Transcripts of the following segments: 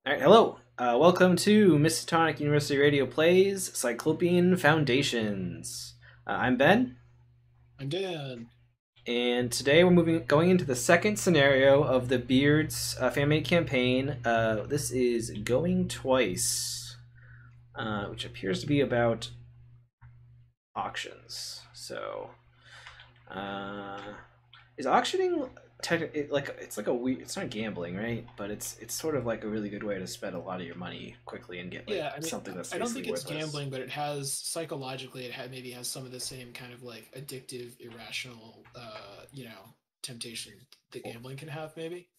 All right, hello. Welcome to Miskatonic University Radio Plays Cyclopean Foundations. I'm Ben, I'm Dan. and today we're going into the second scenario of the Beards fan-made campaign. This is Going Twice, which appears to be about auctions. So, is auctioning it's like a weird, it's not gambling, right? But it's sort of like a really good way to spend a lot of your money quickly and get like Yeah, I mean, something that's I don't think basically it's worthless. gambling, but it has psychologically, maybe has some of the same kind of like addictive, irrational, temptation that gambling can have. Maybe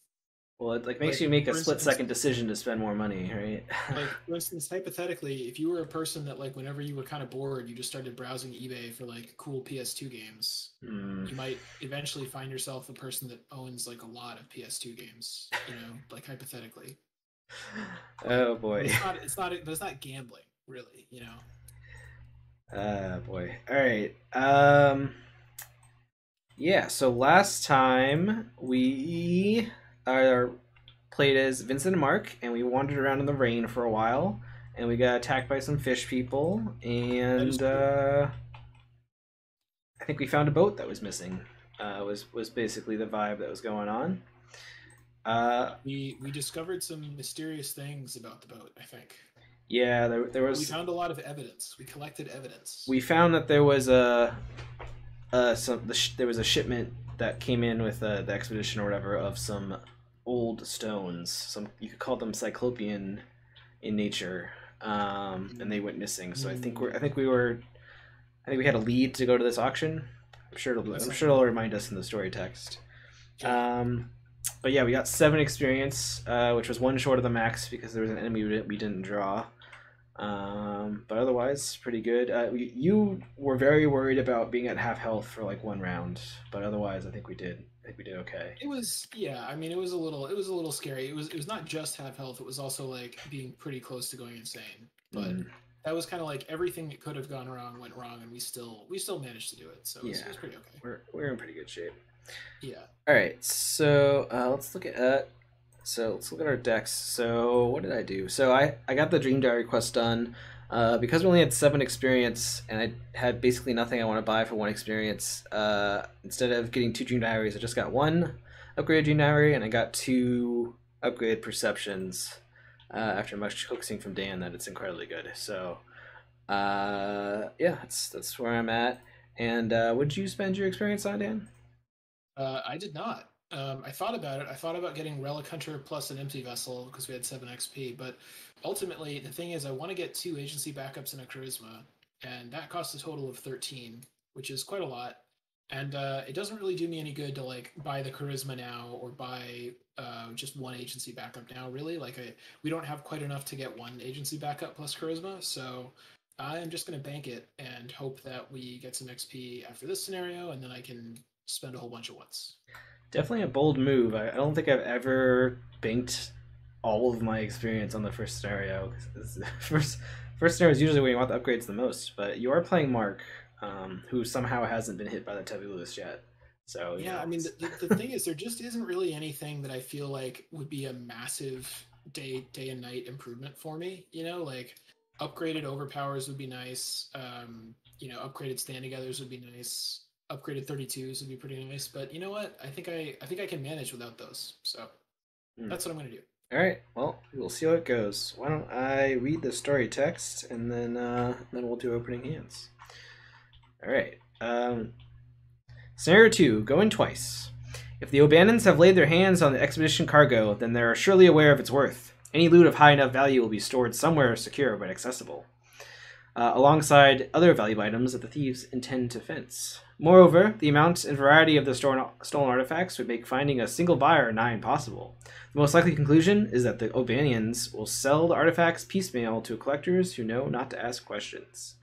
Well, it like makes like you make a for split instance, second decision to spend more money, right? hypothetically, if you were a person that like whenever you were kind of bored, you just started browsing eBay for like cool PS2 games, Hmm. you might eventually find yourself a person that owns like a lot of PS2 games. Like hypothetically, Oh but boy. but it's not gambling, really. Boy. All right. Yeah. So last time we are played as Vincent and Mark, and we wandered around in the rain for a while, and we got attacked by some fish people, That is and true. I think we found a boat that was missing. Was basically the vibe that was going on. Uh, We discovered some mysterious things about the boat, I think. yeah, there We was. found a lot of evidence. We collected evidence. We found that there was there was a shipment that came in with the expedition or whatever of some old stones. Some you could call them Cyclopean in nature, and they went missing. So Mm, I think we had a lead to go to this auction. that I'm sounds sure it'll right. remind us in the story text. Okay. Um, but yeah, we got 7 experience, which was one short of the max because there was an enemy we didn't draw. But otherwise, pretty good. You were very worried about being at half health for like one round, but otherwise, I think we did. I think we did okay. It was, yeah, I mean it was a little scary. It was not just have health, it was also like being pretty close to going insane. But Mm, that was kind of like everything that could have gone wrong went wrong and we still managed to do it. So yeah, it was pretty okay. we're in pretty good shape. Yeah. All right, so let's look at our decks. So what did I do? So I got the Dream Diary quest done. Because we only had 7 experience and I had basically nothing I want to buy for 1 experience. Instead of getting 2 Dream Diaries, I just got one upgraded Dream Diary and I got 2 upgraded perceptions. After much coaxing from Dan, that it's incredibly good. So yeah, that's where I'm at. And would you spend your experience on, Dan? I did not. I thought about it. I thought about getting Relic Hunter plus an empty vessel because we had 7 XP, but ultimately the thing is I want to get 2 agency backups and a charisma, and that costs a total of 13, which is quite a lot. And it doesn't really do me any good to like buy the charisma now or buy just 1 agency backup now. Really, we don't have quite enough to get 1 agency backup plus charisma, so I'm just gonna bank it and hope that we get some XP after this scenario, and then I can spend a whole bunch at once. Definitely a bold move. I don't think I've ever banked all of my experience on the first scenario. First scenario is usually where you want the upgrades the most, but you are playing Mark, who somehow hasn't been hit by the Tebulus yet. So Yeah, I mean, the thing is, there just isn't really anything that I feel like would be a massive day and night improvement for me. Like upgraded overpowers would be nice. Upgraded stand togethers would be nice. Upgraded 32s would be pretty nice. But you know what? I think I can manage without those. So hmm. that's what I'm gonna do. All right. Well, we'll see how it goes. Why don't I read the story text and then we'll do opening hands. All right. Scenario 2, going twice. If the O'Bannons have laid their hands on the expedition cargo, then they are surely aware of its worth. Any loot of high enough value will be stored somewhere secure but accessible, alongside other valuable items that the thieves intend to fence. Moreover, the amount and variety of the stolen artifacts would make finding a single buyer nigh impossible. The most likely conclusion is that the O'Banians will sell the artifacts piecemeal to collectors who know not to ask questions.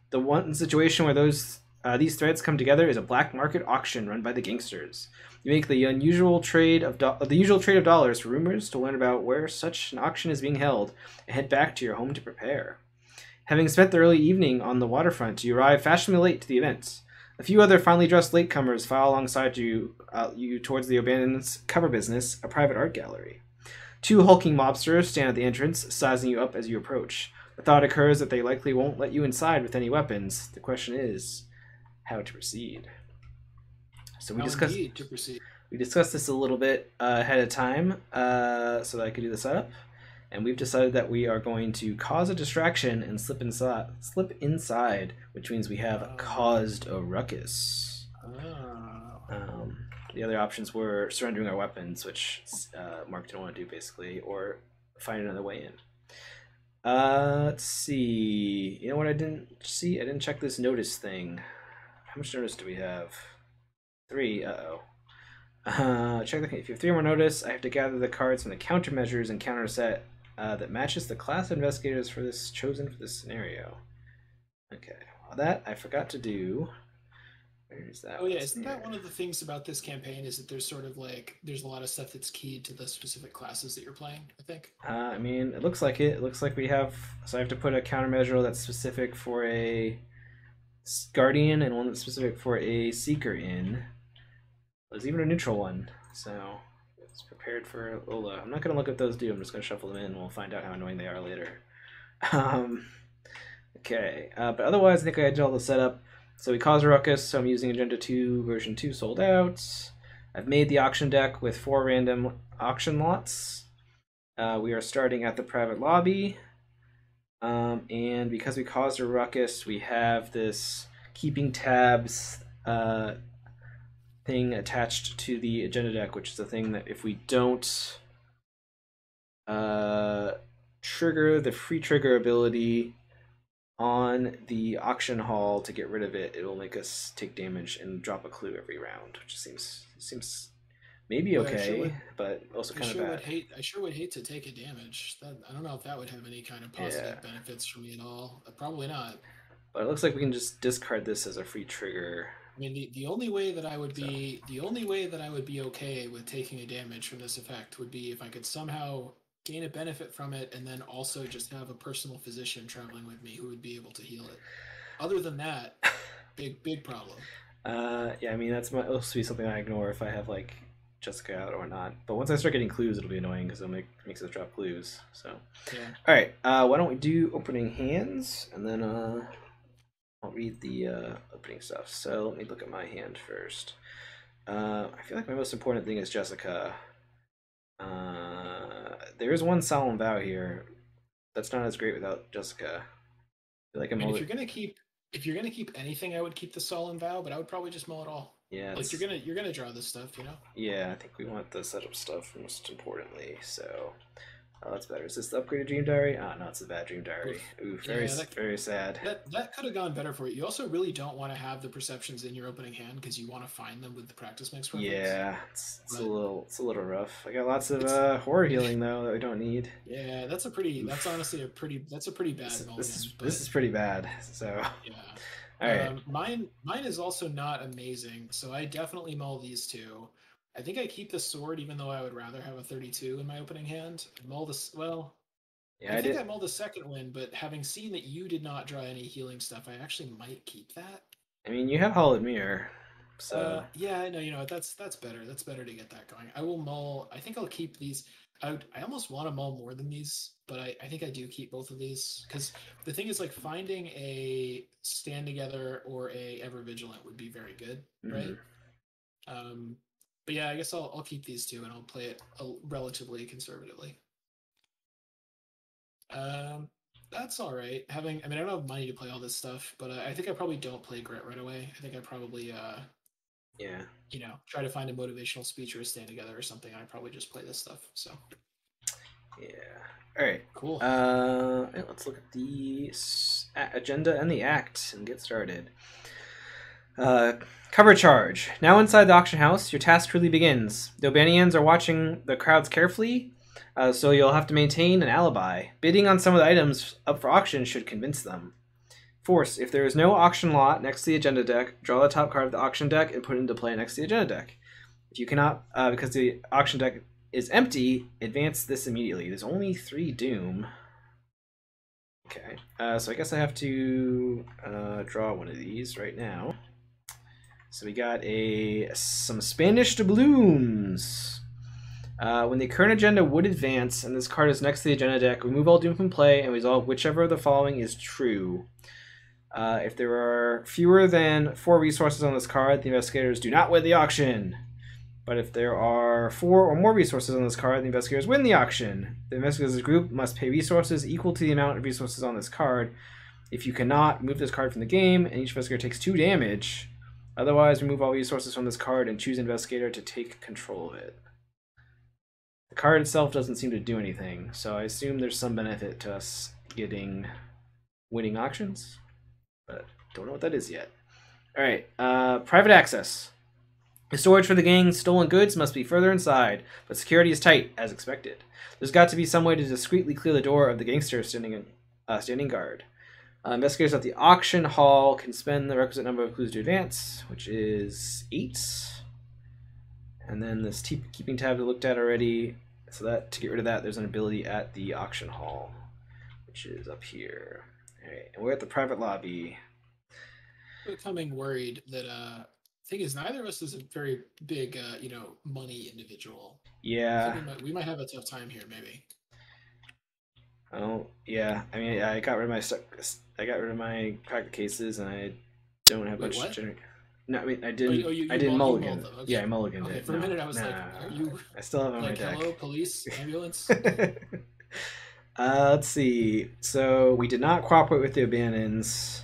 The one situation where these threads come together is a black market auction run by the gangsters. You make the usual trade of dollars for rumors to learn about where such an auction is being held, and head back to your home to prepare. Having spent the early evening on the waterfront, you arrive fashionably late to the event. A few other finely dressed latecomers file alongside you towards the O'Bannon's cover business, a private art gallery. Two hulking mobsters stand at the entrance, sizing you up as you approach. The thought occurs that they likely won't let you inside with any weapons. The question is, how to proceed. So we discussed this a little bit ahead of time, so that I could do the setup. And we've decided that we are going to cause a distraction and slip inside, which means we have caused a ruckus. The other options were surrendering our weapons, which Mark didn't want to do, basically, or find another way in. Let's see. You know what I didn't see? I didn't check this notice thing. How much notice do we have? 3. Check the. If you have 3 more notice, I have to gather the cards from the countermeasures and counter set that matches the class of investigators for this chosen for this scenario. Okay, well, that I forgot to do. Where is that? Oh yeah, isn't that one of the things about this campaign? Is that there's sort of like there's a lot of stuff that's keyed to the specific classes that you're playing, I think. I mean, it looks like it. It looks like we have. So I have to put a countermeasure that's specific for a guardian and one that's specific for a seeker in. There's even a neutral one, so it's prepared for Lola. I'm not going to look at those do. I'm just going to shuffle them in, and we'll find out how annoying they are later. Okay, but otherwise, I think I did all the setup. So we caused a ruckus, so I'm using Agenda 2 version 2 sold out. I've made the auction deck with 4 random auction lots. We are starting at the private lobby. And because we caused a ruckus, we have this keeping tabs thing attached to the agenda deck, which is a thing that if we don't trigger the free trigger ability on the auction hall to get rid of it, it'll make us take damage and drop a clue every round, which seems maybe okay, but also kind of bad. I sure would hate to take a damage. I don't know if that would have any kind of positive benefits for me at all. Probably not. But it looks like we can just discard this as a free trigger. I mean, the only way that I would be okay with taking a damage from this effect would be if I could somehow gain a benefit from it and then also just have a personal physician traveling with me who would be able to heal it. Other than that, big problem. Yeah, I mean that's it'll be something I ignore if I have like Jessica out or not. But once I start getting clues, it'll be annoying because it'll makes us drop clues. So yeah. All right, why don't we do opening hands and then I'll read the opening stuff. So let me look at my hand first. I feel like my most important thing is Jessica. There is one solemn vow here. That's not as great without Jessica. I feel like if you're gonna keep anything, I would keep the solemn vow, but I would probably just mull it all. Yeah, like you're gonna draw this stuff, you know. Yeah, I think we want the setup stuff most importantly. So. Oh, that's better. Is this the upgraded Dream Diary? Ah, no, it's a bad Dream Diary. Ooh, very sad. That could have gone better for you. You also really don't want to have the perceptions in your opening hand because you want to find them with the practice mix reference. Yeah, it's a little rough. I got lots of horror healing though that we don't need. Yeah, that's honestly a pretty bad moment. This is pretty bad. So yeah. All right. Mine is also not amazing, so I definitely mull these two. I think I keep the sword, even though I would rather have a 32 in my opening hand. I think I mulled the second one, but having seen that you did not draw any healing stuff, I actually might keep that. I mean, you have Hollowed Mirror, so yeah, I know. You know, that's better. That's better to get that going. I will mull. I think I'll keep these. I almost want to mull more than these, but I think I do keep both of these because the thing is, like, finding a Stand Together or a Ever Vigilant would be very good, right? But yeah, I guess I'll keep these two and I'll play it relatively conservatively. That's all right. I mean, I don't have money to play all this stuff, but I think I probably don't play Grit right away. I think I probably, try to find a motivational speech or a Stand Together or something. And I probably just play this stuff. So. Yeah. All right. Cool. Let's look at the agenda and the act and get started. Cover charge. Now inside the auction house, your task truly begins. The O'Banians are watching the crowds carefully, so you'll have to maintain an alibi. Bidding on some of the items up for auction should convince them. Force. If there is no auction lot next to the agenda deck, draw the top card of the auction deck and put it into play next to the agenda deck. If you cannot, because the auction deck is empty, advance this immediately. There's only 3 doom. Okay, so I guess I have to draw one of these right now. So we got some Spanish doubloons. When the current agenda would advance and this card is next to the agenda deck, remove all Doom from play and resolve whichever of the following is true. If there are fewer than 4 resources on this card, the investigators do not win the auction. But if there are 4 or more resources on this card, the investigators win the auction. The investigators group must pay resources equal to the amount of resources on this card. If you cannot, remove this card from the game, and each investigator takes 2 damage. Otherwise, remove all resources from this card and choose investigator to take control of it. The card itself doesn't seem to do anything, so I assume there's some benefit to us winning auctions, but don't know what that is yet. All right, private access. The storage for the gang's stolen goods must be further inside, but security is tight, as expected. There's got to be some way to discreetly clear the door of the gangster standing guard. Investigators at the auction hall can spend the requisite number of clues to advance, which is 8. And then this keeping tab we looked at already. So that to get rid of that, there's an ability at the auction hall, which is up here. All right, and we're at the private lobby. Becoming worried that thing is neither of us is a very big money individual. Yeah. We might have a tough time here, maybe. Oh yeah, I mean I got rid of my private cases, and I don't have much. No, I mean I didn't. I didn't mulligan. Okay. Yeah, I mulliganed it. For a minute, I was like, "Are you?" I still have it on like, my deck. Hello, police, ambulance. Let's see. So we did not cooperate with the abandons,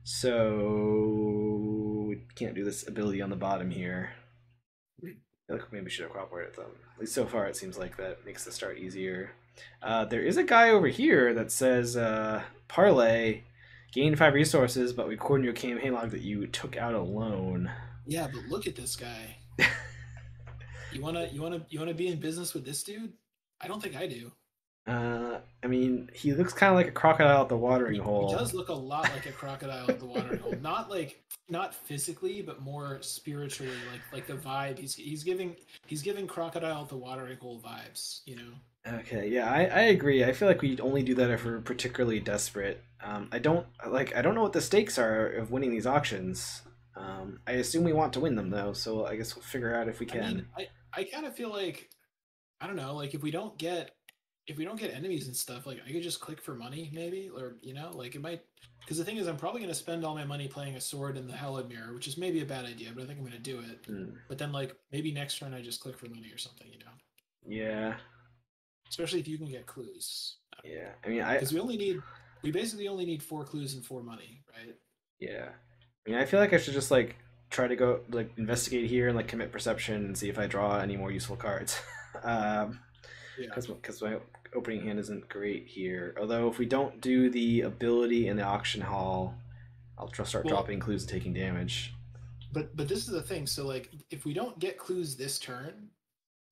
so we can't do this ability on the bottom here. I feel like maybe we should have cooperated with them. At least so far, it seems like that makes the start easier. There is a guy over here that says parlay, gain 5 resources, but record in your campaign log that you took out a loan. Yeah, but look at this guy. You wanna be in business with this dude? I don't think I do. I mean, he looks kind of like a crocodile at the watering hole. He does look a lot like a crocodile at the watering hole. Not physically, but more spiritually, like the vibe. He's giving crocodile at the watering hole vibes, you know. Okay, yeah, I agree. I feel like we only do that if we're particularly desperate. I don't know what the stakes are of winning these auctions. I assume we want to win them though, so I guess we'll figure out if we can. I mean, I kind of feel like, I don't know, like if we don't get enemies and stuff, like I could just click for money maybe, or like it might, because the thing is I'm probably going to spend all my money playing a sword in the Hallowed Mirror, which is maybe a bad idea, but I think I'm going to do it. But then like maybe next turn I just click for money or something, Yeah. Especially if you can get clues. Yeah, I mean, because we basically only need 4 clues and 4 money, right? Yeah, I mean, I feel like I should just like try to go like investigate here and like commit perception and see if I draw any more useful cards. Because my opening hand isn't great here. Although if we don't do the ability in the auction hall, I'll start dropping clues and taking damage. But this is the thing. So like, if we don't get clues this turn,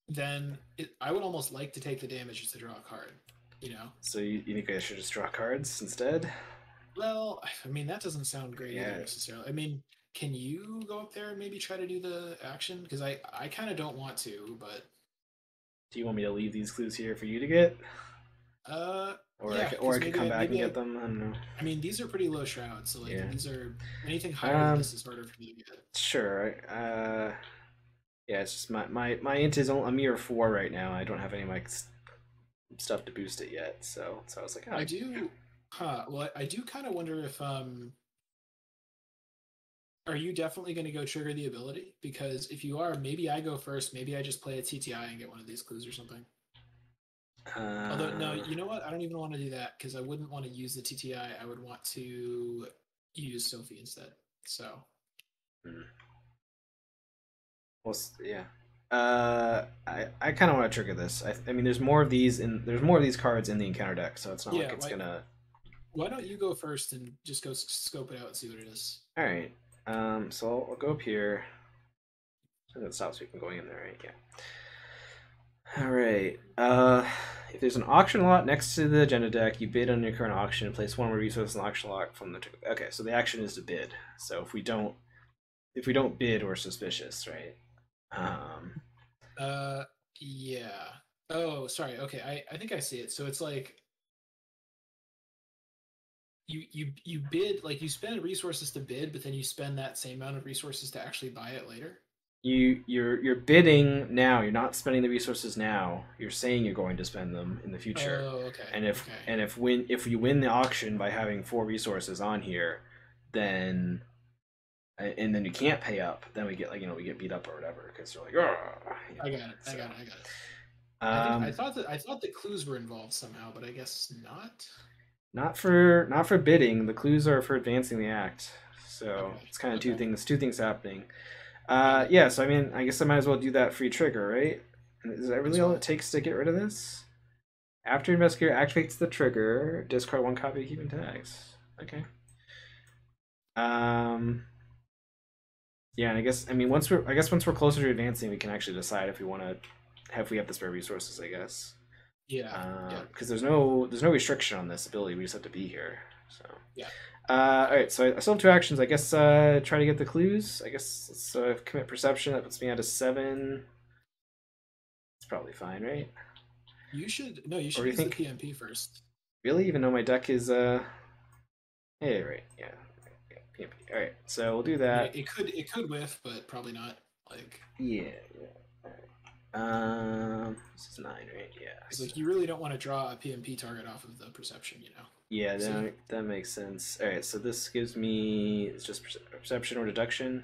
then I would almost like to take the damage just to draw a card. So you think I should just draw cards instead? Well, I mean that doesn't sound great either necessarily. I mean, can you go up there and maybe try to do the action? Because I kind of don't want to, but. Do you want me to leave these clues here for you to get? Yeah, I could come back and get them. I don't know. I mean, these are pretty low shrouds, so like these are anything higher than this is harder for me to get. Sure. Yeah, it's just my int is a mere 4 right now. I don't have any of my stuff to boost it yet, so I was like, I do. Well, I do kind of wonder if are you definitely going to go trigger the ability? Because if you are, maybe I go first. Maybe I just play a TTI and get one of these clues or something. Although, no, you know what? I don't even want to do that because I wouldn't want to use the TTI. I would want to use Sophie instead. So. Well, yeah. I kind of want to trigger this. I mean, there's more of these cards in the encounter deck, so it's not like it's gonna. Why don't you go first and just go scope it out and see what it is? All right. So I'll go up here. So that stops me from going in there, right? Yeah. All right. If there's an auction lot next to the agenda deck, you bid on your current auction and place 1 more resource in the auction lot from the. Okay, so the action is to bid. So if we don't bid, we're suspicious, right? Yeah. Oh, sorry. Okay, I think I see it. So it's like you bid, like you spend resources to bid, but then you spend that same amount of resources to actually buy it later. you're bidding now. You're not spending the resources now. You're saying you're going to spend them in the future. Oh, okay. And Okay. if you win the auction by having 4 resources on here, then and then you can't pay up, then we get we get beat up or whatever because they're like, oh, I got it. I so got it. I got it. um, I thought that clues were involved somehow, but I guess not. not for bidding. The clues are for advancing the act. So Okay. it's kind of Okay. two things happening. Got it. Yeah. So I mean, I guess I might as well do that free trigger, right? Is that Might really as all it well. takes to get rid of this? After investigator activates the trigger, discard 1 copy of keeping tags. Okay. Um. Yeah, and I guess once we're closer to advancing, we can actually decide if we want to if we have the spare resources. I guess. Yeah. Yeah. Because there's no restriction on this ability. We just have to be here. So. Yeah. All right, so I still have 2 actions. I guess try to get the clues. I guess let's commit perception. That puts me at a 7. It's probably fine, right? You should no. You Or should do you use the think PMP first. really? Even though my deck is hey, right, yeah, PMP. All right, so we'll do I mean, that. it could whiff, but probably not. Like, Yeah, yeah. All right. This is 9, right? Yeah. because So, like you really don't want to draw a PMP target off of the perception, you know. yeah, See, that makes sense. All right, so this gives me it's just perception or deduction.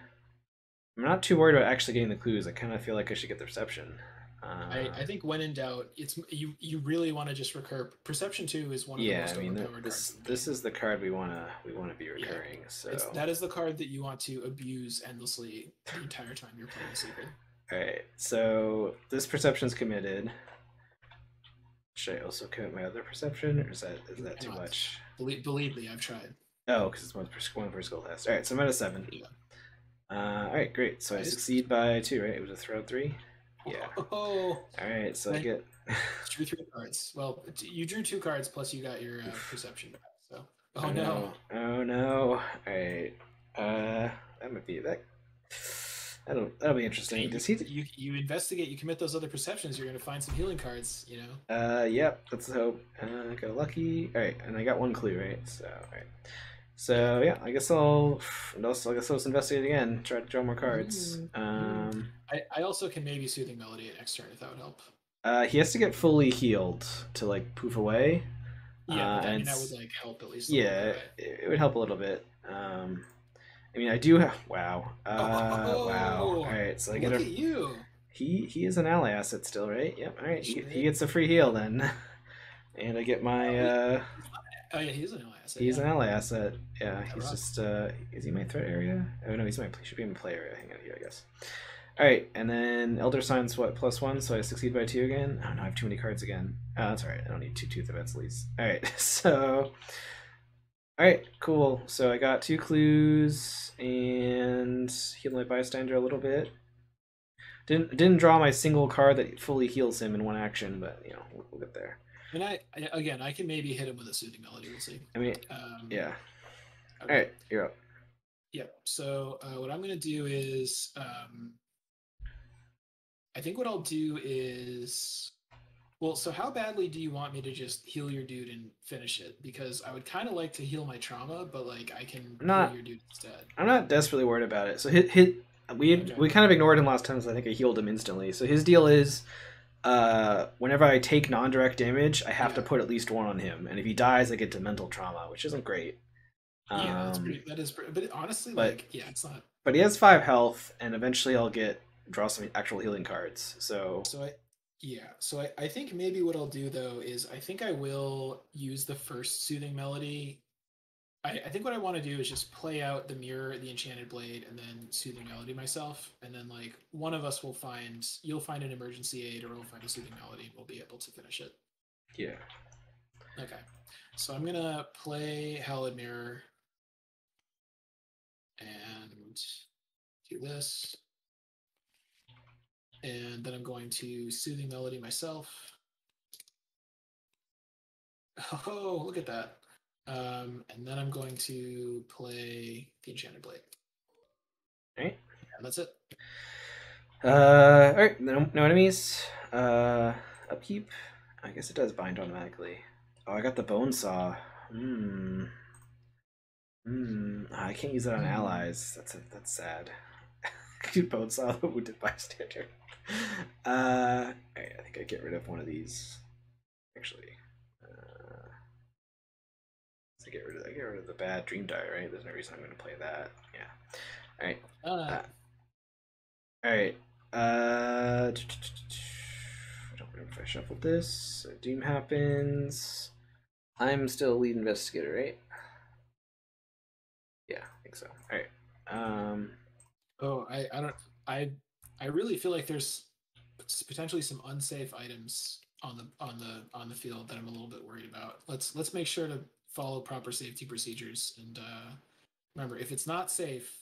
I'm not too worried about actually getting the clues. I kind of feel like I should get the perception. I think when in doubt, it's you really want to just recur. Perception 2 is one of the Yeah, most I mean overpowered cards in the this game. is the card we wanna be Yeah, recurring. it's So that is the card that you want to abuse endlessly the entire time you're playing Secret. all right, so this perception's committed. Should I also commit my other perception, or is You that too cannot. much? Believe me, I've tried. Oh, because it's one per skill test. All right, so I'm at a 7. Yeah. All right, great. So I Nice. succeed by 2, right? It was a throw 3. Yeah. Oh, All right, so I right. get. Drew 3 cards. Well, you drew 2 cards plus you got your perception back. So, oh Oh no. no! Oh no! All right. That might be that. That'll be interesting. Hey, Does he? you investigate, you commit those other perceptions, you're gonna find some healing cards. You know. Yep. Let's hope. I got lucky. All right, and I got 1 clue, right? So, all right. Yeah. So yeah, I guess I guess I'll just investigate again. Try to draw more cards. I also can maybe soothing melody at next turn if that would help. He has to get fully healed to like poof away. Yeah, but I And mean that would like help at least a little yeah, bit, right? it would help a little bit. I mean, I do have. Wow. Wow. All Oh, right, so I get look a. at you. He is an ally asset still, right? Yep. All right. Sure He is. gets a free heal then, and I get my. Oh, oh yeah, he's an asset. He's Yeah. an ally asset. Yeah. Yeah, He's rough. just. Is he my threat area? Oh no, should be in my play area. Hang on here, I guess. All right, and then Elder Sign's what +1, so I succeed by 2 again. Oh no, I have too many cards again. Oh, that's all right. I don't need 2 Tooth of Etzli's. All right, so all right, cool. So I got 2 clues and healed my bystander a little bit. Didn't draw my single card that fully heals him in 1 action, but you know we'll get there. And again, I can maybe hit him with a soothing melody. We'll see. I mean, Um, yeah. okay. All right, you're up. Yep. So what I'm gonna do is, I think what I'll do is, well, so how badly do you want me to just heal your dude and finish it? Because I would kind of like to heal my trauma, but like I can I'm heal not. your dude instead. I'm not desperately worried about it. So Okay. we kind of ignored him last time, so I think I healed him instantly. So his deal is, whenever I take non-direct damage, I have to Yeah. put at least 1 on him, and if he dies, I get to mental trauma, which isn't great. Yeah, that is pretty, but honestly, But like, yeah, it's not. but he has 5 health, and eventually I'll draw some actual healing cards. So I think maybe what I'll do though is I think I will use the first soothing melody. I think what I want to do is just play out the mirror, the enchanted blade, and then soothing melody myself, and then like one of us you'll find an emergency aid, or we'll find a soothing melody, and we'll be able to finish it. yeah. Okay, so I'm gonna play Hallowed Mirror and do this, and then I'm going to soothing melody myself. Oh, look at that. And then I'm going to play the Enchanted Blade. All right. And that's it. All right. No enemies. Upkeep. I guess it does bind automatically. Oh, I got the bone saw. I can't use that on allies. That's sad. Bonesaw the wounded bystander. Alright, I think I get rid of one of these. Actually, so I get rid of the bad dream die, right? There's no reason I'm going to play that. Yeah. All right. All right. I don't remember if I shuffled this. So Doom happens. I'm still lead investigator, right? Yeah, I think so. All right. Oh, I really feel like there's potentially some unsafe items on the field that I'm a little bit worried about. Let's make sure to follow proper safety procedures and remember, if it's not safe,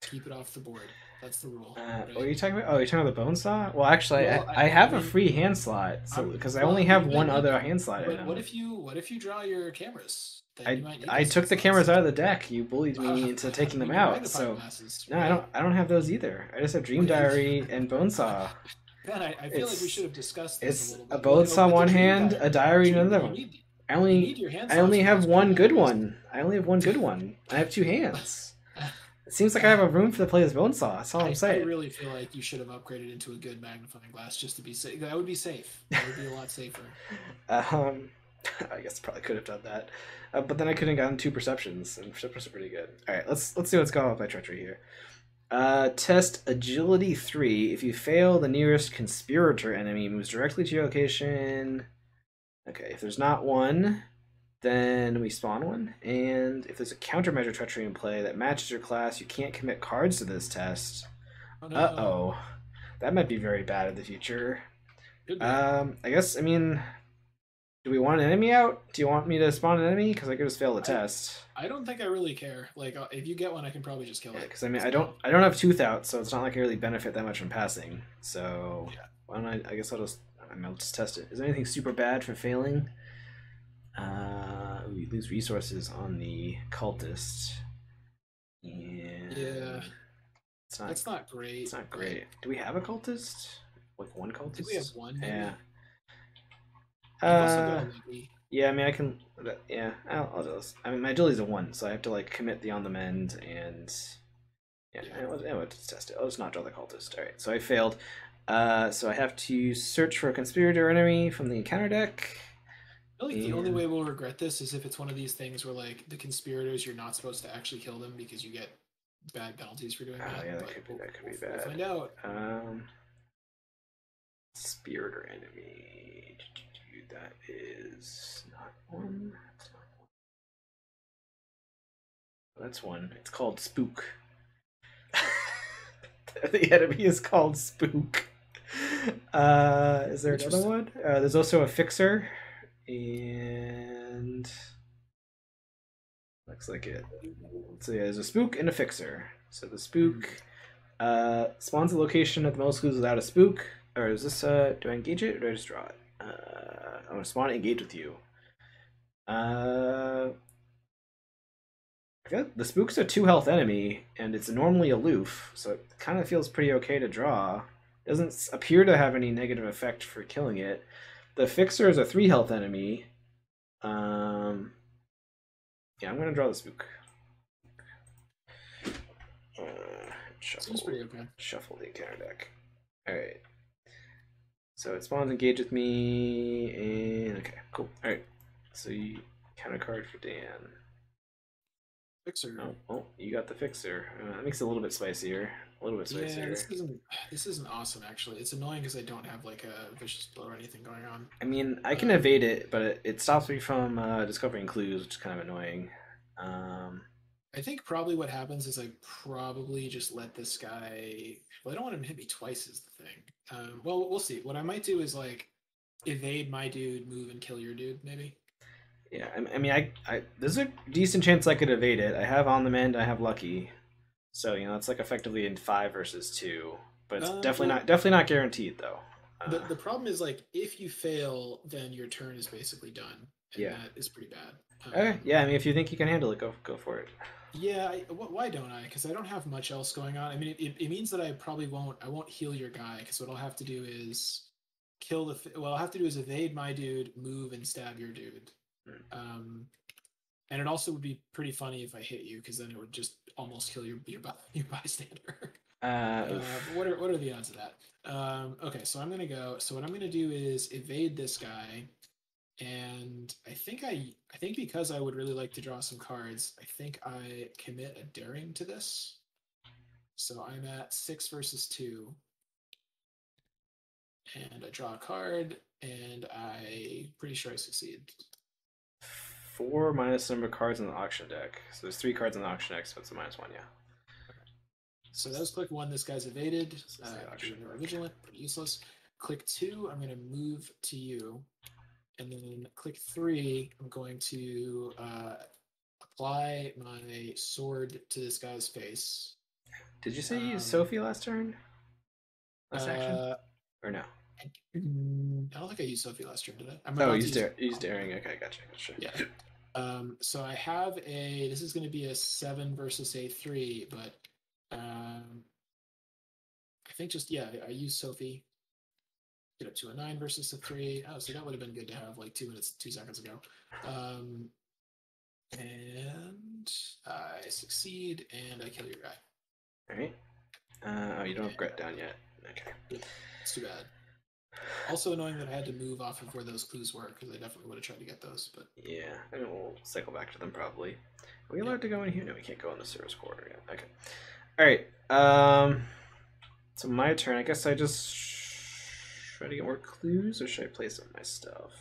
keep it off the board. That's the rule. Right? What are you talking about? Oh, you're talking about the bone saw? Well, actually, Well, I have mean, a free hand slot, so because I well, only you have might one need other them. hand slot. But what if you draw your cameras? Then you might need I those took the hand cameras slots. out of the deck. You bullied me into taking them your out. magnifying So glasses, no, right? I don't have those either. I just have Dream Diary and Bonesaw. Ben, I feel like we should have discussed this a It's little a bit. Well, Bonesaw with the one dream hand, diary, a diary, and another you one. need I you need your hand I only slots for have those one dream good diaries. one. I only have one good one. I have two hands. It seems like I have a room for the play as Bonesaw. That's all I'm saying. I really feel like you should have upgraded into a good magnifying glass just to be safe. That would be safe. That would be a lot safer. I guess I probably could have done that, but then I couldn't have gotten two perceptions, and perceptions are pretty good. All right, let's see what's going on with my treachery here. Test agility 3. If you fail, the nearest conspirator enemy moves directly to your location. Okay, if there's not one, then we spawn one. And if there's a countermeasure treachery in play that matches your class, you can't commit cards to this test. Oh no. Uh-oh. That might be very bad in the future. Could be. I guess, I mean, do we want an enemy out? Do you want me to spawn an enemy? Because I could just fail the test. I don't think I really care. Like, if you get one, I can probably just kill it. Because I mean, I don't have tooth out, so it's not like I really benefit that much from passing. So why don't I guess I'll just test it. Is there anything super bad for failing? We lose resources on the cultist. Yeah. That's not great. It's not great. Do we have a cultist? Like one cultist? I think we have one. Maybe? Yeah. Yeah, I mean, I can. Yeah, I'll do this. I mean, my agility's a 1, so I have to like commit the on the mend and. Yeah, I'll just test it. I'll just not draw the cultist. All right, so I failed. So I have to search for a conspirator enemy from the encounter deck. I feel like the only way we'll regret this is if it's one of these things where like the conspirators, you're not supposed to actually kill them because you get bad penalties for doing that. Yeah, that could be bad. We'll find out. Conspirator enemy. That is not one. That's one. It's called Spook. The enemy is called Spook. Is there another one? There's also a Fixer, and looks like it. So yeah, there's a Spook and a Fixer. So the Spook spawns a location at the most clues without a Spook. Or is this? Do I engage it or do I just draw it? I'm gonna spawn and engage with you. I feel like the Spook's a 2 health enemy, and it's normally aloof, so it kind of feels pretty okay to draw. It doesn't appear to have any negative effect for killing it. The Fixer is a 3 health enemy. Yeah, I'm gonna draw the Spook. Seems pretty okay. Shuffle the encounter deck. Alright. So it spawns engage with me, and okay, cool. Alright. So you counter card for Dan. Fixer. Oh, you got the Fixer. That makes it a little bit spicier. Yeah, this isn't awesome actually. It's annoying because I don't have like a vicious blow or anything going on. I mean, I can evade it, but it stops me from discovering clues, which is kind of annoying. I think probably what happens is I probably just let this guy. Well, I don't want him to hit me twice. Is the thing. Well, we'll see. What I might do is like evade my dude, move and kill your dude, maybe. Yeah, I mean, I there's a decent chance I could evade it. I have on the mend, I have lucky, so you know it's like effectively in 5 versus 2, but it's definitely not guaranteed though. The problem is like if you fail, then your turn is basically done. And that is pretty bad. Okay, yeah, I mean, if you think you can handle it, go for it. Yeah, why don't I? Because I don't have much else going on. I mean, it means that I probably won't heal your guy, because what I'll have to do is what I'll have to do is evade my dude, move, and stab your dude. And it also would be pretty funny if I hit you, because then it would just almost kill your bystander. Oof. But what are the odds of that? Okay, so I'm gonna go. So what I'm gonna do is evade this guy, and I think because I would really like to draw some cards, I think I commit a daring to this. So I'm at 6 versus 2, and I draw a card, and I pretty sure I succeed. 4 minus number of cards in the auction deck. So there's 3 cards in the auction deck, so it's a -1, yeah. So that was click 1. This guy's evaded. Auction. Never vigilant, pretty useless. Click 2. I'm going to move to you, and then click 3. I'm going to apply my sword to this guy's face. Did you say you used Sophie last turn? Last action? Or no? I don't think I used Sophie last turn, did I? Oh, you used daring. Okay, gotcha. Yeah. So I have a. This is going to be a 7 versus a 3, but I think just I use Sophie. Get up to a 9 versus a 3. Oh, so that would have been good to have like 2 seconds ago. And I succeed, and I kill your guy. All right. Oh, you don't have Gret down yet. Okay. It's too bad. Also annoying that I had to move off of where those clues were, because I definitely would have tried to get those. But yeah, and we'll cycle back to them probably. Are we allowed to go in here? No, we can't go in the service quarter yet. Okay. All right. So my turn. I guess I just try to get more clues, or should I play some of my stuff?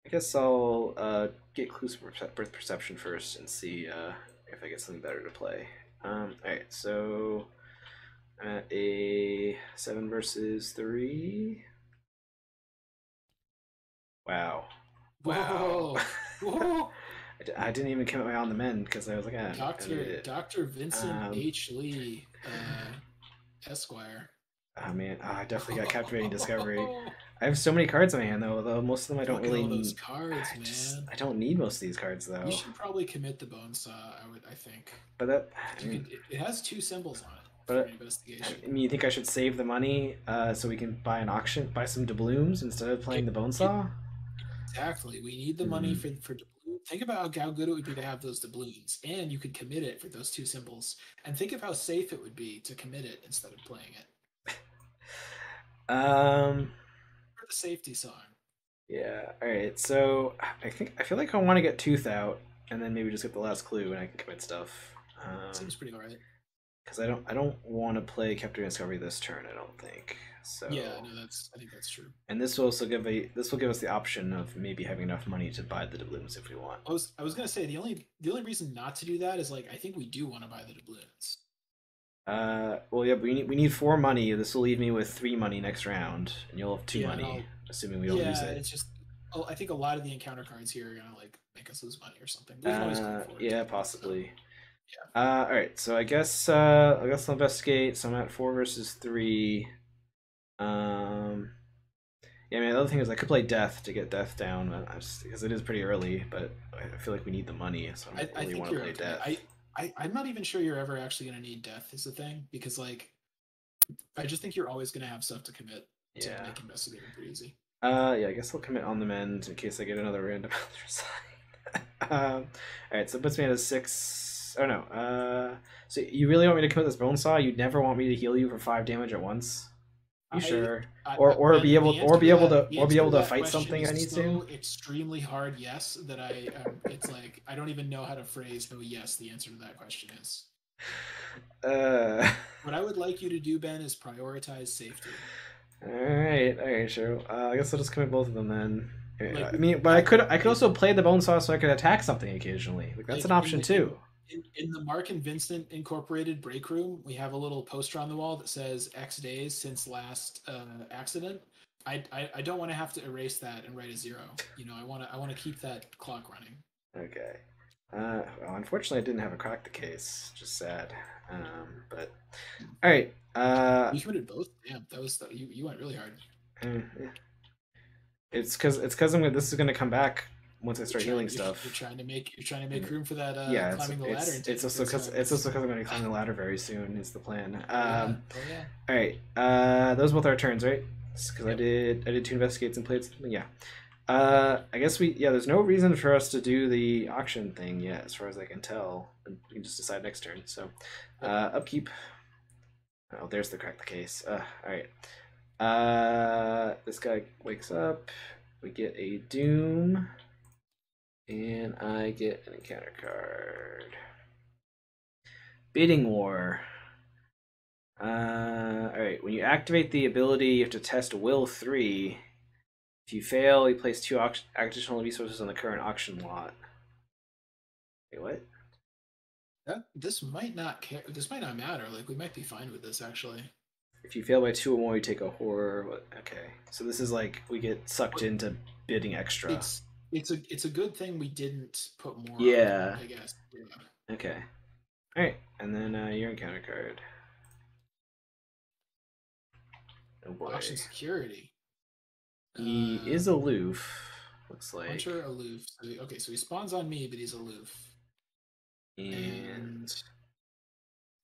I guess I'll get clues for birth perception first and see if I get something better to play. All right. So I'm at a 7 versus 3. Wow. Whoa. Whoa. I didn't even commit my on the men because I was like, Dr. Vincent H. Lee, Esquire. Oh man, I definitely got captivating discovery. I have so many cards in my hand though most of them I don't really need. Those cards, man. I don't need most of these cards though. You should probably commit the bone saw. I think. But that it has 2 symbols on it. But investigation. I mean, you think I should save the money so we can buy an auction, buy some doubloons instead of playing the bone saw? Exactly. We need the money for doubloons. Think about how good it would be to have those doubloons, and you could commit it for those 2 symbols. And think of how safe it would be to commit it instead of playing it. For the safety song. Yeah. All right. So I feel like I want to get Tooth out, and then maybe just get the last clue, and I can commit stuff. Seems pretty alright. Because I don't want to play Captain Discovery this turn. I don't think so. Yeah, no, I think that's true. And this will also give us the option of maybe having enough money to buy the doubloons if we want. I was gonna say the only reason not to do that is like I think we do want to buy the doubloons. Well, yeah, we need 4 money. This will leave me with 3 money next round, and you'll have 2 money, assuming we don't use it. Yeah, it's just I think a lot of the encounter cards here are gonna like make us lose money or something. Yeah, possibly. Yeah. All right. So I guess I'll investigate. So I'm at 4 versus 3. Yeah. I mean, the other thing is I could play Death to get Death down, because it is pretty early. But I feel like we need the money, so I don't really want to play Death. I'm not even sure you're ever actually gonna need Death. Is the thing, because like I just think you're always gonna have stuff to commit. To make investigating pretty easy. Yeah. I guess I'll commit on the mend in case I get another random other side. All right. So it puts me at a 6. Oh no. So you really want me to commit this bone saw? You'd never want me to heal you for 5 damage at once? You sure? Or be able to fight something I need to? Extremely hard yes that it's like I don't even know how to phrase no yes the answer to that question is. What I would like you to do, Ben, is prioritize safety. All right, sure. I guess I'll just commit both of them then. I mean, but I could also play the bone saw so I could attack something occasionally. Like that's an option too. In the Mark and Vincent Incorporated break room, we have a little poster on the wall that says X days since last accident. I don't want to have to erase that and write a 0. You know, I want to keep that clock running. Okay. Well, unfortunately, I didn't have a crack the case. Just sad. But all right. You committed both. Damn, you went really hard. Yeah. It's because this is gonna come back. Once I start healing stuff, you're trying to make room for that. Climbing the ladder. It's also because I'm going to climb the ladder very soon. Is the plan. Yeah. All right. Those both our turns, right? Because I did 2 investigates and played something. Yeah. I guess there's no reason for us to do the auction thing yet, as far as I can tell. We can just decide next turn. So, upkeep. Oh, there's the crack the case. All right. This guy wakes up. We get a Doom, and I get an encounter card. Bidding War. All right. When you activate the ability, you have to test Will 3. If you fail, you place 2 additional resources on the current auction lot. Wait, what? This might not care. This might not matter. Like we might be fine with this actually. If you fail by 2 or more, you take a horror. Okay, so this is like we get sucked into bidding extra. It's a good thing we didn't put more. Yeah. On, I guess. Yeah. Okay. All right, and then your encounter card. Oh boy. Auction security. He is aloof. Looks like. Hunter aloof. Okay, so he spawns on me, but he's aloof. And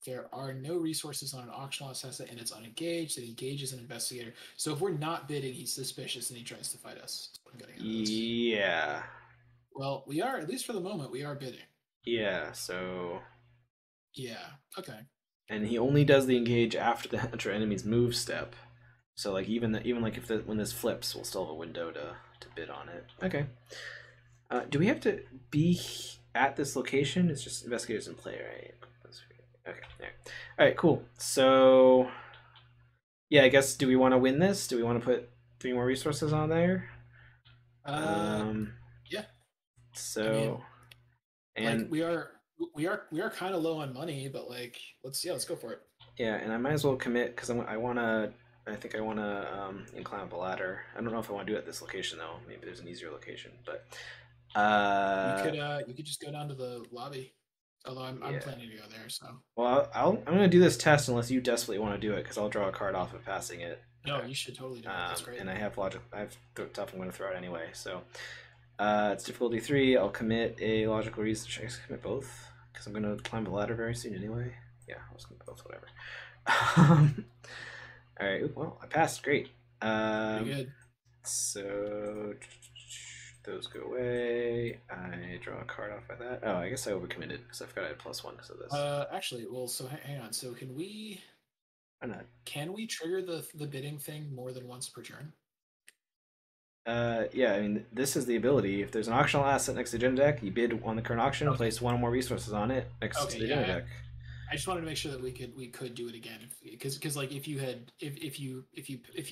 there are no resources on an auction lot asset, and it's unengaged. It engages an investigator. So if we're not bidding, he's suspicious and he tries to fight us. Yeah. Well, we are, at least for the moment, we are bidding. Yeah, so. Yeah, okay. And he only does the engage after the enter enemy's move step. So like even like if when this flips, we'll still have a window to bid on it. Okay. Do we have to be at this location? It's just investigators in play, right? Okay. All right. Cool. So yeah, I guess do we want to win this? Do we want to put 3 more resources on there? Yeah. So I mean, and like we are kind of low on money, but like let's go for it. Yeah, and I might as well commit because I think I want to climb up a ladder. I don't know if I want to do it at this location though. Maybe there's an easier location, but you could just go down to the lobby. Although I'm planning to go there, so. Well, I'm gonna do this test unless you desperately want to do it because I'll draw a card off of passing it. No, you should totally do it. That's great. And I have stuff I'm going to throw out anyway. So it's difficulty 3. I'll commit a logical reason. Should I commit both? Because I'm going to climb the ladder very soon anyway. Yeah, I'll just commit both. Whatever. All right. Well, I passed. Great. Pretty good. So those go away. I draw a card off by that. Oh, I guess I overcommitted because I forgot I had +1 because of this. Actually, well, so hang on. So can we? Why not? Can we trigger the bidding thing more than once per turn? Yeah, I mean, this is the ability. If there's an auctional asset next to the agenda deck, you bid on the current auction, place 1 or more resources on it next to the agenda deck. I just wanted to make sure that we could do it again, because like if you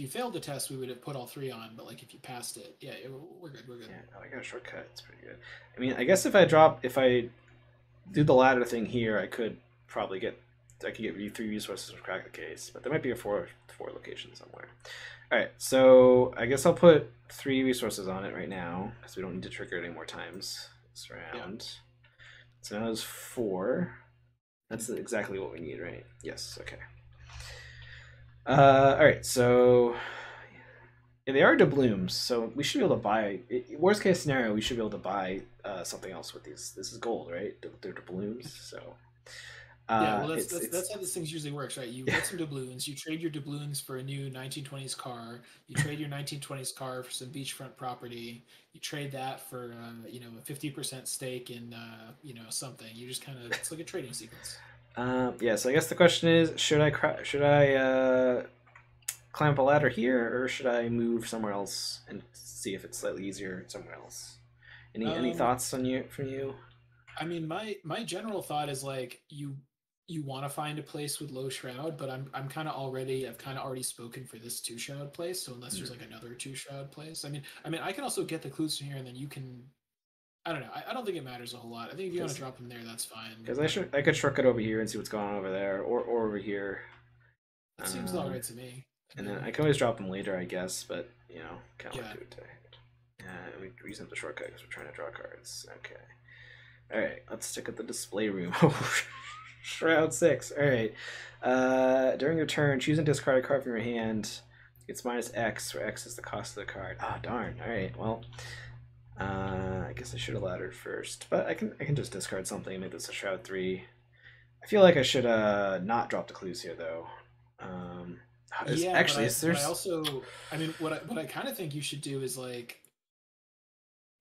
failed the test, we would have put all 3 on, but like if you passed it, yeah, we're good. Yeah, I got a shortcut. It's pretty good. I mean, I guess if I do the ladder thing here, I could get 3 resources to crack the case, but there might be a 4 location somewhere. All right, so I guess I'll put 3 resources on it right now because we don't need to trigger it any more times this round. Yeah. So now there's 4. That's exactly what we need, right? Yes. Okay. All right. So yeah, they are doubloons, so we should be able to buy. Worst case scenario, we should be able to buy something else with these. This is gold, right? They're doubloons, so. Yeah, well, that's how this thing usually works, right? You get some doubloons, you trade your doubloons for a new 1920s car, you trade your 1920s car for some beachfront property, you trade that for a 50% stake in something. You just kind of, it's like a trading sequence. Yeah. So I guess the question is, should I climb up a ladder here, or should I move somewhere else and see if it's slightly easier somewhere else? Any thoughts from you? I mean, my general thought is like you want to find a place with low shroud, but I've kind of already spoken for this 2 shroud place. So unless there's like another 2 shroud place, I mean, I can also get the clues from here, and then you can. I don't know. I don't think it matters a whole lot. I think if you want to drop them there, that's fine. Because I could shortcut over here and see what's going on over there, or over here. That seems all right to me. And then I can always drop them later, I guess. But kind of like do it today. We use the shortcut because we're trying to draw cards. Okay. All right. Let's stick at the display room. Shroud 6. All right. During your turn, choose and discard a card from your hand. It's -X, where X is the cost of the card. Ah, darn. All right. Well, I guess I should have laddered first, but I can just discard something and make this a Shroud 3. I feel like I should not drop the clues here though. But I also, I mean, what I kind of think you should do is like,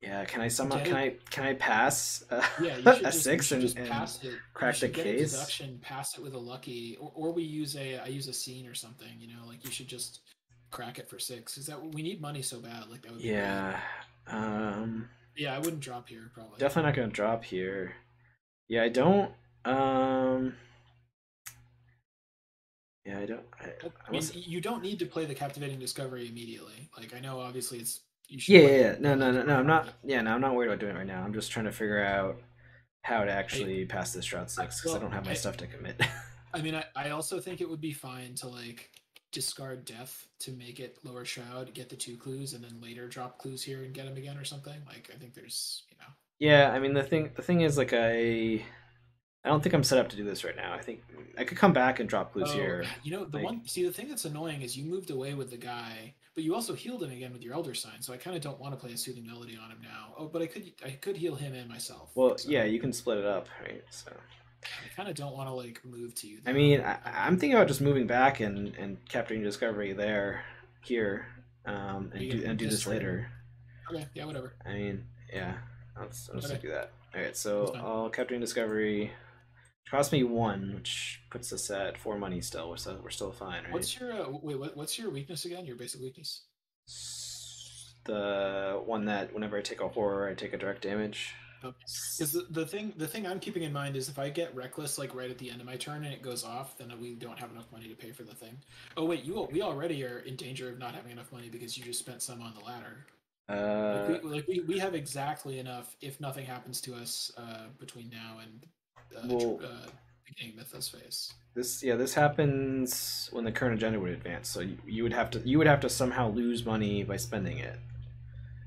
Yeah, can I somehow Get it. can I pass Yeah, a you six should just and pass it. You crack the should get a case? deduction, pass it with a lucky, or we use a I use a scene or something. You know, like you should just crack it for six. Is that we need money so bad? Like that would be great. Yeah. Um, Yeah, I wouldn't drop here probably. definitely not gonna drop here. Yeah, I don't. Um, yeah, I don't. I I mean, was. you don't need to play the captivating discovery immediately. Like I know, obviously, it's you should Yeah, play yeah, yeah. it, No, but no, like no, no. I'm not. Yeah, no, I'm not worried about doing it right now. I'm just trying to figure out how to I, actually pass this shroud I six because I well, don't have my stuff to commit. I mean, I also think it would be fine to like discard death to make it lower shroud, get the two clues, and then later drop clues here and get them again or something. Like I think there's Yeah, I mean the thing is like I don't think I'm set up to do this right now. I think I could come back and drop clues Oh, here. the Like, one see the thing that's annoying is you moved away with the guy, but you also healed him again with your Elder Sign. So I kind of don't want to play a soothing melody on him now. Oh, but I could heal him and myself. well, So yeah, you can split it up, right? So, I kind of don't want to like move to you I though. mean, I'm thinking about just moving back and capturing Discovery there, here, Are and you gonna do move this this turn? later. Okay, yeah, whatever. I mean, yeah, I'll just Okay, do that. All right, that's so fine. I'll capturing Discovery. Which cost me one, which puts us at 4 money still. We're still fine, right? What's your wait? What's your weakness again? Your basic weakness? The one that whenever I take a horror, I take a direct damage. Okay. Because the thing I'm keeping in mind is if I get reckless like right at the end of my turn and it goes off, then we don't have enough money to pay for the thing. Oh wait, we already are in danger of not having enough money because you just spent some on the ladder. Uh, We have exactly enough if nothing happens to us between now and well, beginning Mythos phase. this happens when the current agenda would advance. So you would have to somehow lose money by spending it.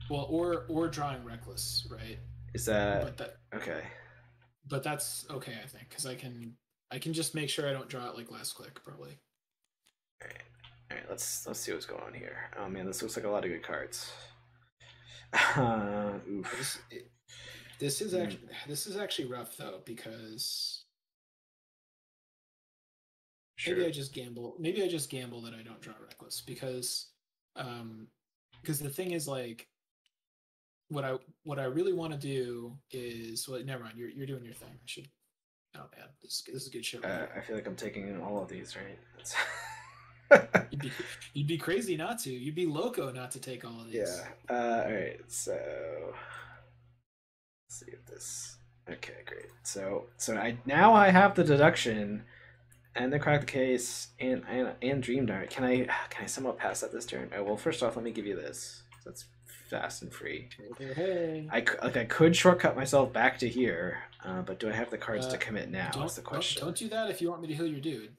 Well, or drawing reckless, right? Is that But that okay? but that's okay, I think, because I can just make sure I don't draw it like last click, probably. All right, all right. Let's see what's going on here. Oh man, this looks like a lot of good cards. Oof. This is actually rough though because maybe Sure. I just gamble. Maybe I just gamble that I don't draw reckless um because the thing is like what I really want to do is well never mind you're doing your thing. I should oh man this is good shit right here. I feel like I'm taking in all of these, right? You'd be you'd be crazy not to. You'd be loco not to take all of Yeah. these. All right. So let's see if this. Okay, great. So I now I have the deduction and the crack the case and dream dart. Can I somehow pass that this turn? Oh, well, first off, let me give you this. That's fast and free. Hey. I could shortcut myself back to here, but do I have the cards to Uh, commit now? Is don't the don't question. don't do that if you want me to heal your dude.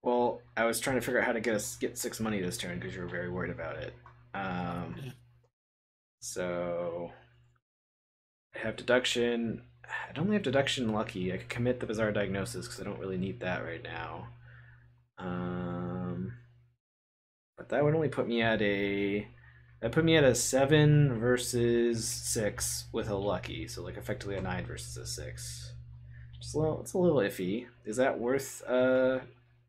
Well, I was trying to figure out how to get 6 money this turn because you were very worried about it. Yeah. So I have deduction. I only have deduction lucky. I could commit the bizarre diagnosis because I don't really need that right now. Um, but that would only put me at a 7 versus 6 with a lucky. So like effectively a 9 versus a 6. It's a little iffy. Is that worth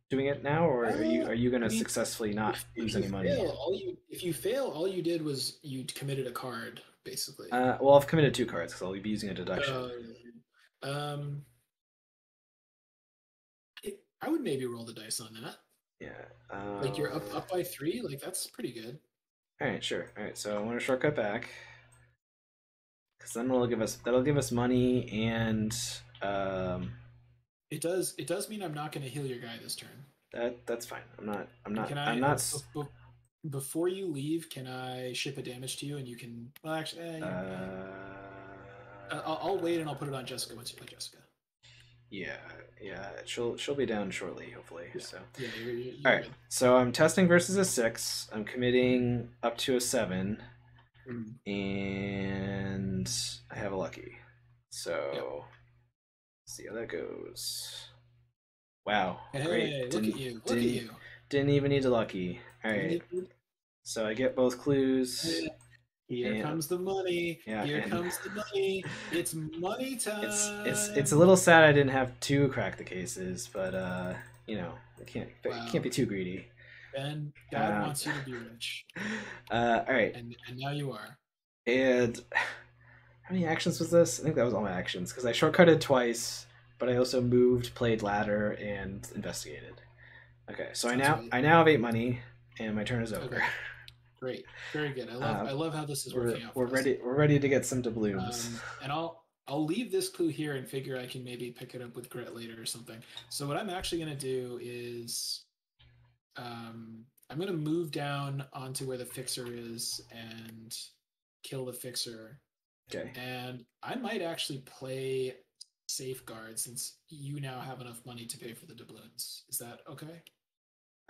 doing it now, or are you gonna I mean, successfully not if lose you any money? fail, all you did was you committed a card, basically. Well, I've committed 2 cards because I'll be using a deduction. Uh, um, I would maybe roll the dice on that. Yeah. Like you're up by three, like that's pretty good. All right, sure. All right, so I'm gonna shortcut back because then that'll give us money and um, It does mean I'm not going to heal your guy this turn. that's fine. Can I'm I not. before you leave? Can I ship a damage to you and you can? Well, actually, I'll wait and I'll put it on Jessica once you play Jessica. Yeah, yeah. She'll be down shortly, hopefully. Yeah, So. yeah, you're All right. good. So I'm testing versus a 6. I'm committing up to a 7, Mm. and I have a lucky. Yep. So see how that goes. Wow, great. Hey, look at you! Look at you! Didn't even need a lucky. All right. So I get both clues. Here And comes the money. yeah, Here and comes the money. It's money time. it's a little sad I didn't have 2 crack the cases, but it can't be too greedy. Ben, God Um, wants you to be rich, all right. and now you are. And how many actions was this? I think that was all my actions because I shortcutted twice, but I also moved, played ladder, and investigated. Okay, so Sounds right. I now have 8 money, and my turn is over. Okay, great, very good. I love how this is we're working out we're for us. ready to get some doubloons. And I'll leave this clue here and figure I can maybe pick it up with grit later or something. So what I'm actually gonna do is I'm gonna move down onto where the fixer is and kill the fixer. Okay. And I might actually play safeguard since you now have enough money to pay for the doubloons. Is that okay?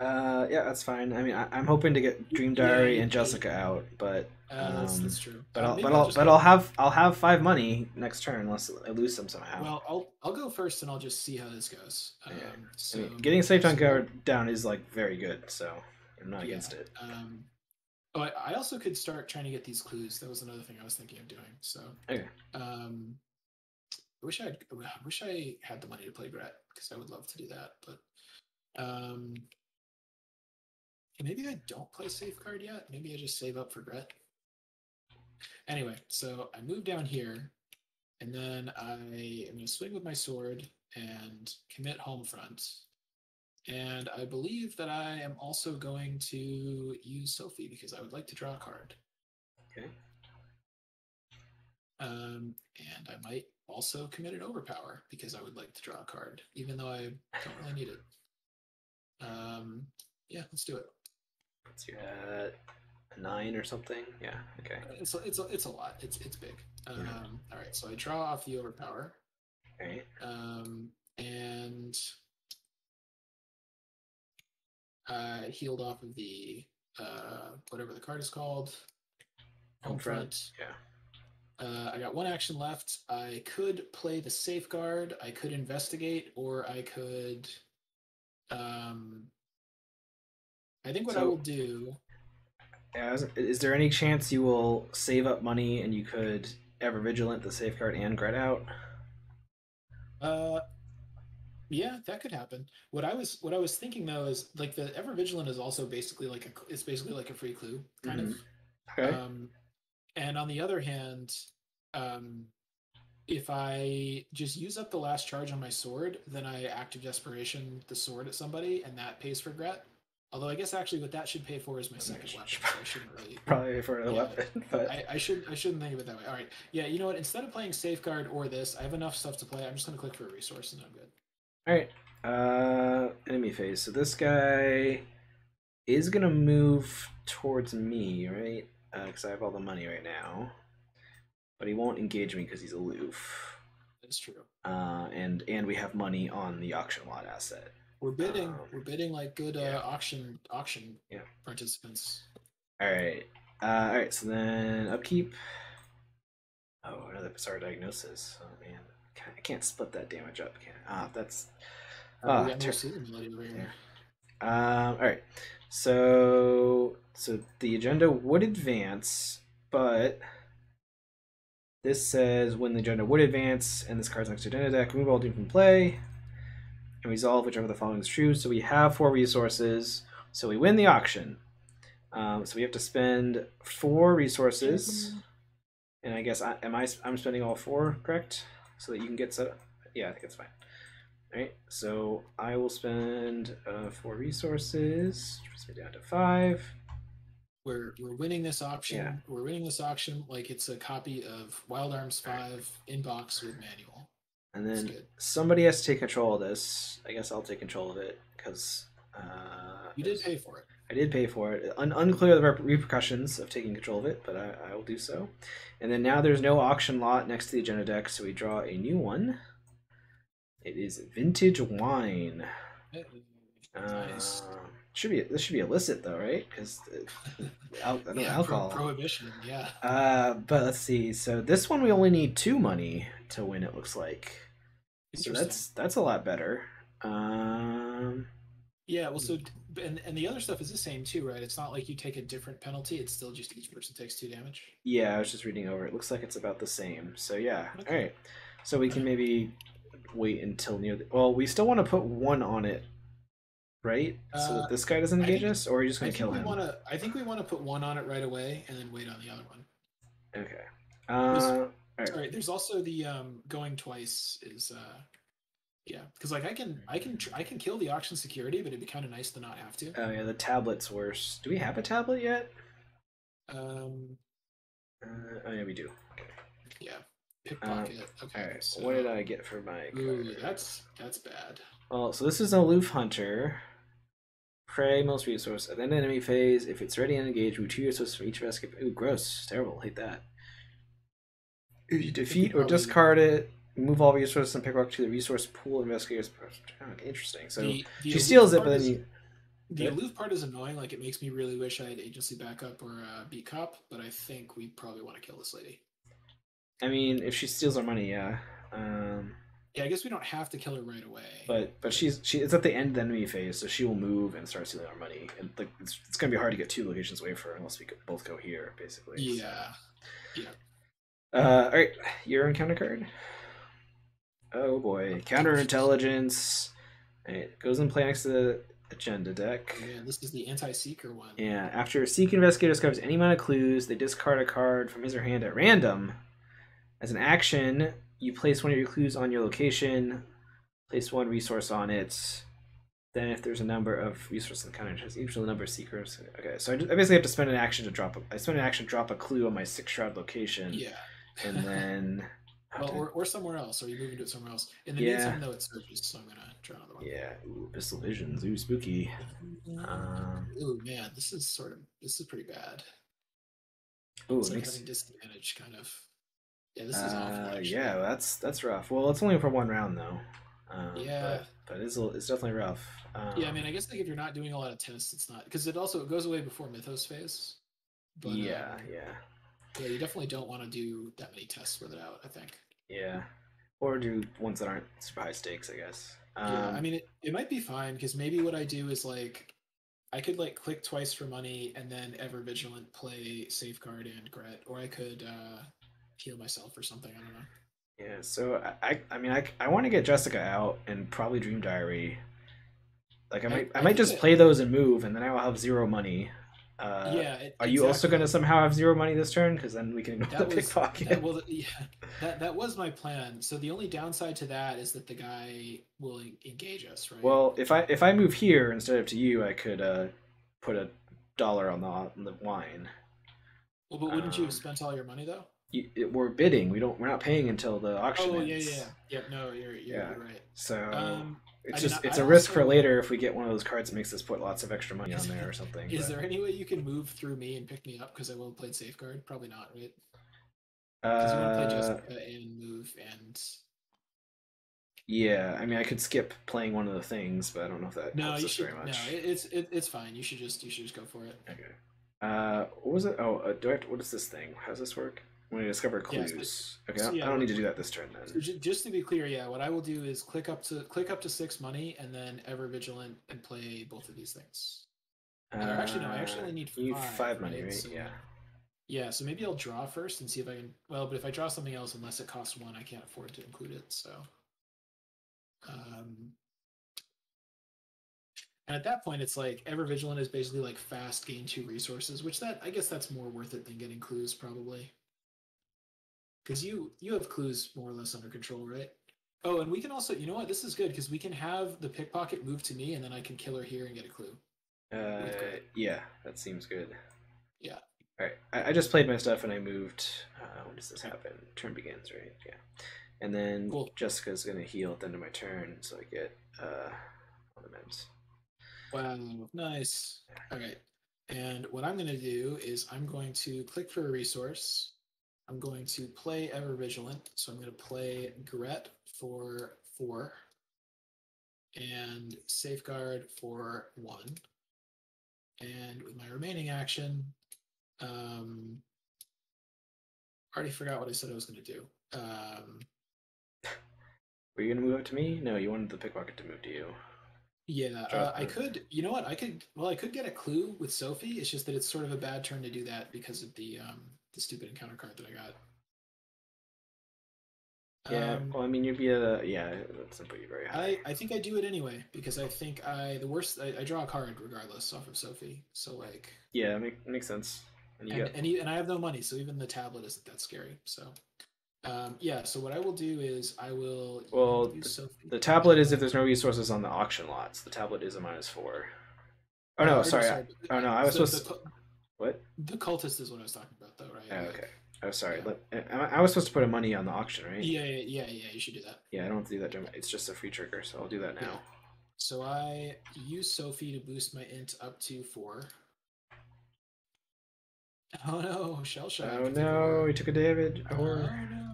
Yeah, that's fine. I mean, I'm hoping to get Dream Yeah, Diary and Jessica out, but that's true. I'll have 5 money next turn unless I lose them somehow. Well, I'll go first and I'll just see how this goes. Yeah. So I mean, getting safe on guard down is like very good, so I'm not against it. Oh, I also could start trying to get these clues. That was another thing I was thinking of doing. So Okay. I wish I had the money to play Gret because I would love to do that, but maybe I don't play safeguard yet. Maybe I just save up for Gret. Anyway, so I move down here, and then I am going to swing with my sword and commit home front. And I believe that I am also going to use Sophie because I would like to draw a card. Okay. And I might also commit an overpower because I would like to draw a card, even though I don't really need it. Yeah, let's do it. What's your a 9 or something? Yeah. Okay. It's a lot. It's big. All right. So I draw off the overpower. All right. And I healed off of the whatever the card is called. Home front. Yeah. I got 1 action left. I could play the safeguard. I could investigate, or I could. I think what I will do. Is there any chance you will save up money and you could ever vigilant the safeguard and Gret out? Yeah, that could happen. What I was thinking though is like the ever vigilant is also basically like a free clue kind of. Okay. And on the other hand, if I just use up the last charge on my sword, then I active desperation the sword at somebody, and that pays for Gret. Although I guess actually what that should pay for is my second weapon, so I shouldn't really probably for a weapon. But I shouldn't think of it that way. All right, yeah, you know what? Instead of playing safeguard or this, I have enough stuff to play. I'm just gonna click for a resource and I'm good. All right. Enemy phase. So this guy is gonna move towards me, right? Because I have all the money right now, but he won't engage me because he's aloof. That's true. And we have money on the auction lot asset. We're bidding like good auction participants. All right. So then upkeep. Oh, another bizarre diagnosis. Oh man, I can't split that damage up. Can I? That's. We got no ceiling melody over here. All right. So the agenda would advance, but this says when the agenda would advance, and this card's next to agenda deck, remove all doom from play, and resolve whichever of the following is true. So we have 4 resources, so we win the auction. So we have to spend 4 resources, and I guess I'm spending all 4, correct? So that you can get set up. Yeah, I think it's fine. All right, so I will spend 4 resources, which puts me down to 5. We're winning this auction. Yeah. We're winning this auction like it's a copy of Wild Arms 5 in box with manual. And then somebody has to take control of this. I guess I'll take control of it because you did pay for it. I did pay for it. Unclear the repercussions of taking control of it, but I will do so. And then now there's no auction lot next to the agenda deck, so we draw a new one. It is vintage wine. Nice. This should be illicit though, right? Because alcohol. Prohibition, yeah. But let's see. So this one we only need 2 money to win. It looks like. So that's a lot better. Yeah. Well, so and the other stuff is the same too, right? It's not like you take a different penalty. It's still just each person takes 2 damage. Yeah, I was just reading over. It looks like it's about the same. So yeah. Okay. All right. So we can maybe wait until near. Well, we still want to put 1 on it. Right? So that this guy doesn't engage us, or are you just going to kill him? I think we want to put 1 on it right away and then wait on the other one. Okay. There's, All right. sorry, there's also the going twice is yeah, because like I can kill the auction security, but it'd be kind of nice to not have to. Oh yeah, the tablet's worse. Do we have a tablet yet? Um, Oh yeah, we do. Okay. yeah, All pickpocket. Okay, right. so What did I get for my ooh, card? that's bad. Well, so this is an aloof hunter. Prey most resource. At the end of enemy phase, if it's ready and engaged, remove 2 resources from each basket. Ooh, gross. Terrible. Hate that. If you I think we defeat or probably discard it, move all resources and pick up to the resource pool investigators. Oh, interesting. So the she aloof steals it, part but then is you. the aloof part is annoying. Like it makes me really wish I had agency backup or beat cop, but I think we probably want to kill this lady. I mean, if she steals our money, yeah. Yeah, I guess we don't have to kill her right away. But she it's at the end of the enemy phase, so she will move and start stealing our money, and like it's gonna be hard to get 2 locations away from her unless we could both go here, basically. Yeah, so. yeah. All right, your encounter card. Oh boy, counterintelligence. It goes in play next to the agenda deck. Yeah, this is the anti-seeker one. Yeah, after a seek investigator discovers any amount of clues, they discard a card from his or her hand at random. As an action, you place one of your clues on your location, place 1 resource on it. Then, if there's a number of resources in the counter, there's usually a number of seekers. Okay, so I basically have to spend an action to drop. I spend an action to drop a clue on my 6 shroud location. Yeah. And then. Well, or somewhere else. Or you move into it somewhere else. In the Yeah. meantime, though, it searches, so I'm gonna try another one. Yeah. Ooh, pistol visions. Ooh, spooky. Ooh, man, this is pretty bad. Ooh, it's like having disadvantage, kind of. Yeah, this is awful. Actually. Yeah, that's rough. Well, it's only for 1 round though. Yeah, but it's definitely rough. Yeah, I mean, I guess like if you're not doing a lot of tests, it's not because it goes away before Mythos phase. But, yeah. Yeah, you definitely don't want to do that many tests with it out, I think. Yeah, or do ones that aren't super high stakes, I guess. Yeah, I mean, it might be fine because maybe what I do is like I could like click twice for money and then ever vigilant play safeguard and Gret, or I could heal myself or something. I don't know. Yeah, so I want to get Jessica out and probably Dream Diary. Like I might just play those and move, and then I will have 0 money. Yeah. Are you also going to somehow have 0 money this turn? Because then we can ignore the pickpocket. That was my plan. So the only downside to that is that the guy will engage us, right? Well, if I move here instead of to you, I could put $1 on the wine. Well, but wouldn't you have spent all your money though? We're bidding. We're not paying until the auction ends. Yeah. No, you're right. So it's a risk for later if we get one of those cards that makes us put lots of extra money on there or something. Is there any way you can move through me and pick me up because I will have played safeguard? Probably not, right? Because you want to play Jessica and move and. Yeah, I mean, I could skip playing one of the things, but I don't know if that helps us very much. No, it's fine. You should just go for it. Okay. What was it? Oh, what is this thing? How does this work? When I discover clues. Okay, I don't need to do that this turn then. So just to be clear, yeah, what I will do is click up to 6 money and then ever vigilant and play both of these things. Actually, no, I actually only need 5. You need 5 money, right? So, yeah. Yeah, so maybe I'll draw first and see if I can. Well, but if I draw something else, unless it costs 1, I can't afford to include it. So. And at that point, it's like ever vigilant is basically like fast gain 2 resources, which I guess that's more worth it than getting clues probably. Because you have clues more or less under control, right? Oh, and we can also, you know what? This is good because we can have the pickpocket move to me, and then I can kill her here and get a clue. Yeah, that seems good. Yeah. All right, I just played my stuff and I moved. When does this happen? Turn begins, right? Yeah. And then Jessica's gonna heal at the end of my turn, so I get ornaments. Wow, nice. All right. And what I'm gonna do is I'm going to click for a resource. I'm going to play Ever Vigilant, so I'm going to play Gret for 4 and Safeguard for 1. And with my remaining action, already forgot what I said I was going to do. Were you going to move up to me? No, you wanted the pickpocket to move to you. Yeah, I could. You know what? I could get a clue with Sophie. It's just that it's sort of a bad turn to do that because of the stupid encounter card that I got. Yeah, well, I mean, you'd be that's not put you very high. I think I do it anyway because I think I draw a card regardless off of Sophie. So like. Yeah, makes sense. And you got and I have no money, so even the tablet isn't that scary. So yeah. So what I will do is I will well, use Sophie. the tablet is if there's no resources on the auction lots. The tablet is a -4. Oh no, Or no, sorry. sorry. Oh no, I was supposed to. What? The cultist is what I was talking about, though, right? Oh, Like, okay. Oh, sorry. yeah. I was supposed to put a money on the auction, right? Yeah. You should do that. Yeah, I don't have to do that. It's just a free trigger, so I'll do that Yeah. now. So I use Sophie to boost my int up to 4. Oh no, shell shock. Oh no, he took a damage. Oh no.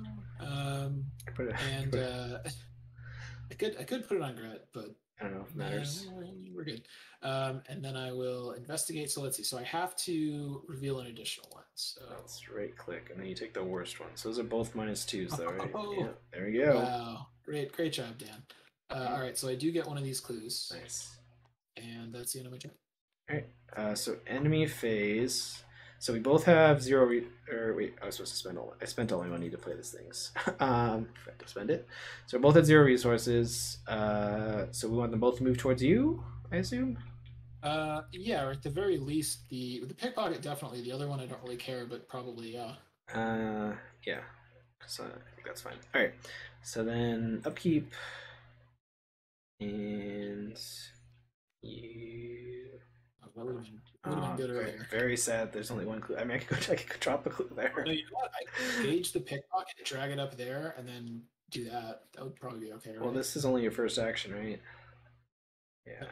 Put it, And I could put it on Gret, but I don't know if it matters. we're good. And then I will investigate. So let's see. So I have to reveal an additional one. So let's right click, and then you take the worst one. So those are both -2s, though, right? Oh, yeah, there we go. Wow, great job, Dan. All right, so I do get one of these clues. Nice. And that's the end of my turn. All right. So enemy phase. So we both have 0. Or wait, I was supposed to spend all. I spent all my money to play these things. I have to spend it. So we both had 0 resources. So we want them both to move towards you, I assume. Yeah, or at the very least, the pickpocket definitely. The other one I don't really care, but probably yeah. Yeah. So I think that's fine. All right. So then upkeep, and you. That would have been good earlier. Very sad. There's only one clue. I mean, I could drop a clue there. No, you know what? I could gauge the pickpocket, drag it up there, and then do that. That would probably be okay. Right? Well, this is only your first action, right? Yeah.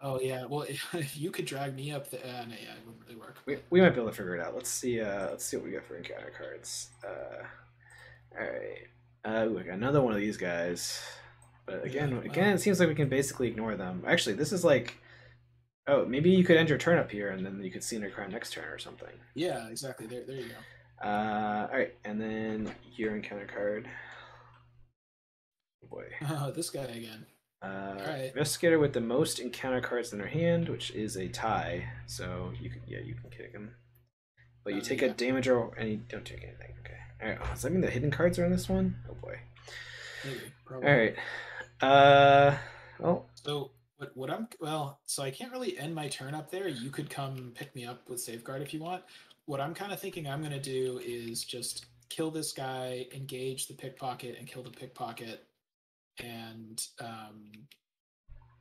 Oh yeah. Well, if you could drag me up, yeah, it wouldn't really work. We might be able to figure it out. Let's see. Let's see what we got for encounter cards. All right. Ooh, I got another one of these guys. But again, it seems like we can basically ignore them. Actually, this is like. Oh, maybe you could end your turn up here, and then you could see your crown next turn or something. Yeah, exactly. There you go. All right, and then your encounter card. Oh boy. Oh, this guy again. All right. Investigator with the most encounter cards in their hand, which is a tie. So you can kick him, but you take a damage roll and you don't take anything. Okay. All right. Does that mean the hidden cards are in this one? Oh boy. Maybe. Probably. All right. Well. So. So I can't really end my turn up there. You could come pick me up with Safeguard if you want. What I'm kind of thinking I'm going to do is just kill this guy, engage the pickpocket, and kill the pickpocket, and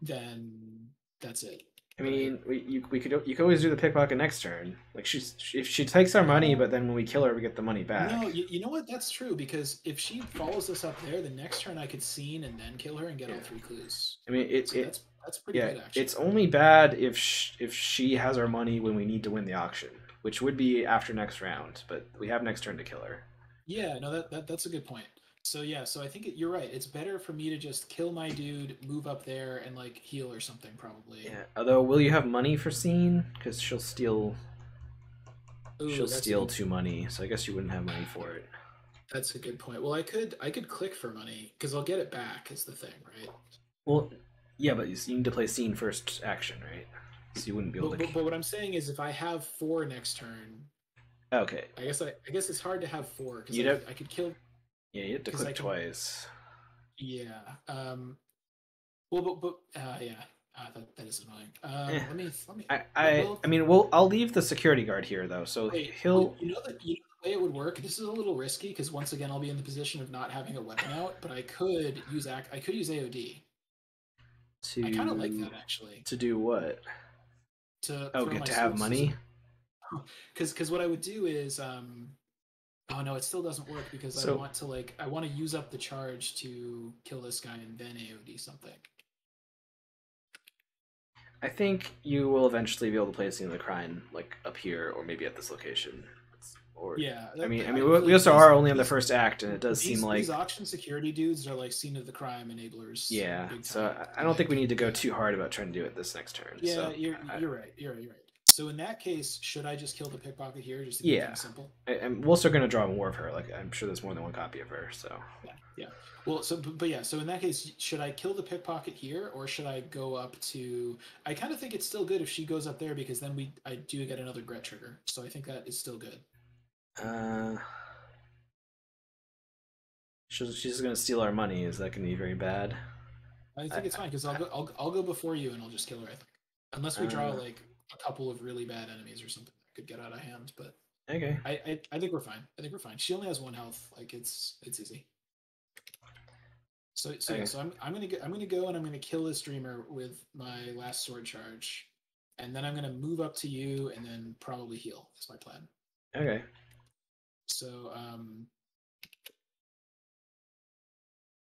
then that's it. I mean, you could always do the pickpocket next turn. Like if she takes our money, but then when we kill her, we get the money back. No, you know what? That's true, because if she follows us up there, the next turn I could scene and then kill her and get all 3 clues. I mean, that's pretty good, actually. It's only bad if she has our money when we need to win the auction, which would be after next round. But we have next turn to kill her. Yeah, no, that's a good point. So yeah, so I think you're right. It's better for me to just kill my dude, move up there, and like heal or something, probably. Yeah. Although, will you have money for scene? Because she'll steal. She'll steal 2 money, so I guess you wouldn't have money for it. That's a good point. Well, I could click for money because I'll get it back. Is the thing, right? Well, yeah, but you need to play scene first action, right? So you wouldn't be able to. But what I'm saying is, if I have 4 next turn. Okay. I guess it's hard to have 4 because I could kill. Yeah, you have to click twice. Yeah. Well, but yeah. That is annoying. Let me. I mean, I'll leave the security guard here though, so he'll. You know the way it would work. This is a little risky because once again I'll be in the position of not having a weapon out, but I could use AOD. I kind of like that actually. To do what? To have money. Because what I would do is oh no, it still doesn't work because I want to use up the charge to kill this guy and then AOD something. I think you will eventually be able to play a scene of the crime like up here or maybe at this location. Or yeah, I mean, we also are only on the first act, and it does seem like these auction security dudes are like scene of the crime enablers. Yeah, so I don't think we need to go too hard about trying to do it this next turn. Yeah, so you're right. You're right. So in that case, should I just kill the pickpocket here, just to keep things simple? And we're also going to draw more of her. Like I'm sure there's more than one copy of her. So yeah. Well, but yeah. So in that case, should I kill the pickpocket here, or should I go up to? I kind of think it's still good if she goes up there because then I do get another Gret trigger. So I think that is still good. She's just going to steal our money. Is that going to be very bad? I think it's fine because I'll go before you and I'll just kill her. I think, unless we draw like a couple of really bad enemies or something that could get out of hand, but Okay. I think we're fine. I think we're fine. She only has 1 health. Like it's easy. So yeah. Okay. So I'm gonna go and I'm gonna kill this dreamer with my last sword charge, and then I'm gonna move up to you and then probably heal. Is my plan. Okay. So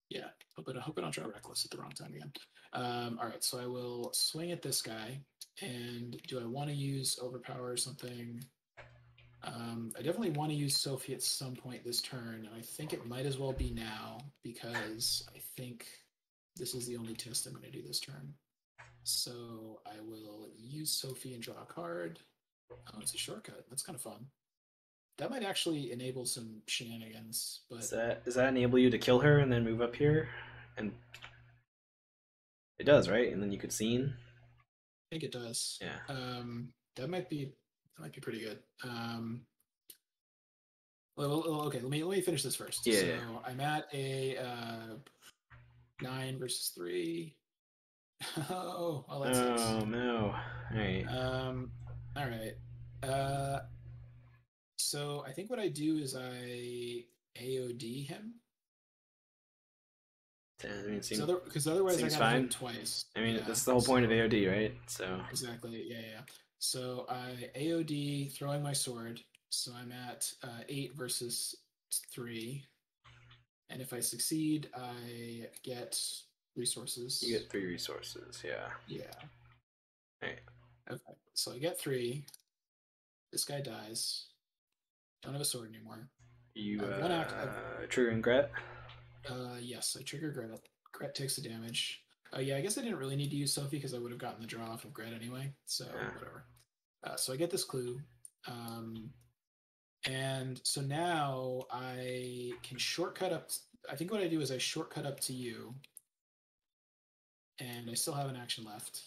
yeah. Hope I don't draw reckless at the wrong time again. All right. So I will swing at this guy. And do I want to use overpower or something? I definitely want to use Sophie at some point this turn, and I think it might as well be now because I think this is the only test I'm going to do this turn. So I will use Sophie and draw a card. Oh, it's a shortcut. That's kind of fun. That might actually enable some shenanigans. But Does that enable you to kill her and then move up here? And it does, right? And then you could scene. I think it does. Yeah. That might be pretty good. Well, okay. Let me finish this first. Yeah. So Yeah. I'm at a 9 versus 3. Oh, well, that sucks. Oh no! All right. All right. So I think what I do is I AOD him. I mean, Because otherwise I gotta hit him twice. I mean, Yeah, that's the whole point of AOD, right? So exactly. Yeah. So I AOD throwing my sword. So I'm at 8 versus 3. And if I succeed, I get resources. you get 3 resources. Yeah. Yeah. Right. Okay. So I get 3. This guy dies. Don't have a sword anymore. You triggering Gret? Yes, I trigger Gret. Gret takes the damage. Yeah, I guess I didn't really need to use Sophie because I would have gotten the draw off of Gret anyway. So whatever. So I get this clue. And so now I can shortcut up. I think what I do is I shortcut up to you. And I still have an action left.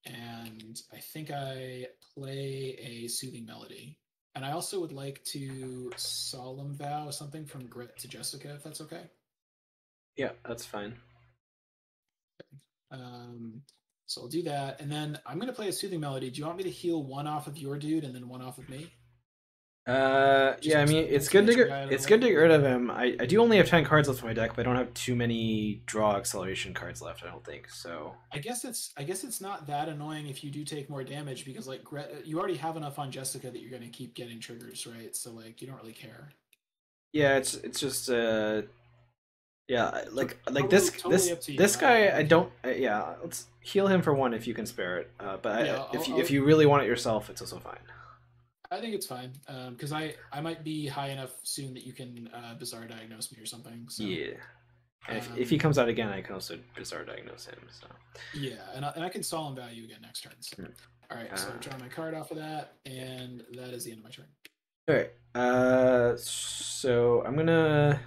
And I think I play a soothing melody. And I also would like to solemn vow something from Gret to Jessica, if that's okay. Yeah, that's fine. So I'll do that. And then I'm going to play a soothing melody. Do you want me to heal 1 off of your dude and then 1 off of me? Yeah, I mean, it's good to get rid of him. I do only have 10 cards left in my deck, but I don't have too many draw acceleration cards left, I don't think. So I guess it's not that annoying if you do take more damage because like Gret, you already have enough on Jessica that you're going to keep getting triggers, right? So like you don't really care. Yeah, it's just yeah, like totally this guy I don't yeah, let's heal him for 1 if you can spare it. But yeah, if you really want it yourself, it's also fine. I think it's fine because I might be high enough soon that you can bizarre diagnose me or something. So. Yeah, and if he comes out again, I can also bizarre diagnose him. So yeah, and I can solemn value again next turn. So. All right, so I draw my card off of that, and that is the end of my turn. All right, so I'm gonna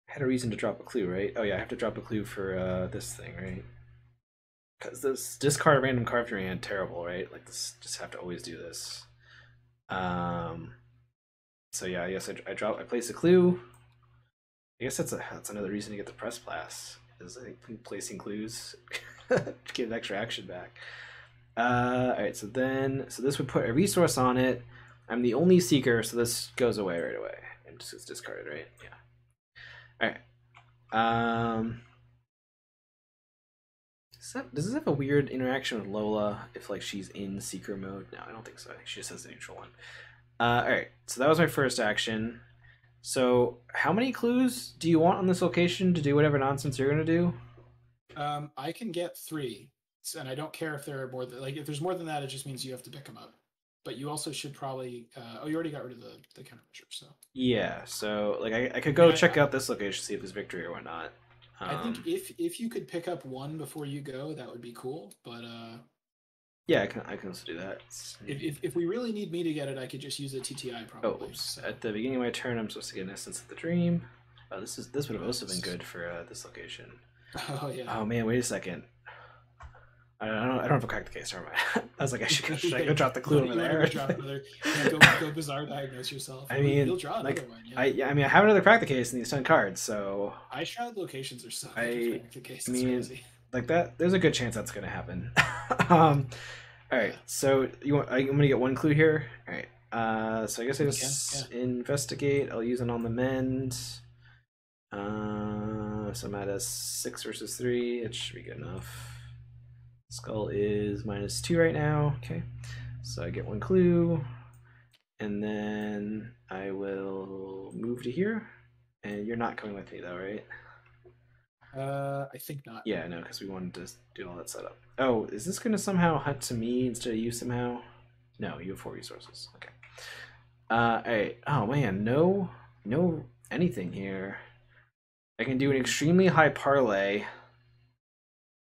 had a reason to drop a clue, right? Oh yeah, I have to drop a clue for this thing, right? Because this discard a random card from your hand, terrible, right? Like this, just have to always do this. So yeah, I guess I place a clue. I guess that's another reason to get the press pass, is I think placing clues to get an extra action back. All right, so this would put a resource on it. I'm the only seeker, so this goes away right away and just gets discarded, right? Yeah. All right. Does this have a weird interaction with Lola if like she's in seeker mode? No, I don't think so. I think she just has the neutral one. All right, so that was my first action. So how many clues do you want on this location to do whatever nonsense you're gonna do? I can get 3, and I don't care if there are more than, like if there's more than that, it just means you have to pick them up. But you also should probably. You already got rid of the countermeasure, so. Yeah, so like I could go check out this location, see if there's victory or whatnot. I think if you could pick up 1 before you go, that would be cool. But yeah, I can also do that. If we really need me to get it, I could just use a TTI probably. Oh, so. At the beginning of my turn, I'm supposed to get an Essence of the Dream. Oh, this would have also been good for this location. Oh yeah. Oh man, wait a second. I don't have a crack the case. Never mind. I was like, should I go drop the clue over there? Go bizarre diagnose yourself. I mean, you'll draw another one. Yeah. I mean, I have another crack the case in these 10 cards, so. I shroud locations are so good. I mean, crazy. Like that. There's a good chance that's gonna happen. All All right. So I'm gonna get one clue here. All right. So I guess I You can, just investigate. I'll use it on the mend. So I'm at a 6 versus 3. It should be good enough. Skull is -2 right now. Okay. So I get one clue, and then I will move to here. And you're not coming with me though, right? I think not. Yeah, no, because we wanted to do all that setup. Oh, is this going to somehow hunt to me instead of you somehow? No, you have 4 resources. Okay. Alright. Oh man, no anything here. I can do an extremely high parlay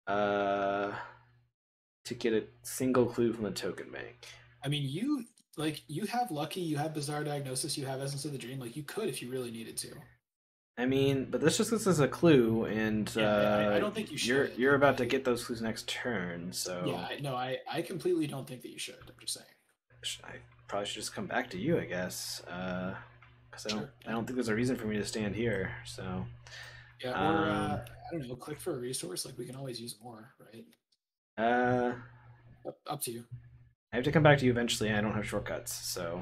to get a single clue from the token bank. I mean, you have Lucky, you have Bizarre Diagnosis, you have Essence of the Dream. Like, you could if you really needed to. I mean, but this just is a clue, and I don't think you should. You're about to get those clues next turn, so Yeah, I completely don't think that you should. I'm just saying. I probably should just come back to you, I guess, because I don't think there's a reason for me to stand here. So yeah, or I don't know, click for a resource. Like, we can always use more, right? Up to you. I have to come back to you eventually. I don't have shortcuts, so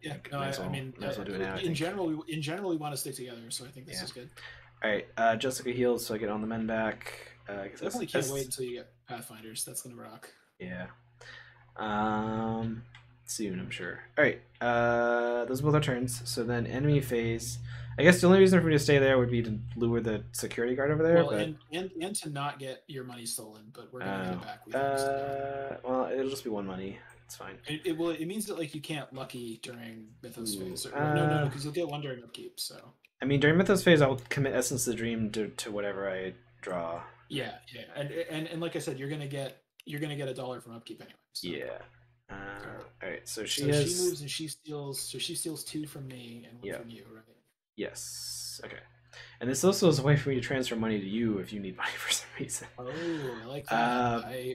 yeah. No, I mean, might as well do it now. In general, we want to stick together, so I think this is good. All right, Jessica heals, so I get on the men back. I definitely can't wait until you get Pathfinders. That's gonna rock. Yeah. Soon, I'm sure. All right. Those are both our turns. So then, enemy phase. I guess the only reason for me to stay there would be to lure the security guard over there. Well, but... and to not get your money stolen, but we're gonna get it back. Well, it'll just be 1 money. It's fine. It means that like you can't Lucky during Mythos phase. No, because you'll get 1 during upkeep. So. I mean, during Mythos phase, I'll commit Essence of the Dream to whatever I draw. Yeah, and like I said, you're gonna get $1 from upkeep anyway. So. Yeah. All right. So she moves and she steals. So she steals 2 from me and 1 from you, right? Yes. Okay. And this also is a way for me to transfer money to you if you need money for some reason. Oh, I like that. I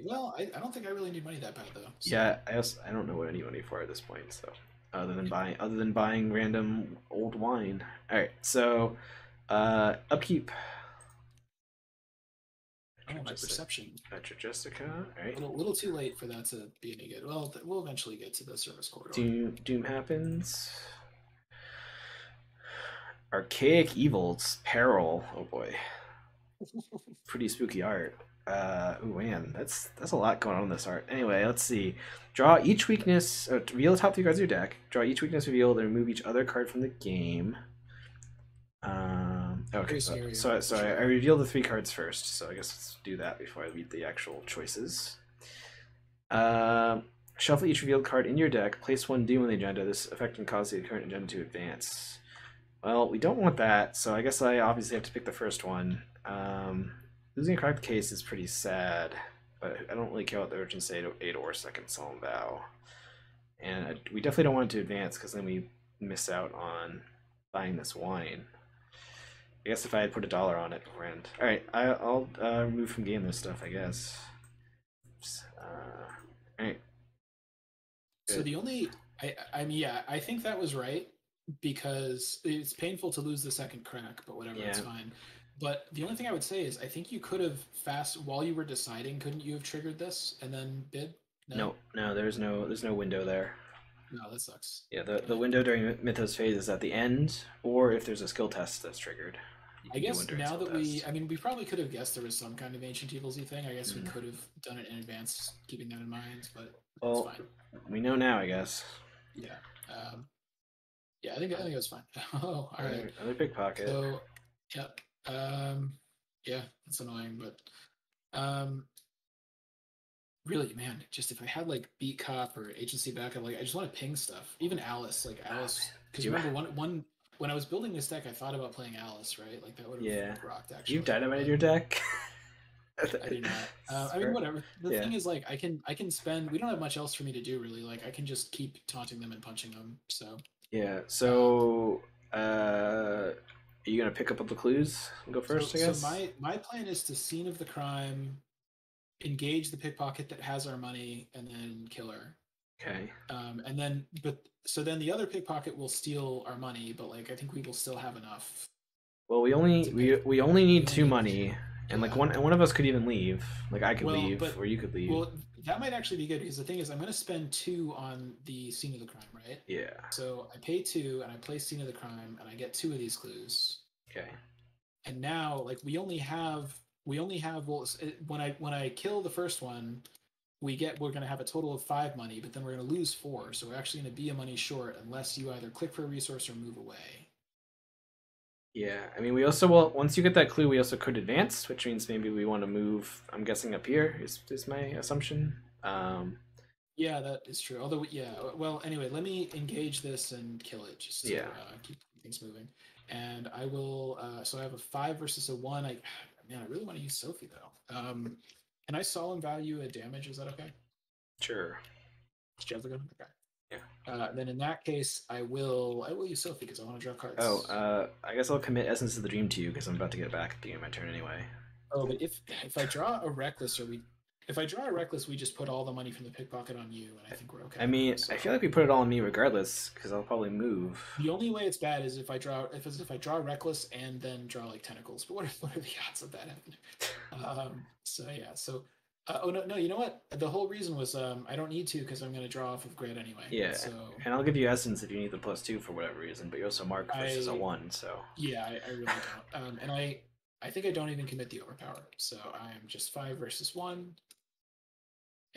don't think I really need money that bad though. So. Yeah, I don't know what I need money for at this point. So other than buying random old wine. All right. So upkeep. Oh, my perception. That's your Jessica. All right. A little too late for that to be any good. Well, we'll eventually get to the service corridor. Doom happens. Archaic Evils, Peril. Oh boy. Pretty spooky art. Oh man, that's a lot going on in this art. Anyway, let's see. Draw each weakness, reveal the top 3 cards of your deck. Draw each weakness revealed and remove each other card from the game. Okay, so I revealed the 3 cards first, so I guess let's do that before I read the actual choices. Shuffle each revealed card in your deck. Place 1 Doom on the agenda. This effect can cause the current agenda to advance. Well, we don't want that, so I guess I obviously have to pick the first one. Losing a cracked case is pretty sad, but I don't really care about the urgency 8 or second solemn vow. And we definitely don't want it to advance because then we miss out on buying this wine. I guess if I had put $1 on it beforehand. All right, I'll remove from game this stuff, I guess. All right. Good. So the only, I think that was right because it's painful to lose the second crack, but whatever, it's fine. But the only thing I would say is I think you could have while you were deciding, couldn't you have triggered this and then bid? No, there's no window there. No, that sucks. Yeah, the window during Mythos phase is at the end, or if there's a skill test that's triggered. I guess now that we probably could have guessed there was some kind of Ancient Evils-y thing. I guess we could have done it in advance, keeping that in mind, but it's fine. We know now, I guess. Yeah. I think it was fine. Oh, all right. Another pickpocket. So, yep. Yeah, that's annoying, but really, man, just if I had like Beat Cop or Agency Backup, like I just want to ping stuff. Even Alice, because remember one when I was building this deck, I thought about playing Alice, right? Like that would have rocked. Actually, you've dynamited your deck. I do not. I mean, whatever. The thing is, like, I can spend. We don't have much else for me to do, really. Like, I can just keep taunting them and punching them. So. Yeah. So, are you gonna pick up the clues and go first? I guess. So my plan is to scene of the crime, engage the pickpocket that has our money, and then kill her. Okay. And then, then the other pickpocket will steal our money, but like I think we will still have enough. Well, we only need 2 money, and like one of us could even leave. Like I could leave, or you could leave. Well, that might actually be good because the thing is, I'm going to spend 2 on the scene of the crime, right? Yeah. So I pay 2 and I play scene of the crime and I get 2 of these clues. Okay. And now, like, we only have well, when I kill the first one, we're going to have a total of 5 money, but then we're going to lose 4, so we're actually going to be a money short unless you either click for a resource or move away. Yeah, I mean, we also will, once you get that clue, we also could advance, which means maybe we want to move. I'm guessing up here is my assumption. Yeah, that is true. Although, yeah, well, anyway, let me engage this and kill it just to keep things moving. And I will. So I have a 5 versus a 1. Man, I really want to use Sophie though. Can I solemn value a damage? Is that okay? Sure. She has a gun. Okay. Yeah. Then in that case, I will use Sophie because I want to draw cards. Oh, I guess I'll commit Essence of the Dream to you because I'm about to get back at the end of my turn anyway. Oh, but if I draw a reckless, if I draw a reckless, we just put all the money from the pickpocket on you, and I think we're okay. I mean, so, I feel like we put it all on me regardless because I'll probably move. The only way it's bad is if I draw reckless and then draw like tentacles. But what are the odds of that happening? So yeah, so. Oh no! You know what? The whole reason was I don't need to because I'm going to draw off of grid anyway. Yeah. So and I'll give you Essence if you need the +2 for whatever reason, but you also mark versus a 1, so. Yeah, I really don't. And I think I don't even commit the overpower, so I'm just 5 versus 1,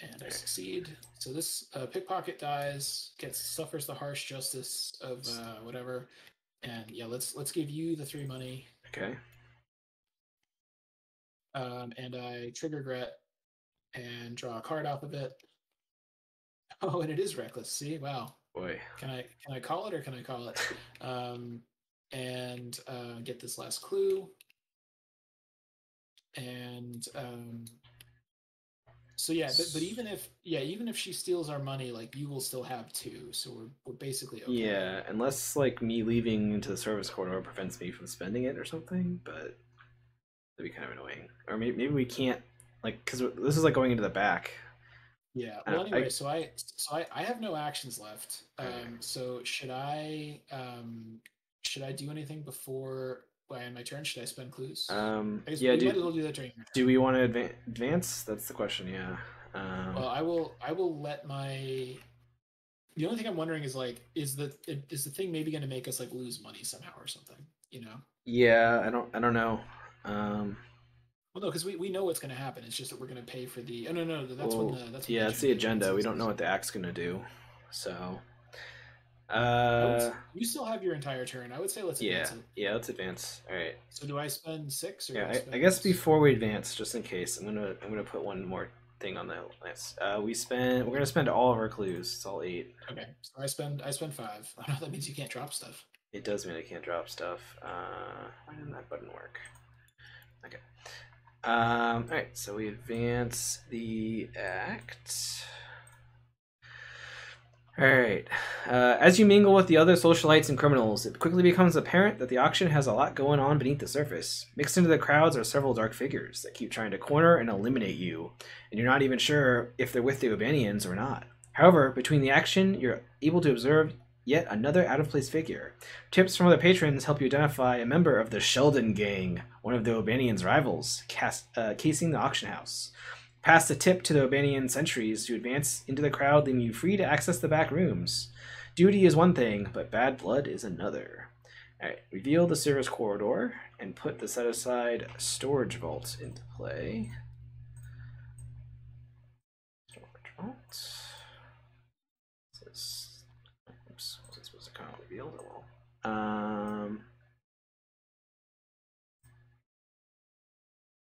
and I succeed. So this pickpocket dies, suffers the harsh justice of whatever, and yeah, let's give you the 3 money. Okay. And I trigger Gret. And draw a card off of it. Oh, and it is reckless. See, wow. Boy. Can I call it or can I call it? And get this last clue. And so yeah, but even if she steals our money, like you will still have 2, so we're basically okay. Yeah, unless like me leaving into the service corridor prevents me from spending it or something, but that'd be kind of annoying. Or maybe we can't. Like, because this is like going into the back. Yeah. Well, anyway, so I have no actions left. So should I do anything before I end my turn? Should I spend clues? Yeah. might as well do that during your turn. Do we want to advance? That's the question. Yeah. Well, I will let my. The only thing I'm wondering is like, is the thing maybe going to make us like lose money somehow or something? You know? Yeah. I don't know. Well, no, because we know what's going to happen. It's just that we're going to pay for the. Oh no, that's when the that's. Yeah, it's the agenda. We don't know what the act's going to do, so. You still have your entire turn. I would say let's advance it. Yeah, let's advance. All right. So do I spend 6 or? Yeah, I guess before we advance, just in case, I'm gonna put one more thing on the list. We're gonna spend all of our clues. It's all 8. Okay, so I spend 5. I know that means you can't drop stuff. It does mean I can't drop stuff. Why didn't that button work? Okay. All right, so we advance the act. All right. As you mingle with the other socialites and criminals, it quickly becomes apparent that the auction has a lot going on beneath the surface. Mixed into the crowds are several dark figures that keep trying to corner and eliminate you, and you're not even sure if they're with the Urbanians or not. However, between the action, you're able to observe yet another out-of-place figure. Tips from other patrons help you identify a member of the Sheldon Gang, one of the Urbanians' rivals, casing the auction house. Pass the tip to the Urbanian sentries to advance into the crowd, leaving you free to access the back rooms. Duty is one thing, but bad blood is another. Alright, reveal the service corridor and put the set-aside storage vault into play. Storage vault. Oops, wasn't supposed to count revealed. Oh well.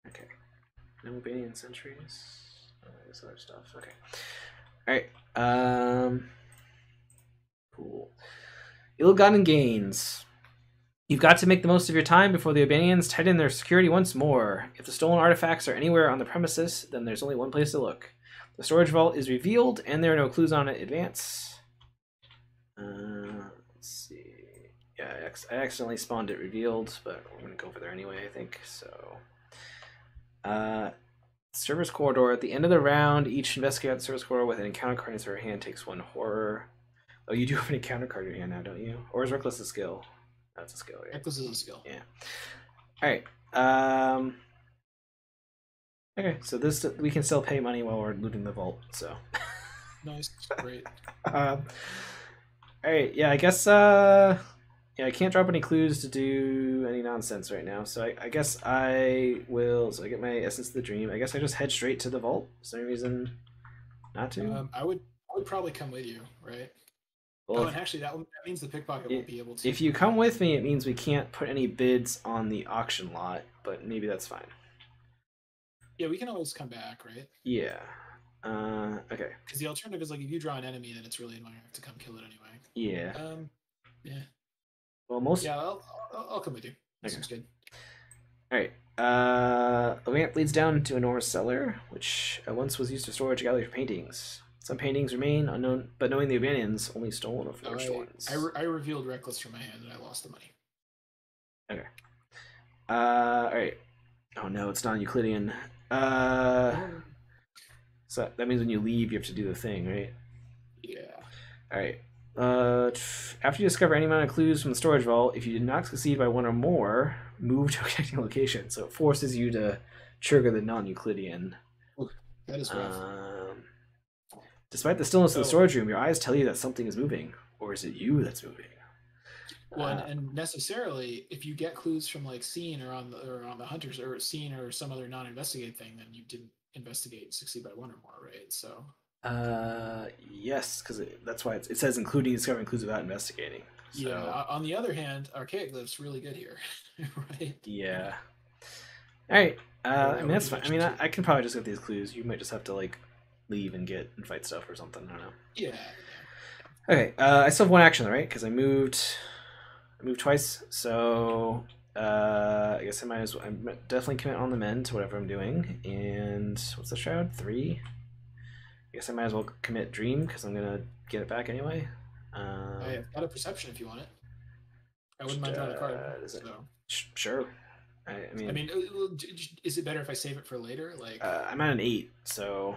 Okay. No Albanian sentries. This other stuff. Okay. Alright. Cool. Ill-gotten gains. You've got to make the most of your time before the Albanians tighten their security once more. If the stolen artifacts are anywhere on the premises, then there's only one place to look. The storage vault is revealed, and there are no clues on it. Advance. Let's see. Yeah, I accidentally spawned it revealed, but we're going to go over there anyway, I think. So, service corridor. At the end of the round, each investigator at the service corridor with an encounter card in her hand takes 1 horror. Oh, you do have an encounter card in your hand now, don't you? Or is Reckless a skill? That's a skill, right? Reckless is a skill. Yeah. All right. Okay, so this we can still pay money while we're looting the vault. So. Nice, great. All right, yeah, I guess. Yeah, I can't drop any clues to do any nonsense right now. So I guess I will. So I get my essence of the dream. I guess I just head straight to the vault. Is there any reason not to? I would probably come with you, right? Well, Oh, and actually, that means the pickpocket won't be able to. if you come with me, it means we can't put any bids on the auction lot. But maybe that's fine. Yeah, we can always come back, right? Yeah. Okay. Because the alternative is like if you draw an enemy, then it's really annoying to have to come kill it anyway. Yeah. Yeah. Well, most. Yeah, I'll come with you. That seems good. All right. The ramp leads down into an enormous cellar, which once was used to storage a gallery for paintings. Some paintings remain unknown, but knowing the abandons, only stolen or forged ones. I revealed Reckless from my hand and I lost the money. Okay. All right. Oh no, it's non-Euclidean. So that means when you leave, you have to do the thing, right? Yeah. All right. After you discover any amount of clues from the storage vault, if you did not succeed by one or more, move to a connecting location. So it forces you to trigger the non-Euclidean. That is rough. Despite the stillness of the storage room, your eyes tell you that something is moving. Or is it you that's moving? Well, and necessarily, if you get clues from like Scene or on the Hunters or Scene or some other non-investigate thing, then you didn't investigate and succeed by one or more, right? So. Yes, because that's why it says including discovering clues without investigating. So. Yeah. On the other hand, Archaic Glyph's really good here, right? Yeah. All right. I mean that's fine. I mean I can probably just get these clues. You might just have to like leave and fight stuff or something. I don't know. Yeah. Okay. I still have one action though, right? Because I moved twice, so I guess I might as well. I'm definitely commit on the mend to whatever I'm doing. And what's the shroud? 3. I guess I might as well commit dream because I'm gonna get it back anyway. I've got a perception if you want it. I wouldn't mind drawing a card. Sure. I mean, is it better if I save it for later? Like, I'm at an 8, so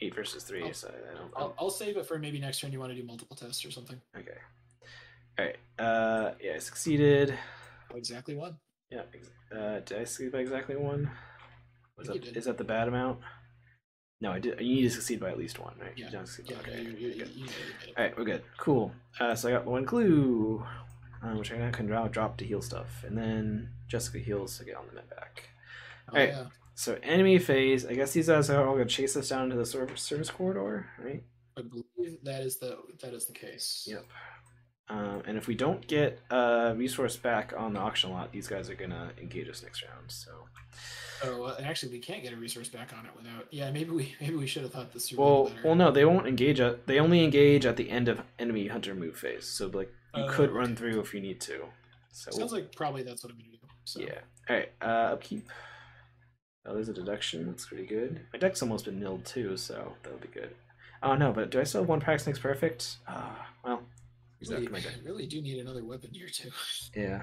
8 versus 3. So I'll save it for maybe next turn. You want to do multiple tests or something? Okay. All right. Yeah, I succeeded. Exactly 1. Yeah. Did I succeed by exactly 1? Is that the bad amount? No, I did. You need to succeed by at least 1, right? Yeah. Okay. All right, we're good. Cool. So I got 1 clue, which I can drop to heal stuff, and then Jessica heals to get on the med back. All right. Yeah. So enemy phase. I guess these guys are all gonna chase us down to the service corridor, right? I believe that is the case. Yep. And if we don't get a resource back on the auction lot, these guys are gonna engage us next round. So. Oh, and actually, we can't get a resource back on it without. Yeah, maybe we should have thought this through. Well, no, they won't engage. They only engage at the end of enemy hunter move phase. So like you could run through if you need to. So sounds like probably that's what I'm gonna do. So. Yeah. All right. Upkeep. Oh, there's a deduction. That's pretty good. My deck's almost been milled too, so that'll be good. Oh no, but do I still have 1 practice next perfect? Well. I really do need another weapon here too. Yeah.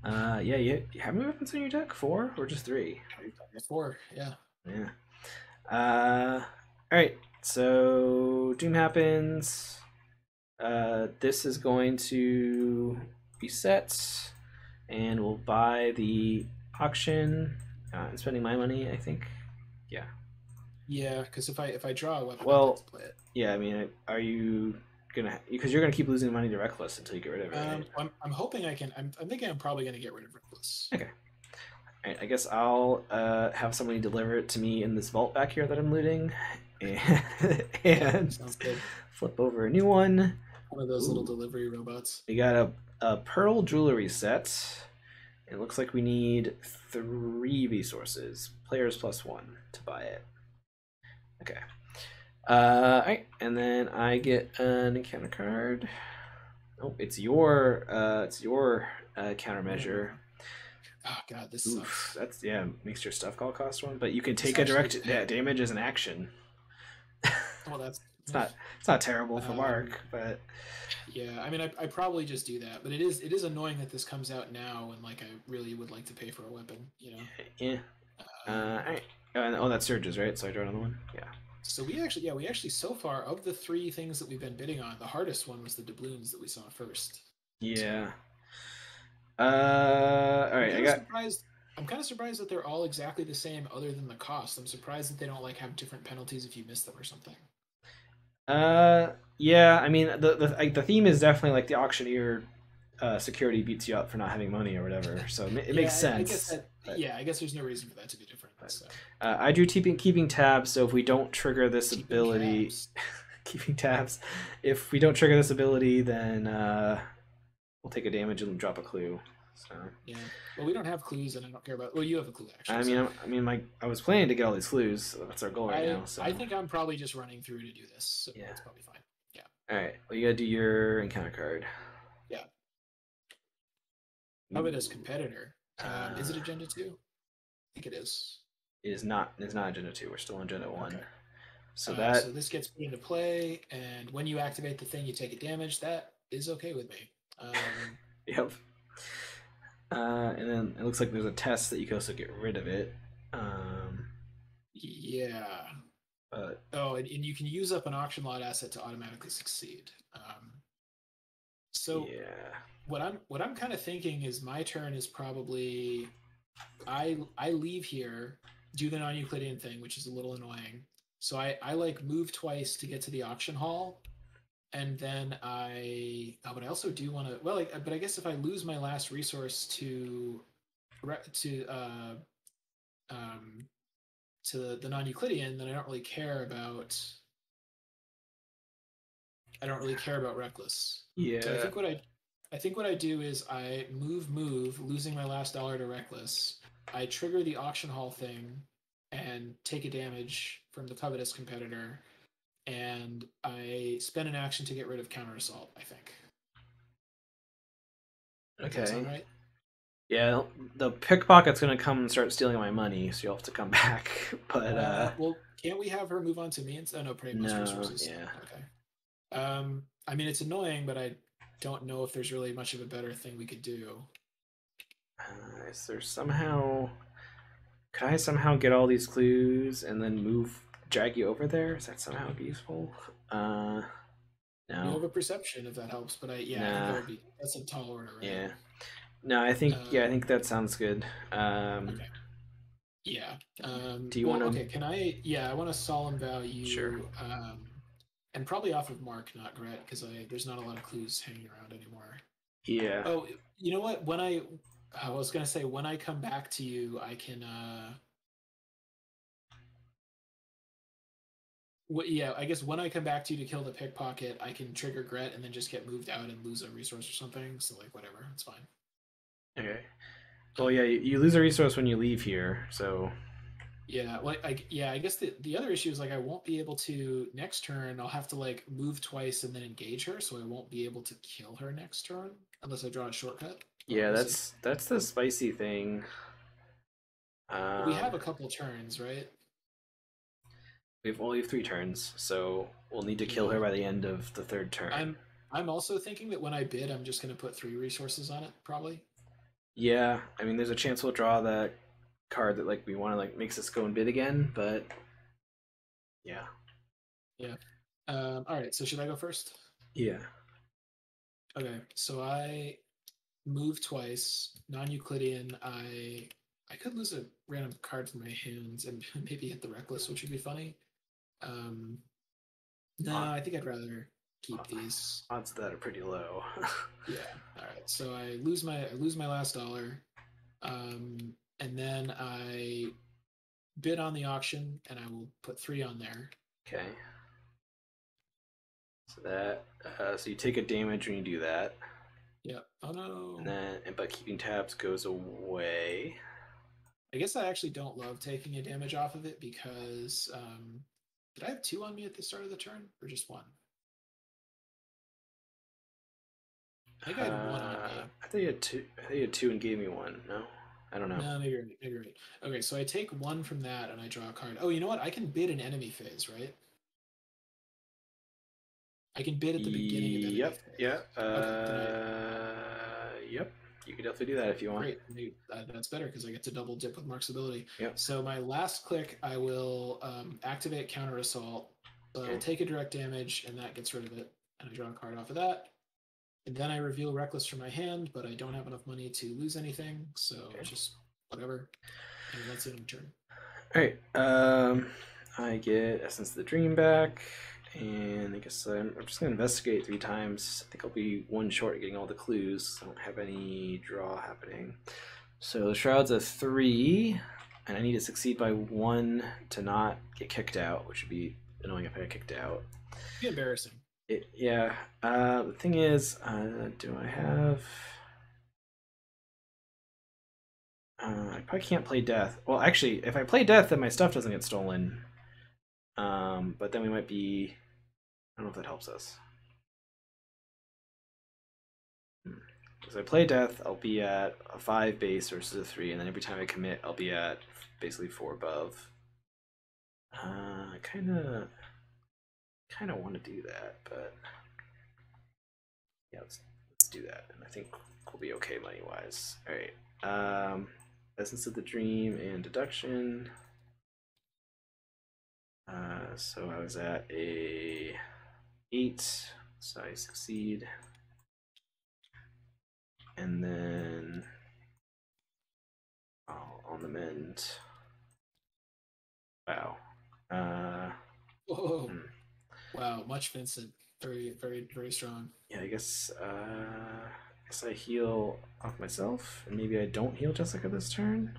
Yeah. How many weapons in your deck? 4 or just 3? 4. Yeah. Yeah. All right. So doom happens. This is going to reset, and we'll buy the auction. I'm spending my money, I think. Yeah. Yeah, because if I draw a weapon, well, I have to play it. Yeah. I mean, are you gonna? Because you're gonna keep losing money to Reckless until you get rid of it. Right? I'm hoping I can. I'm thinking I'm probably gonna get rid of Reckless. Okay. All right. I guess I'll have somebody deliver it to me in this vault back here that I'm looting, and sounds good. Flip over a new one. One of those little delivery robots. We got a pearl jewelry set. It looks like we need 3 resources, players +1 to buy it. Okay. All right, and then I get an encounter card. Oh, it's your countermeasure. Oh god, this sucks. That's makes your stuff call cost 1, but you can take a direct damage as an action. Well, that's it's not terrible for Mark, but yeah, I mean, I probably just do that, but it is annoying that this comes out now, and like I really would like to pay for a weapon, you know. Yeah. All right. That surges, right? So I draw another one. Yeah. So we actually so far of the 3 things that we've been bidding on, the hardest one was the doubloons that we saw first. Yeah. All right. I'm kind of surprised that they're all exactly the same, other than the cost. I'm surprised that they don't like have different penalties if you miss them or something. Yeah. I mean, the theme is definitely like the auctioneer security beats you up for not having money or whatever. So it makes Yeah, I guess sense. that. But, Yeah, I guess there's no reason for that to be different. but So I do keeping tabs. So if we don't trigger this keeping ability, tabs. keeping tabs. If we don't trigger this ability, then we'll take a damage and drop a clue. So Yeah. Well, we don't have clues, and I don't care about. Well, you have a clue actually. I So mean, I was planning to get all these clues. So that's our goal right now. So I think I'm probably just running through to do this, so yeah. that's probably fine. Yeah. All right. Well, you gotta do your encounter card. Yeah. Covetous Ooh. competitor. Is it agenda 2? I think it is. It is not. It's not agenda 2. We're still on agenda 1. Okay. So that. So this gets put into play, and when you activate the thing, you take a damage. That is okay with me. Yep. And then it looks like there's a test that you can also get rid of it. Yeah. But Oh, and you can use up an auction lot asset to automatically succeed. So yeah. what I'm kind of thinking is my turn is probably I leave here, do the non-Euclidean thing, which is a little annoying. So I like move twice to get to the auction hall, and then but I also do want to, well, like, but I guess if I lose my last resource to um to the non-Euclidean, then I don't really care about reckless. So Yeah. I think what I do is I move, losing my last dollar to reckless. I trigger the auction hall thing and take a damage from the covetous competitor, and I spend an action to get rid of counter assault, I think. Does that Okay. sound right? Yeah. The pickpocket's gonna come and start stealing my money, so you'll have to come back. But Well, can't we have her move on to me? Oh no, pray most no. resources. Yeah. Okay. I mean, it's annoying, but I don't know if there's really much of a better thing we could do. Is there somehow? Could I somehow get all these clues and then drag you over there? Is that somehow useful? You No. have a perception if that helps, but I think Nah. that's a tall order, right? Yeah. No, I Um, think that sounds good. okay. Yeah. Do you want Well, to? okay. Yeah, I want a solemn Sure. value, and probably off of Mark, not Gret, because there's not a lot of clues hanging around anymore. Yeah. Oh, you know what? I was gonna say when I come back to you, I can. Yeah, I guess when I come back to you to kill the pickpocket, I can trigger Gret and then just get moved out and lose a resource or something. So like whatever, it's fine. Okay. Well, yeah, you lose a resource when you leave here, so Yeah, I guess the other issue is like I won't be able to next turn. I'll have to like move twice and then engage her, so I won't be able to kill her next turn unless I draw a shortcut. But yeah, we'll see. that's the spicy thing. We have a couple turns, right? We've only have 3 turns, so we'll need to kill her Yeah. by the end of the 3rd turn. I'm also thinking that when I bid, I'm just gonna put 3 resources on it, probably. Yeah, I mean, there's a chance we'll draw that card that like we want to like makes us go and bid again, but yeah, Yeah. All right. So should I go first? yeah, Okay. So I move twice, non-Euclidean. I could lose a random card from my hands and maybe hit the reckless, which would be funny. Um, no, Odd- I think I'd rather keep these. odds of that are pretty low. Yeah. All right. So I lose my last dollar, and then I bid on the auction, and I will put 3 on there. Okay, so that so you take a damage when you do that, Yep. Oh and no. then but keeping tabs goes away. I guess I actually don't love taking a damage off of it because did I have 2 on me at the start of the turn or just 1? I think I had 1 on me. I think you had 2. I think you had 2 and gave me 1. No, I don't know. No, maybe you're right. Maybe you're right. Okay, so I take 1 from that and I draw a card. Oh, you know what? I can bid an enemy phase, right? I can bid at the beginning of enemy Yep. phase. Yeah. Okay, Yep. You can definitely do that if you want. great. That's better because I get to double dip with Mark's ability. Yep. So my last click, I will activate counter assault. So Okay. I'll take a direct damage, and that gets rid of it. And I draw a card off of that. And then I reveal reckless from my hand, but I don't have enough money to lose anything, so Okay. just whatever. And let's see him turn. All right. I get Essence of the Dream back, and I guess I'm just gonna investigate 3 times. I think I'll be 1 short of getting all the clues. I don't have any draw happening. So the Shroud's a 3, and I need to succeed by 1 to not get kicked out, which would be annoying if I got kicked out. It'd be embarrassing. Yeah. The thing is, do I have? I probably can't play Death. Well, actually, if I play Death, then my stuff doesn't get stolen. But then we might be... I don't know if that helps us. As I play Death, I'll be at a 5 base versus a 3, and then every time I commit, I'll be at basically 4 above. I kind of want to do that, but yeah, let's do that, and I think we'll be okay money-wise. All right. Essence of the Dream and Deduction. So I was at a 8, so I succeed. And then on the mend. Wow. Whoa. Wow, much Vincent. Very, very, very strong. Yeah, I guess I heal off myself, and maybe I don't heal Jessica this turn.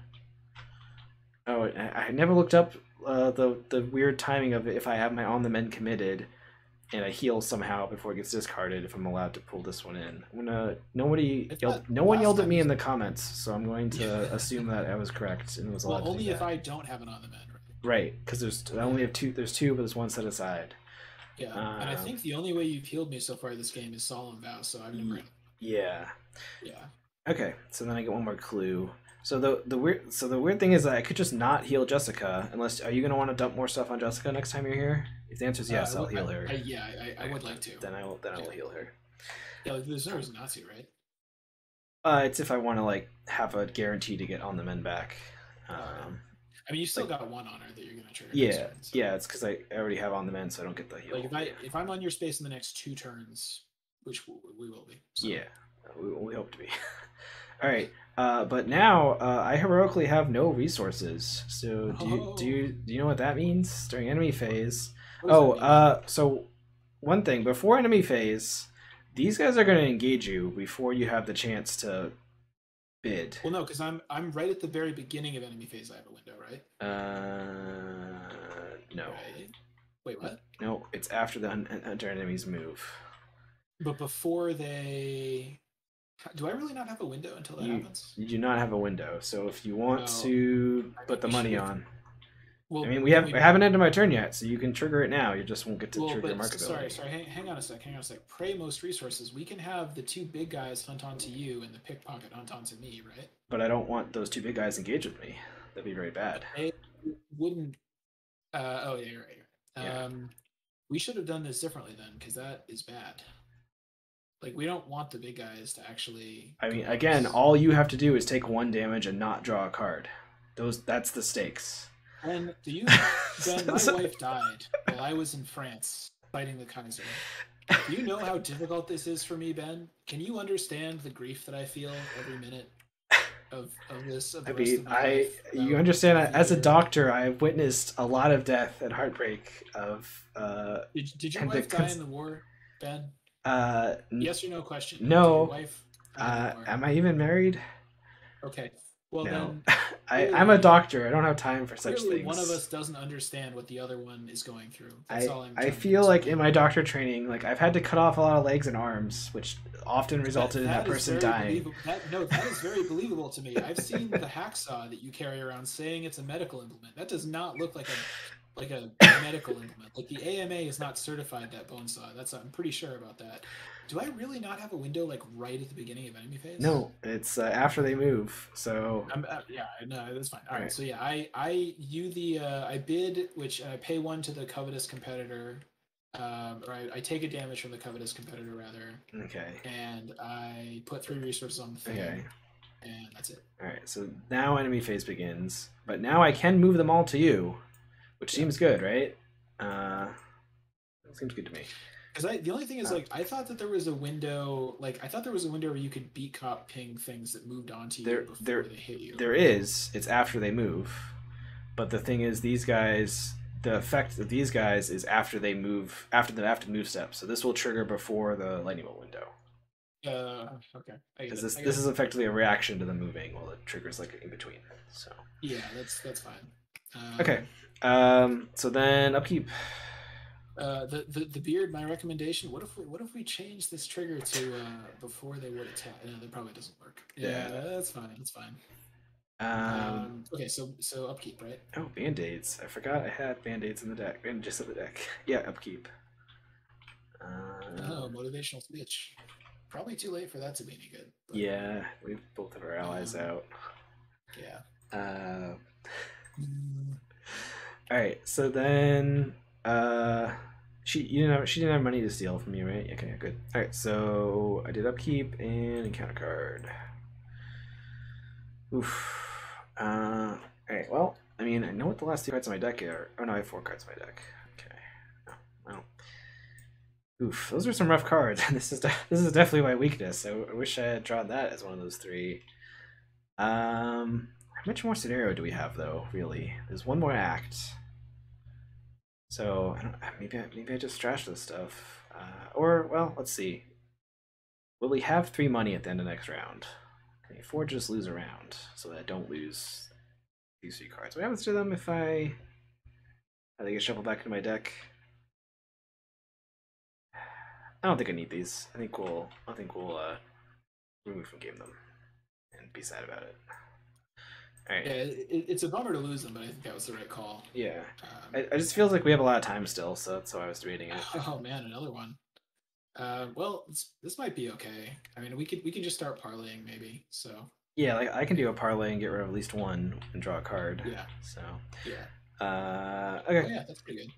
Oh, I never looked up the weird timing of it if I have my on the mend committed and I heal somehow before it gets discarded, if I'm allowed to pull this one in. No one yelled at me in the comments, so I'm going to assume that I was correct and was allowed to only do if that. I don't have an on the mend, right? Right, because I only have 2. There's 2, but there's 1 set aside. Yeah, and I think the only way you've healed me so far this game is Solemn Vow, so I've never. Yeah. Yeah. Okay, so then I get 1 more clue. So the weird thing is that I could just not heal Jessica unless. Are you gonna want to dump more stuff on Jessica next time you're here? If the answer is yes, I'll heal her. I would like to. Then I will heal her. Yeah, there's no reason not to, right? It's if I want to like have a guarantee to get on the men back. I mean, you still got 1 on her that you're gonna trigger. Yeah, yeah. It's because I already have on the men, so I don't get the heal. Like if I'm on your space in the next 2 turns, which we will be. So. Yeah, we hope to be. All right, but now I heroically have no resources. So do you know what that means during enemy phase? So one thing before enemy phase, these guys are going to engage you before you have the chance to bid. Well, no, because I'm right at the very beginning of enemy phase. I have a window, right? No. Right. Wait, what? No, it's after the hunter enemies move. But before they. Do I really not have a window until that happens? You do not have a window. So if you want to put the money on, well, I mean, I haven't ended my turn yet, so you can trigger it now. You just won't get to trigger markability. Sorry. Hang on a sec. Pray most resources. We can have the 2 big guys hunt onto you and the pickpocket hunt onto me, right? But I don't want those 2 big guys engaged with me. That'd be very bad. They wouldn't. Oh yeah, you're right. Yeah. We should have done this differently then, because that is bad. Like, we don't want the big guys to actually... I mean, again, all you have to do is take 1 damage and not draw a card. That's the stakes. Ben, my wife died while I was in France fighting the Kaiser. Do you know how difficult this is for me, Ben? Can you understand the grief that I feel every minute of this? Of the rest of my life? You understand, as a doctor, I've witnessed a lot of death and heartbreak of... Did your wife die in the war, Ben? Yes or no question. No. Wife, am I even married? Okay. Well, no. Then I'm a doctor. I don't have time for such things. One of us doesn't understand what the other one is going through. That's all I feel like in my doctor training, like I've had to cut off a lot of legs and arms, which often resulted in that person dying. That is very believable to me. I've seen the hacksaw that you carry around saying it's a medical implement. That does not look like a medical implement. Like the AMA is not certified that bone saw. I'm pretty sure about that. Do I really not have a window like right at the beginning of enemy phase? No, it's after they move. So no, that's fine. All right. So yeah, I bid, which I pay 1 to the covetous competitor. Or I take a damage from the covetous competitor rather. Okay. And I put 3 resources on the thing. Okay. And that's it. All right. So now enemy phase begins, but now I can move them all to you. Which seems good, right? Seems good to me. Because the only thing is, like, I thought that there was a window, like, I thought there was a window where you could beat cop ping things that moved onto you before they hit you. There is. It's after they move, but the thing is, these guys, the effect of these guys is after they move, after the move step. So this will trigger before the lightning bolt window. Okay. Because this is effectively a reaction to the moving, while it triggers like in between. So yeah, that's fine. Okay. So then upkeep. The beard. My recommendation. What if we change this trigger to before they would attack? No, that probably doesn't work. Yeah, that's fine. That's fine. Okay, so upkeep, right? Oh, band-aids. I forgot I had band-aids in the deck. Bandages in the deck. Yeah, upkeep. Motivational speech. Probably too late for that to be any good. But... Yeah, we both have our allies out. Yeah. All right, so then she didn't have money to steal from you, right? Okay, good. All right, so I did upkeep and encounter card. Oof. All right. Well, I mean, I know what the last 2 cards on my deck are. Oh no, I have 4 cards on my deck. Okay. Oh, well. Oof. Those are some rough cards. This is definitely my weakness. I wish I had drawn that as one of those 3. How much more scenario do we have though? Really, there's one more act. So maybe I just trash this stuff. Or well, let's see. Will we have 3 money at the end of next round? Okay, 4 just lose a round, so that I don't lose these 3 cards. What happens to them if they get shuffled back into my deck? I don't think I need these. I think we'll remove from game them and be sad about it. All right. Yeah, it's a bummer to lose them, but I think that was the right call. Yeah, I just feels like we have a lot of time still, so that's why I was debating it. Oh man, another one. Well, this might be okay. I mean, we can just start parlaying maybe. So yeah, like I can do a parlay and get rid of at least 1 and draw a card. Yeah. So yeah. Okay. Oh, yeah, that's pretty good.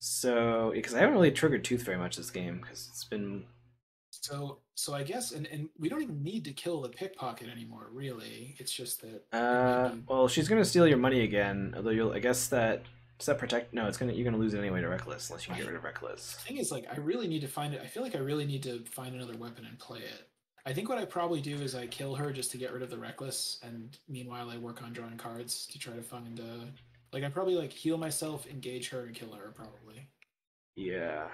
So because I haven't really triggered Tooth very much this game because it's been. So I guess and we don't even need to kill the pickpocket anymore. Really, it's just that. Well, she's gonna steal your money again. Although I guess that. Does that protect? No, you're gonna lose it anyway to reckless unless you can get rid of reckless. The thing is, like, I really need to find it. I feel like I really need to find another weapon and play it. I think what I probably do is I kill her just to get rid of the reckless, and meanwhile I work on drawing cards to try to find. Like I probably like heal myself, engage her, and kill her probably. Yeah.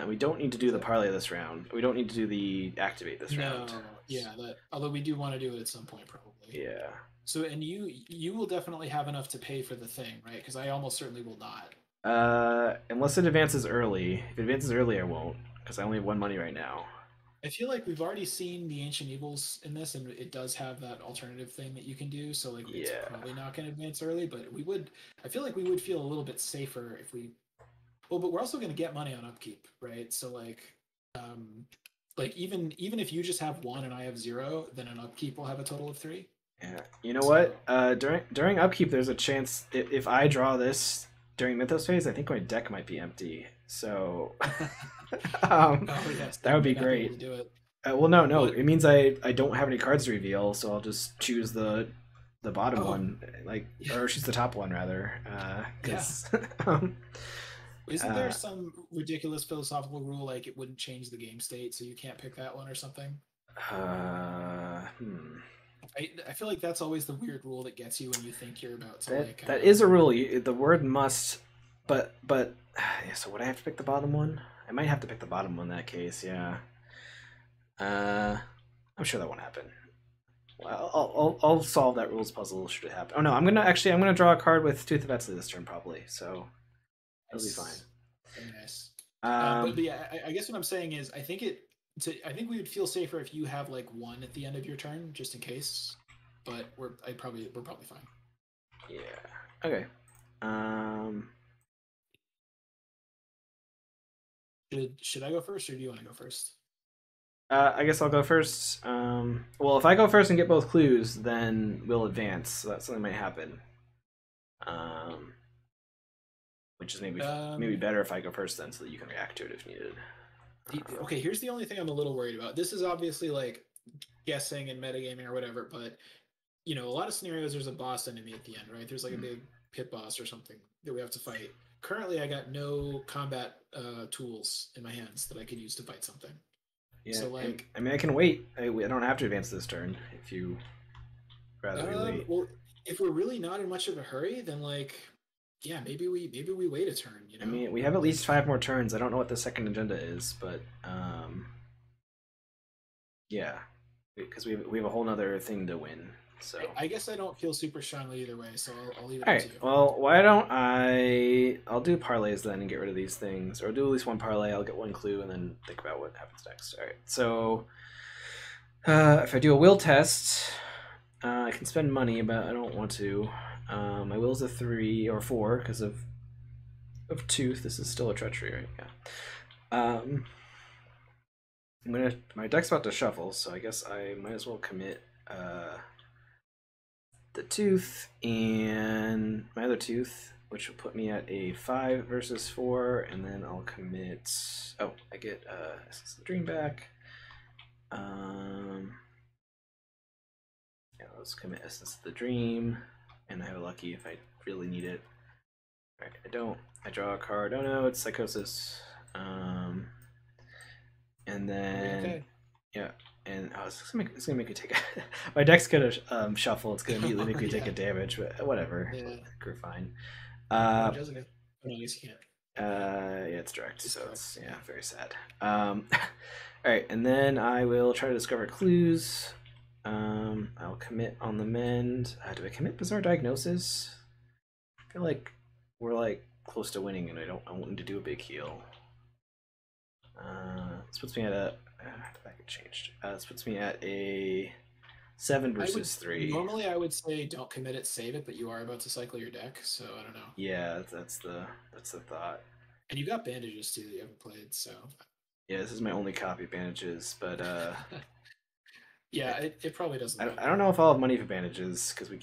We don't need to do the parlay this round. We don't need to do the activate this round. Yeah, although we do want to do it at some point probably. Yeah. So, and you will definitely have enough to pay for the thing, right? Because I almost certainly will not. Unless it advances early. If it advances early, I won't, because I only have 1 money right now. I feel like we've already seen the Ancient Evils in this, and it does have that alternative thing that you can do. So, like, it's probably not going to advance early, but I feel like we would feel a little bit safer if we. Well, but we're also going to get money on upkeep, right? So, like even if you just have 1 and I have 0, then an upkeep will have a total of 3. Yeah, you know what? During upkeep, there's a chance if I draw this during Mythos phase, I think my deck might be empty. So, yes, that would be great. Do it. Well, no, it means I don't have any cards to reveal, so I'll just choose the bottom one, or choose the top one rather. Isn't there some ridiculous philosophical rule like it wouldn't change the game state, so you can't pick that one or something? I feel like that's always the weird rule that gets you when you think you're about to that is a rule. The word must, but so would I have to pick the bottom one? I might have to pick the bottom one in that case. Yeah. I'm sure that won't happen. Well, I'll solve that rules puzzle should it happen. Oh no, I'm gonna draw a card with Tooth of Etsley this turn probably. So it'll be fine. Very nice. But yeah, I guess what I'm saying is I think we would feel safer if you have like 1 at the end of your turn, just in case. But we're probably fine. Yeah. Okay. Should I go first, or do you want to go first? I guess I'll go first. Well, if I go first and get both clues, then we'll advance. So that's something that might happen. Which is maybe better if I go first then, so that you can react to it if needed. Okay, here's the only thing I'm a little worried about. This is obviously like guessing and metagaming or whatever, but a lot of scenarios there's a boss enemy at the end, right? There's like a big pit boss or something that we have to fight. Currently, I got no combat tools in my hands that I could use to fight something. Yeah, So like, I mean, I can wait. I don't have to advance this turn if you rather we wait. well, if we're really not in much of a hurry, then like, yeah, maybe we wait a turn. You I know, mean, we have at least 5 more turns. I don't know what the second agenda is, but yeah, because we have a whole other thing to win. So I guess I don't feel super strongly either way, so I'll leave it all up right. to you. Well, why don't I'll do parlays then and get rid of these things, or do at least one parlay. I'll get one clue and then think about what happens next. All right. So if I do a will test, I can spend money, but I don't want to. My will's a 3 or 4 because of tooth. This is still a treachery, right? Yeah. My deck's about to shuffle, so I guess I might as well commit the tooth and my other tooth, which will put me at a 5 versus 4, and then I'll commit. Oh, I get Essence of the Dream back. Yeah, let's commit Essence of the Dream, and I have a lucky if I really need it. All right, I don't. I draw a card. Oh no, it's Psychosis. And then Okay. yeah, and it's gonna make me take a my deck's gonna shuffle. It's gonna immediately make me take Yeah. a damage, but whatever. Yeah. We're fine. Jessica. Oh, no, I guess you can't. Yeah, it's direct, It's so direct, it's yeah. very sad. All right, and then I will try to discover clues. I'll commit on the mend. Do I commit Bizarre Diagnosis? I feel like we're like close to winning, and I want to do a big heal. This puts me at a. That get changed. This puts me at a 7 versus 3. Normally, I would say don't commit it, save it, but you are about to cycle your deck, so I don't know. Yeah, that's the thought. And you got bandages too that you haven't played, so. Yeah, this is my only copy of bandages, but yeah, it probably doesn't. I don't know if I'll have money for bandages because I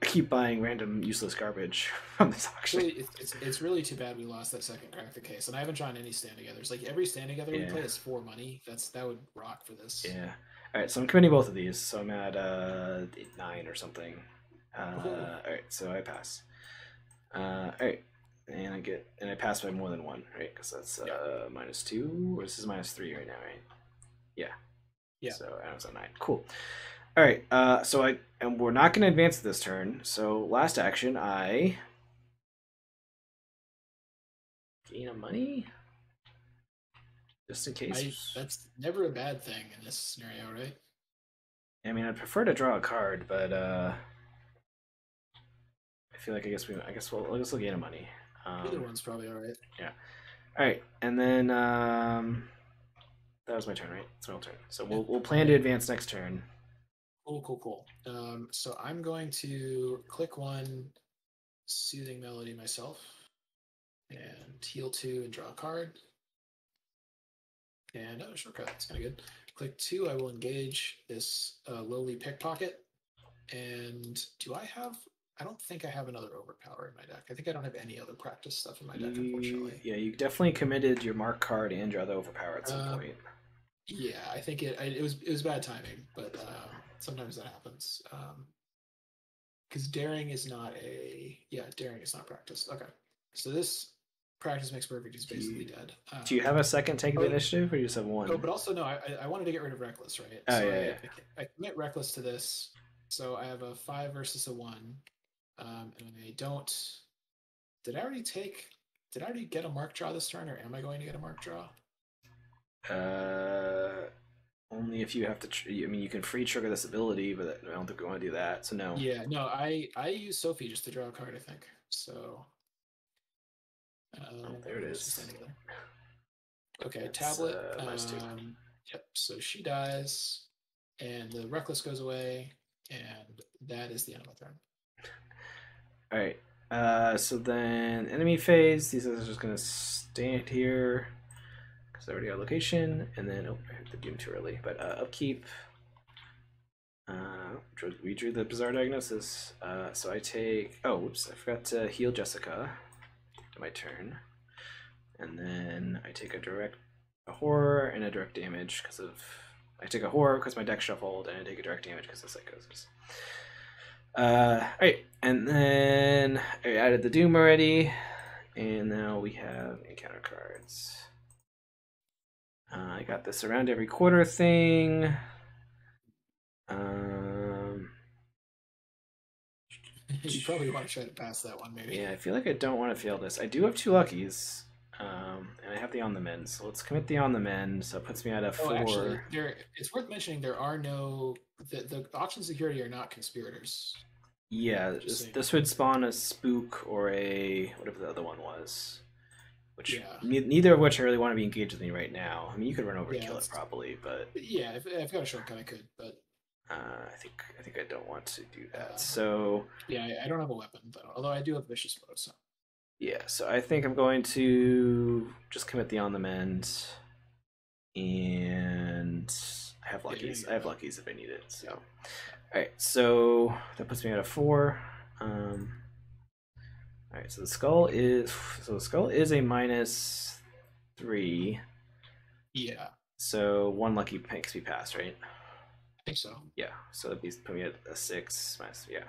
keep buying random useless garbage from this auction. Really, it's really too bad we lost that second crack the case, and I haven't drawn any stand togethers. Like every stand together we play is 4 money. That would rock for this. Yeah. All right, so I'm committing both of these. So I'm at 9 or something. All right, so I pass. All right, and I pass by more than 1, right? Because that's -2, or this is -3 right now, right? Yeah. Yeah. So I was at 9. Cool. All right. And we're not going to advance this turn. So last action, I gain a money, just in case. That's never a bad thing in this scenario, right? I mean, I'd prefer to draw a card, but I feel like I guess we'll gain a money. Either one's probably all right. Yeah. All right, and then that was my turn, right? It's my turn. So we'll plan to advance next turn. Cool. So I'm going to click 1, Soothing Melody myself, and heal 2 and draw a card. And shortcut, that's kind of good. Click 2, I will engage this lowly pickpocket. And I don't think I have another overpower in my deck. I think I don't have any other practice stuff in my deck, unfortunately. Yeah, you definitely committed your mark card and your other overpower at some point. Yeah, I think it was bad timing, but sometimes that happens. Because daring is not practice. Okay, so this practice makes perfect is basically dead. Do you have a second take of initiative, or you just have 1? Oh, but also no, I wanted to get rid of reckless, right? Oh, so yeah. I commit reckless to this, so I have a 5 versus a 1, and I don't. Did I already get a mark draw this turn, or am I going to get a mark draw? Only if you have to. I mean, you can free trigger this ability, but I don't think we want to do that. So no. Yeah, no. I use Sophie just to draw a card, I think. So. There it is. Okay, tablet. Yep. So she dies, and the reckless goes away, and that is the end of my turn. All right. So then enemy phase. These are just gonna stand here. I already got location, and then I hit the doom too early. But upkeep. We drew the Bizarre Diagnosis. So I take. Oh, whoops! I forgot to heal Jessica. My turn, and then I take a horror and a direct damage because of. I take a horror because my deck shuffled, and I take a direct damage because of Psychosis. Alright, and then I added the doom already. And now we have encounter cards. I got this around every quarter thing. You probably want to try to pass that one, maybe. Yeah, I feel like I don't want to fail this. I do have 2 luckies, and I have the on the mend. So let's commit the on the mend. So it puts me at a 4. Actually, it's worth mentioning there are no the auction security are not conspirators. Yeah, this would spawn a spook or a whatever the other one was. Which neither of which I really want to be engaged with me right now. I mean, you could run over and kill it probably, but yeah, if I've got a shortcut, I could, but I think I don't want to do that. So yeah, I don't have a weapon, though, although I do have vicious blow. So yeah, so I think I'm going to just commit the on the mend, and I have luckies. I have luckies if I need it. So all right, so that puts me at a 4. All right, so the skull is a -3. Yeah. So 1 lucky makes me pass, right? I think so. Yeah. So that'd be put me at a 6 minus. Yeah.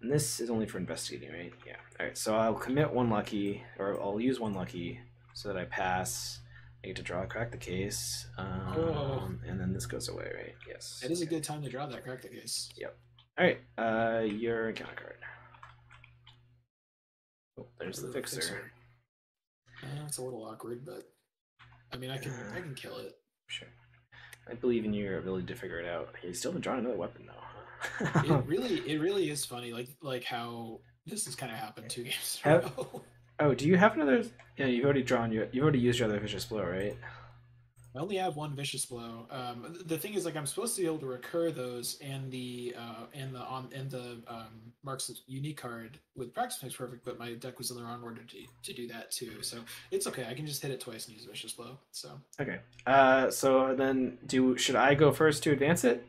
And this is only for investigating, right? Yeah. All right. So I'll commit 1 lucky, or I'll use 1 lucky, so that I pass. I get to draw crack the case, and then this goes away, right? Yes. It is a good time to draw that crack the case. Yep. All right. Your encounter card. Oh, there's the fixer. It's a little awkward, but I mean, I can kill it. Sure. I believe in your ability to figure it out. You still haven't drawn another weapon though. It really is funny, like how this has kind of happened 2 games in a row. Oh, do you have another? Yeah, you've already used your other vicious blow, right? I only have 1 vicious blow. The thing is, like, I'm supposed to be able to recur those, and the Mark's unique card with practice makes perfect, but my deck was in the wrong order to do that too. So it's okay. I can just hit it twice and use vicious blow. So okay. So then, should I go first to advance it,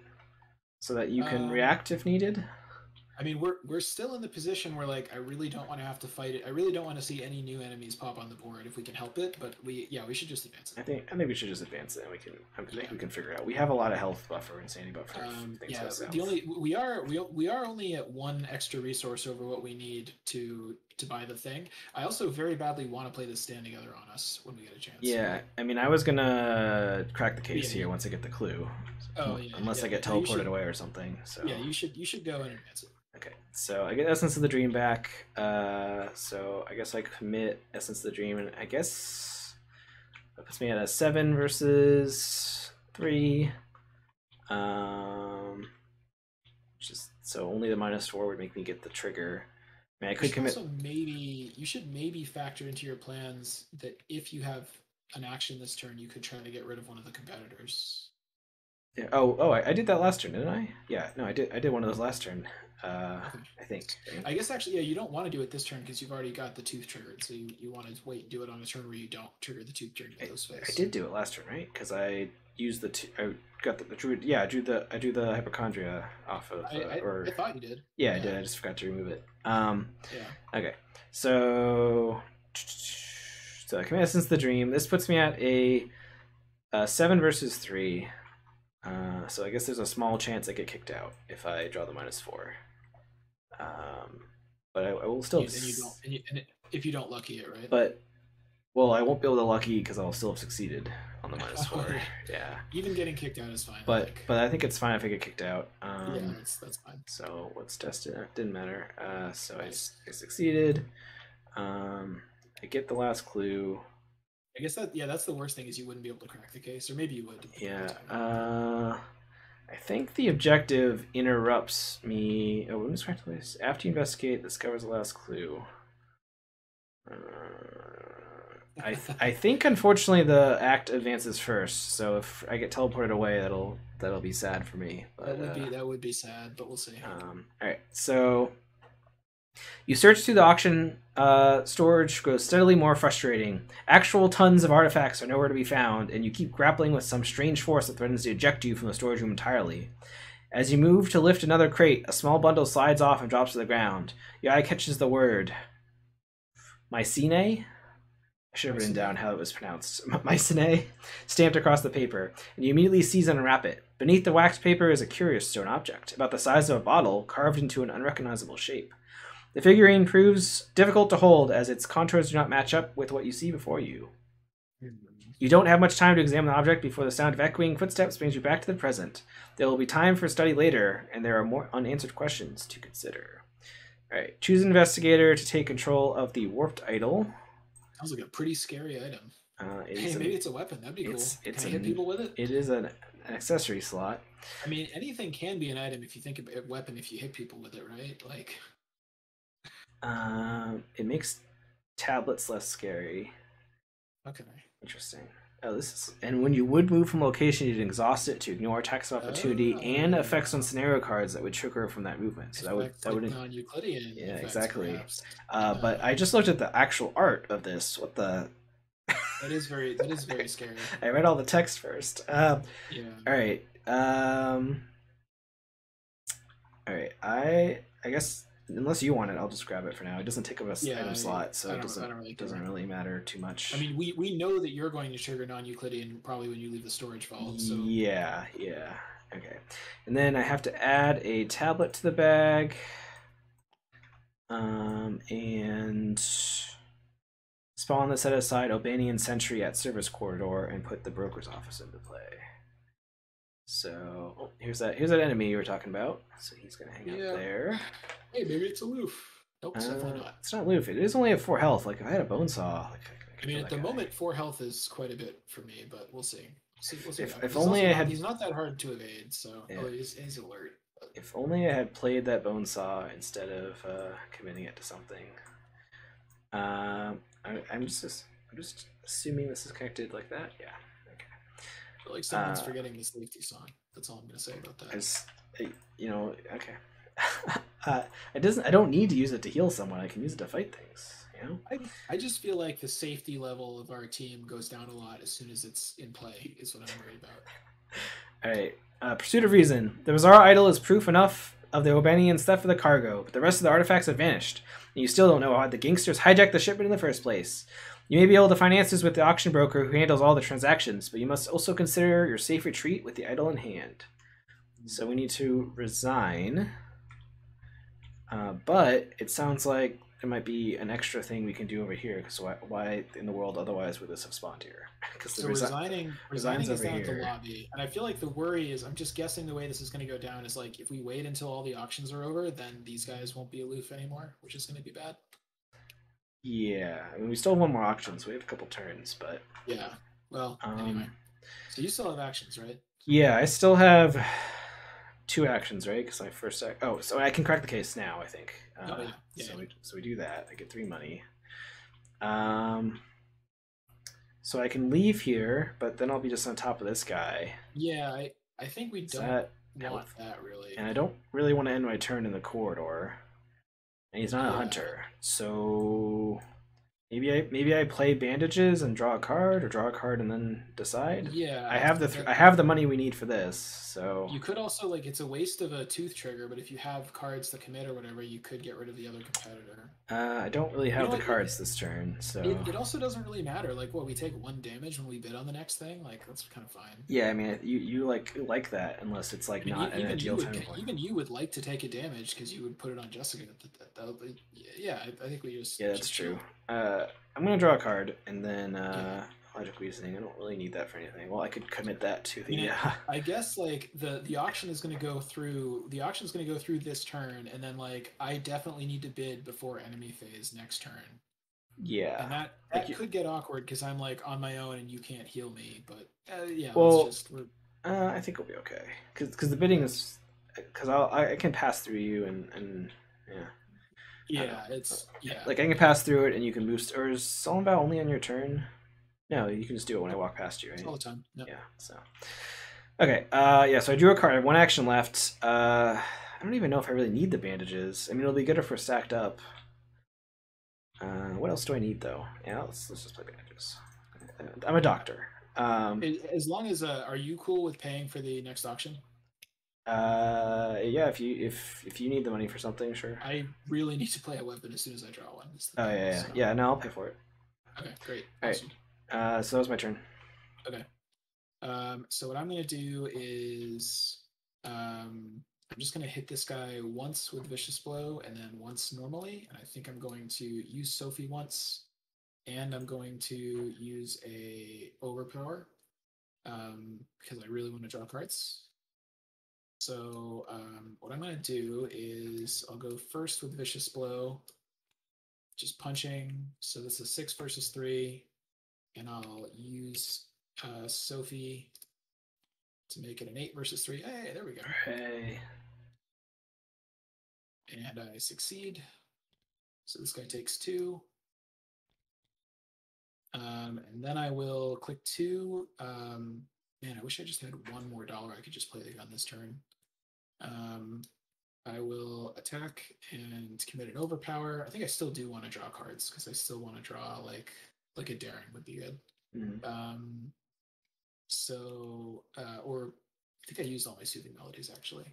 so that you can react if needed? I mean, we're still in the position where, like, I really don't want to have to fight it. I really don't want to see any new enemies pop on the board if we can help it. But we should just advance it. I think we should just advance it, and we can figure it out. We have a lot of health buffer and sanity buffer. We are only at 1 extra resource over what we need to buy the thing. I also very badly want to play this stand together on us when we get a chance. Yeah, I mean, I was gonna crack the case here once I get the clue. Unless I get teleported away or something. So yeah, you should go and advance it. Okay, so I get Essence of the Dream back. So I guess I commit Essence of the Dream, and I guess that puts me at a 7 versus 3. So only the -4 would make me get the trigger. I mean, I could commit. Also, you should maybe factor into your plans that if you have an action this turn, you could try to get rid of one of the competitors. Yeah. Oh, I did that last turn, didn't I? Yeah. No, I did one of those last turn. I think. I guess actually, yeah, you don't want to do it this turn because you've already got the tooth triggered. So you want to wait and do it on a turn where you don't trigger the tooth during those phases. I did do it last turn, right? Because I used I got the druid. Yeah, I drew the hypochondria off of. I thought you did. Yeah, I did. I just forgot to remove it. Yeah. Okay. So I commit Essence of the Dream. This puts me at a 7 versus 3. So I guess there's a small chance I get kicked out if I draw the -4. But I will still. And if you don't lucky it, right? But I won't be able to lucky because I'll still have succeeded on the -4. Yeah. Even getting kicked out is fine. But I think it's fine if I get kicked out. Yeah, that's fine. So let's test it. It didn't matter. So nice. I succeeded. I get the last clue. I guess that's the worst thing is you wouldn't be able to crack the case, or maybe you would. Yeah. I think the objective interrupts me. Oh, when practice after you investigate, discovers the last clue. I think unfortunately the act advances first. So if I get teleported away, that'll be sad for me. But, that would be sad, but we'll see. All right, so. You search through the auction storage, grows steadily more frustrating. Actual tons of artifacts are nowhere to be found, and you keep grappling with some strange force that threatens to eject you from the storage room entirely. As you move to lift another crate, a small bundle slides off and drops to the ground. Your eye catches the word Mycene? I should have written down how it was pronounced. Mycene, stamped across the paper, and you immediately seize and unwrap it. Beneath the waxed paper is a curious stone object, about the size of a bottle, carved into an unrecognizable shape. The figurine proves difficult to hold as its contours do not match up with what you see before you. You don't have much time to examine the object before the sound of echoing footsteps brings you back to the present. There will be time for study later, and there are more unanswered questions to consider. All right, choose investigator to take control of the warped idol. Sounds like a pretty scary item. Hey, maybe it's a weapon. That'd be cool. Can I hit people with it? It is an accessory slot. I mean, anything can be an item if you think of a weapon if you hit people with it, right? Like, it makes tablets less scary. okay. Interesting. Oh, this is, and when you would move from location, you'd exhaust it to ignore attacks of opportunity and effects on scenario cards that would trigger from that movement. So that would non-Euclidean. Yeah, exactly. But I just looked at the actual art of this. What the? That is very scary. I read all the text first. Yeah. All right. All right. I guess unless you want it, I'll just grab it for now. It doesn't take up a item slot, so it doesn't really matter too much. I mean, we know that you're going to trigger non-Euclidean probably when you leave the storage vault. So yeah. Okay. And then I have to add a tablet to the bag. And spawn the set aside Albanian sentry at service corridor and put the broker's office into play. So here's that enemy you were talking about. So he's gonna hang out there. Hey, maybe it's aloof. Nope, definitely not. It's not aloof. It is only at 4 health. Like if I had a bone saw, I mean, at the moment, 4 health is quite a bit for me, but we'll see. We'll see. If only I had. He's not that hard to evade, so he's alert. But... If only I had played that bone saw instead of committing it to something. I'm just assuming this is connected like that. Yeah. Okay. I feel like someone's forgetting the safety song. That's all I'm gonna say about that. Okay. I don't need to use it to heal someone. I can use it to fight things. You know. I just feel like the safety level of our team goes down a lot as soon as it's in play. Is what I'm worried about. All right. Pursuit of Reason. The Bizarre Idol is proof enough of the Albanians' theft of the cargo, but the rest of the artifacts have vanished, and you still don't know how the gangsters hijacked the shipment in the first place. You may be able to finance this with the auction broker who handles all the transactions, but you must also consider your safe retreat with the idol in hand. So we need to resign, but it sounds like there might be an extra thing we can do over here, because why in the world otherwise would this have spawned here? So resigning is down at the lobby, and I feel like the worry is, I'm just guessing the way this is going to go down is like if we wait until all the auctions are over, then these guys won't be aloof anymore, which is going to be bad. Yeah, I mean, we still have one more auction, so we have a couple turns, but... Yeah, well, anyway. So you still have actions, right? Yeah, I still have 2 actions, right? Because I first... Oh, so I can crack the case now, I think. So we do that. I get 3 money. So I can leave here, but then I'll be just on top of this guy. Yeah, I think we don't want that, really. And I don't really want to end my turn in the corridor. And he's not a hunter, so maybe I play bandages and draw a card, or draw a card and then decide. Yeah, I have the money we need for this. So you could also, like, it's a waste of a tooth trigger, but if you have cards to commit or whatever, you could get rid of the other competitor. I don't really have the cards this turn, so it also doesn't really matter. Like, what, we take 1 damage when we bid on the next thing? Like, that's kind of fine. Yeah, I mean, you like that unless it's like not an ideal time. Even you would like to take a damage because you would put it on Jessica. Yeah, I think we just... Yeah, that's true. I'm gonna draw a card and then logic reasoning. I don't really need that for anything. Well, I could commit that to the... I guess, like, the auction is going to go through... The auction's going to go through this turn, and then, like, I definitely need to bid before enemy phase next turn. Yeah. And that could get awkward because I'm, like, on my own and you can't heal me, but, yeah, well, I think we'll be okay. Because the bidding is... Because I can pass through you and yeah. Yeah, it's... Yeah. Like, I can pass through it and you can boost... Or is Solemn Vow only on your turn? No, you can just do it when I walk past you, right? All the time. Yep. Yeah, so... Okay, yeah, so I drew a card. I have 1 action left. I don't even know if I really need the bandages. I mean, it'll be good if we're stacked up. What else do I need, though? Yeah, let's just play bandages. I'm a doctor. As long as... are you cool with paying for the next auction? Yeah, if you need the money for something, sure. I really need to play a weapon as soon as I draw one. Oh, yeah. Yeah, no, I'll pay for it. Okay, great. Awesome. All right. So that was my turn. Okay. So what I'm going to do is, I'm just going to hit this guy once with Vicious Blow and then once normally. And I think I'm going to use Sophie once, and I'm going to use a Overpower because I really want to draw cards. So what I'm going to do is I'll go first with Vicious Blow, just punching. So this is 6 versus 3, and I'll use Sophie to make it an 8 versus 3. Hey, there we go. Hey. And I succeed. So this guy takes 2. And then I will click 2. Man, I wish I just had one more dollar. I could just play the gun this turn. I will attack and commit an overpower. I think I still do want to draw cards because I still want to draw like a daring would be good. Mm-hmm. Or I think I used all my soothing melodies actually.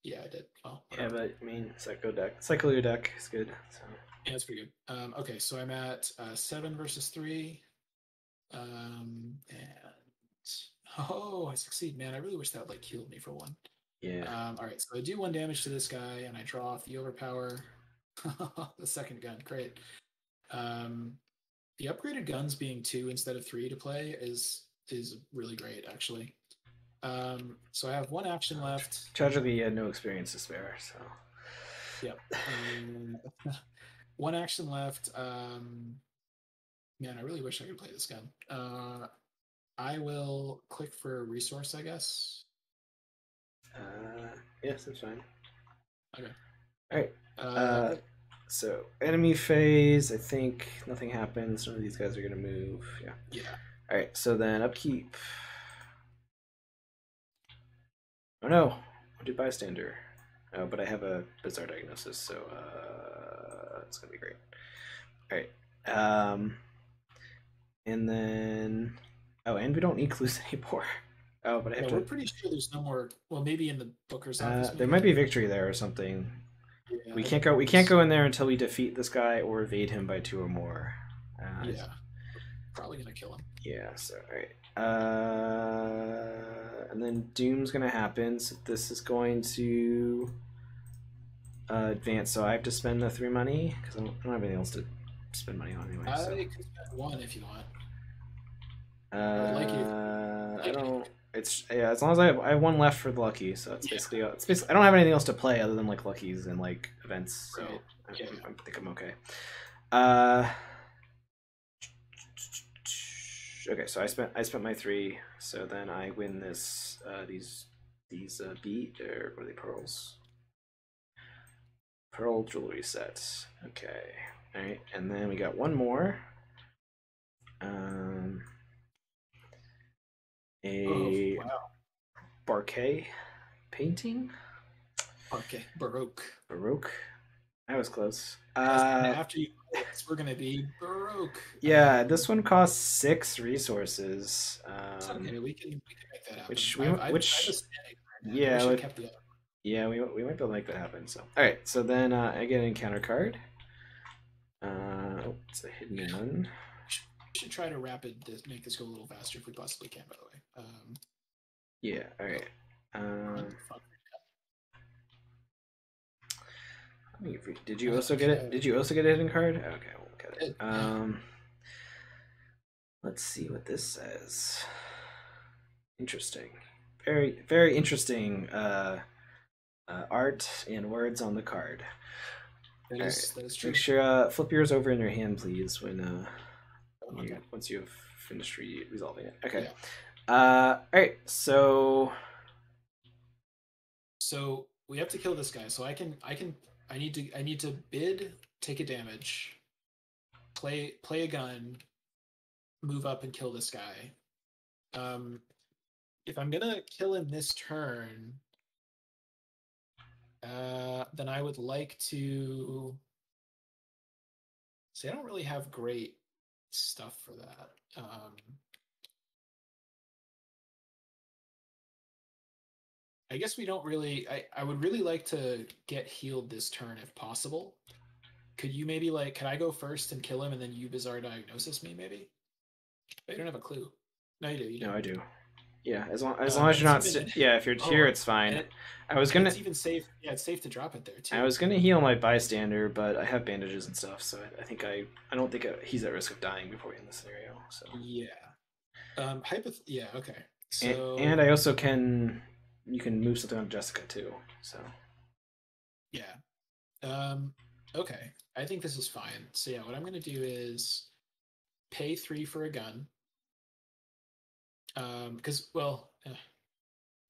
Yeah, I did. Well, yeah, but I mean, cycle your deck is good. So. Yeah, that's pretty good. Okay, so I'm at 7 versus 3. And I succeed, man. I really wish that like healed me for 1. Yeah. All right, so I do 1 damage to this guy, and I draw off the overpower. The second gun, great. The upgraded guns being 2 instead of 3 to play is really great, actually. So I have 1 action left. Tragically, you had no experience to spare, so. Yep. 1 action left. Man, I really wish I could play this gun. I will click for a resource, I guess. Yes, that's fine. Okay. All right. So enemy phase. I think nothing happens. None of these guys are gonna move. Yeah. Yeah. All right. So then upkeep. Oh no! I did bystander. Oh, but I have a bizarre diagnosis, so it's gonna be great. All right. And then and we don't need clues anymore. Oh, but I have to. We're pretty sure there's no more. Well, maybe in the Booker's office. There might be victory there or something. Yeah, we can't go. We can't go in there until we defeat this guy or evade him by 2 or more. Yeah, probably gonna kill him. Yeah. So all right. And then Doom's gonna happen. So this is going to advance. So I have to spend the 3 money because I don't have anything else to spend money on anyway. I could spend 1 if you want. I don't. It's as long as I have 1 left for the lucky, so it's basically I don't have anything else to play other than like luckies and like events, so I think I'm okay. Okay, so I spent my 3, so then I win this these beat or what are they, pearls? Pearl jewelry set. Okay, all right, and then we got 1 more. Barquet painting. Baroque. I was close. After you play this, we're gonna be Baroque. Yeah, this one costs 6 resources. It's okay. We can make that happen. Which yeah, we might be able to make that happen. So all right, so then I get an encounter card. It's a hidden one. We should try to make this go a little faster if we possibly can. By the way. Yeah. All right. Did you also get it? Did you also get a hidden card? Okay, we'll look at it. Let's see what this says. Interesting. Very, very interesting art and words on the card. That is true. Make sure flip yours over in your hand, please, when once you have finished resolving it. Okay. Yeah. All right. So we have to kill this guy. So I need to bid, take a damage, play a gun, move up and kill this guy. If I'm gonna kill him this turn, then I would like to see. I don't really have great stuff for that. I guess we don't really. I would really like to get healed this turn if possible. Could you maybe could I go first and kill him and then you bizarre diagnosis me maybe? I don't have a clue. No, you do. No, I do. Yeah, as long as you're not yeah, if you're here, it's fine. I was gonna. It's even safe. Yeah, it's safe to drop it there too. I was gonna heal my bystander, but I have bandages and stuff, so I think I don't think he's at risk of dying before we end the scenario. So yeah. Yeah. Okay. So and I also can. You can move something on Jessica too. So yeah. Okay. I think this is fine. So yeah, what I'm gonna do is pay 3 for a gun. Because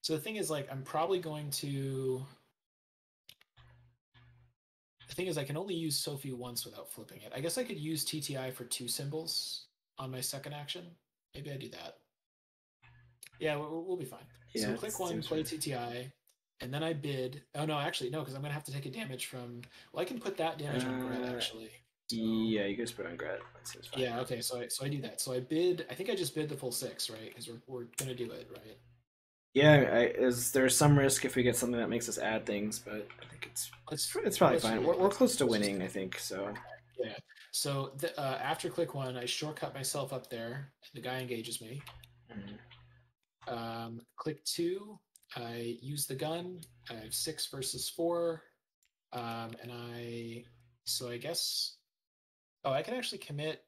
so the thing is, like, I'm probably going to. The thing is, I can only use Sophie once without flipping it. I guess I could use TTI for 2 symbols on my second action. Maybe I do that. Yeah, we'll be fine. yeah, so click 1, play TTI, and then I bid. Oh no, actually no, because I'm gonna have to take a damage from. Well, I can put that damage on Gret actually. So, yeah, you guys put it on Gret. Yeah, okay, so I do that. So I bid. I think I just bid the full 6, right? Because we're gonna do it, right? Yeah, there's some risk if we get something that makes us add things, but I think it's probably fine. We're close to winning, I think. So yeah. So after click 1, I shortcut myself up there, and the guy engages me. Click 2, I use the gun. I have 6 versus 4, and I guess. Oh, I can actually commit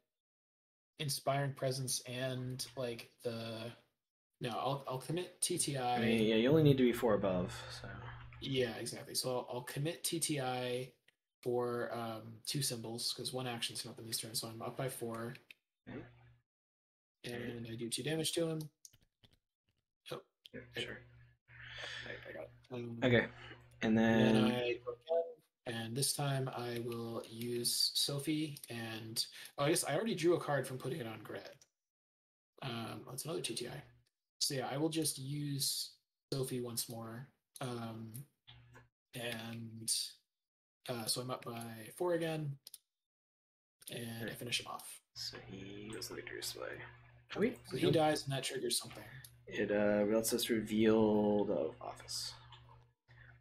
Inspiring Presence and like the. No, I'll commit TTI. I mean, yeah, you only need to be 4 above. So yeah, exactly. So I'll commit TTI for 2 symbols because 1 action's come up in these turns. So I'm up by 4, and I do 2 damage to him. Oh, yeah, sure. I got it. Okay, and then I go again, and this time I will use Sophie. And I guess I already drew a card from putting it on Gret. That's another TTI. So yeah, I will just use Sophie once more. So I'm up by 4 again, and I finish him off. So he goes to the victory display. So he dies, and that triggers something. It lets us reveal the office.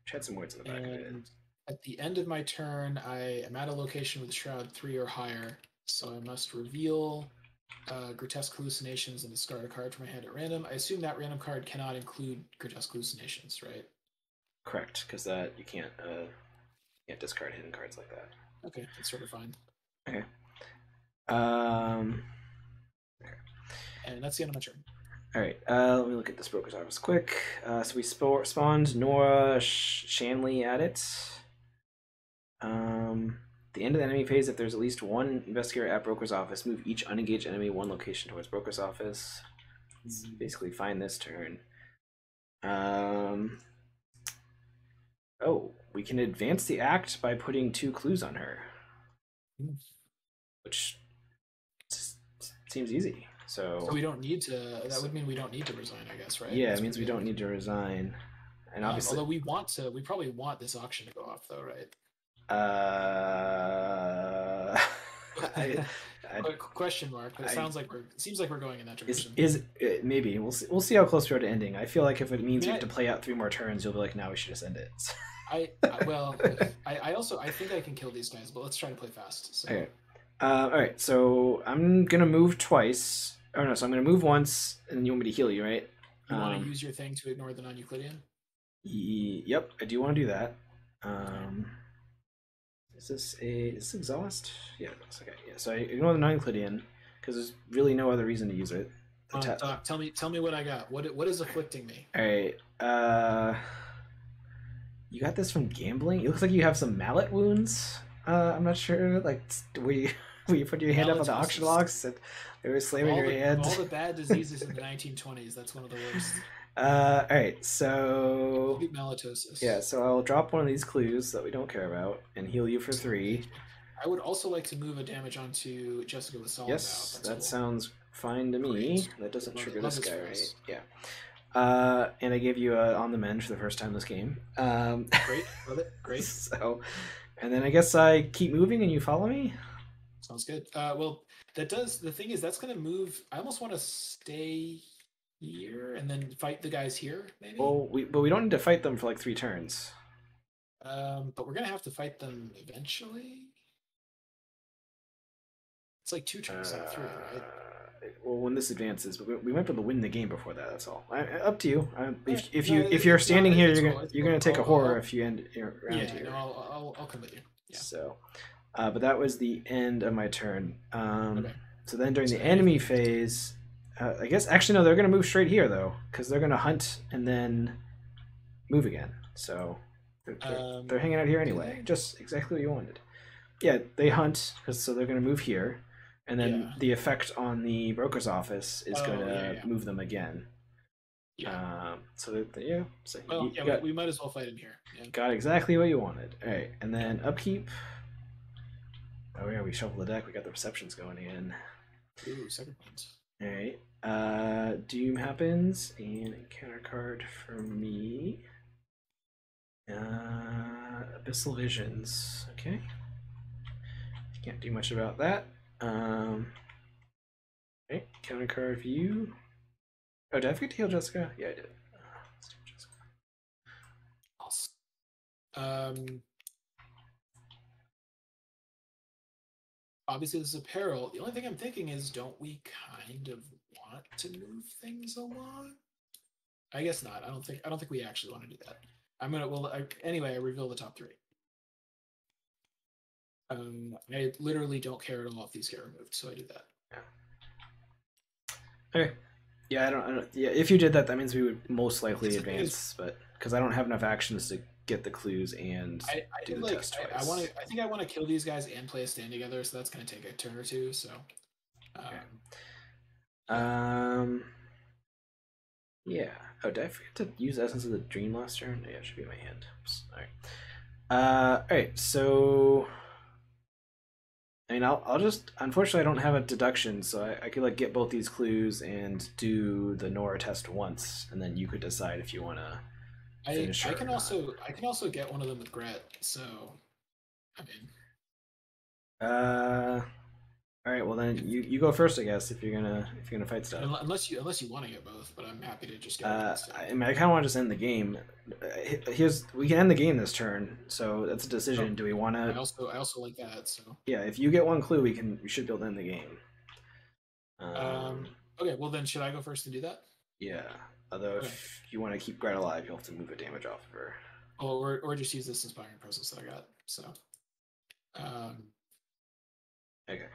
Which had some words in the back of it. At the end of my turn, I am at a location with Shroud 3 or higher, so I must reveal grotesque hallucinations and discard a card from my hand at random. I assume that random card cannot include grotesque hallucinations, right? Correct, because you can't discard hidden cards like that. Okay, that's sort of fine. Okay. Okay. And that's the end of my turn. All right. Let me look at this broker's office quick. So we spawned Nora Shanley at it. The end of the enemy phase, if there's at least 1 investigator at broker's office, move each unengaged enemy 1 location towards broker's office. It's basically fine this turn. Oh, we can advance the act by putting 2 clues on her, which seems easy. So we don't need to. That would mean we don't need to resign, I guess, right? Yeah, it means we don't need to resign. And obviously, although we probably want this auction to go off, though, right? Question mark. But it seems like we're going in that direction. Maybe we'll see how close we are to ending. I feel like if it means we have to play out 3 more turns, you'll be like, now we should just end it. I think I can kill these guys, but let's try to play fast. So. Okay. All right. So I'm gonna move twice. Oh no! So I'm gonna move once, and you want me to heal you, right? You want to use your thing to ignore the non-Euclidean? Yep, I do want to do that. Is this exhaust? Yeah, it looks okay. Yeah, so I ignore the non-Euclidean because there's really no other reason to use it. Doc, tell me what I got. What is afflicting me? All right. You got this from gambling. It looks like you have some mallet wounds. I'm not sure. Like, were you put your hand up on the auction blocks and they were slamming your hand? All the bad diseases in the 1920s. That's one of the worst. All right, so Malatosis. Yeah, so I'll drop one of these clues that we don't care about and heal you for 3. I would also like to move a damage onto Jessica with Solid. Yes, that cool. Sounds fine to me. Great. That doesn't trigger this guy, right? Yeah. And I gave you on the mend for the first time this game. Great, love it. Great. So, and then I guess I keep moving and you follow me. Sounds good. Well, that does. The thing is, that's going to move. I almost want to stay here and then fight the guys here, maybe. Well, we don't need to fight them for like 3 turns. But we're gonna have to fight them eventually. It's like 2 turns, not 3, right? well, when this advances, but we might be able to win the game before that. That's all. Up to you. If No, you're standing here, it's you're cool. gonna take a horror if you end around Yeah, here. no, I'll come with you. Yeah. So, but that was the end of my turn. Okay. So then during the enemy phase, I guess actually no, they're gonna move straight here though, because they're gonna hunt and then move again. So they're hanging out here anyway. Just exactly what you wanted. Yeah, they hunt so they're going to move here, and then the effect on the broker's office is going to move them again. Yeah. So yeah. So well, we might as well fight in here. Yeah. Got exactly what you wanted. All right, and then upkeep. Oh yeah, we shuffle the deck. We got the receptions going again. Ooh, second points. All right. Doom happens, and encounter card for me. Abyssal Visions. Okay. Can't do much about that. Okay, counter card view. Oh, did I forget to heal Jessica? Yeah, I did. Obviously, this is a peril. The only thing I'm thinking is, don't we kind of want to move things along? I guess not. I don't think we actually want to do that. Anyway, I reveal the top 3. I literally don't care at all if these get removed, so I do that. Yeah. Okay. Yeah, I don't. Yeah, if you did that, that means we would most likely advance, but because I don't have enough actions to get the clues and do the test twice. I think I want to kill these guys and play a stand together, so that's going to take a turn or two. So. Yeah. Oh, did I forget to use Essence of the Dream last turn? Yeah, it should be in my hand. Oops. All right. All right. So. I mean, I'll just, unfortunately I don't have a deduction, so I could like get both these clues and do the Nora test once, and then you could decide if you want to finish. I can also get one of them with Gret. So, I mean, all right. Well then you go first, I guess, if you're gonna fight stuff. Unless you want to get both, but I'm happy to just get. I mean, I kind of want to just end the game. We can end the game this turn, so that's a decision. Do we want to? I also like that. So yeah, if you get one clue, we should be able to end the game. Okay, well then, should I go first and do that? Yeah. Although if you want to keep Gret alive, you'll have to move a damage off of her. Or just use this inspiring presence that I got. So. Okay.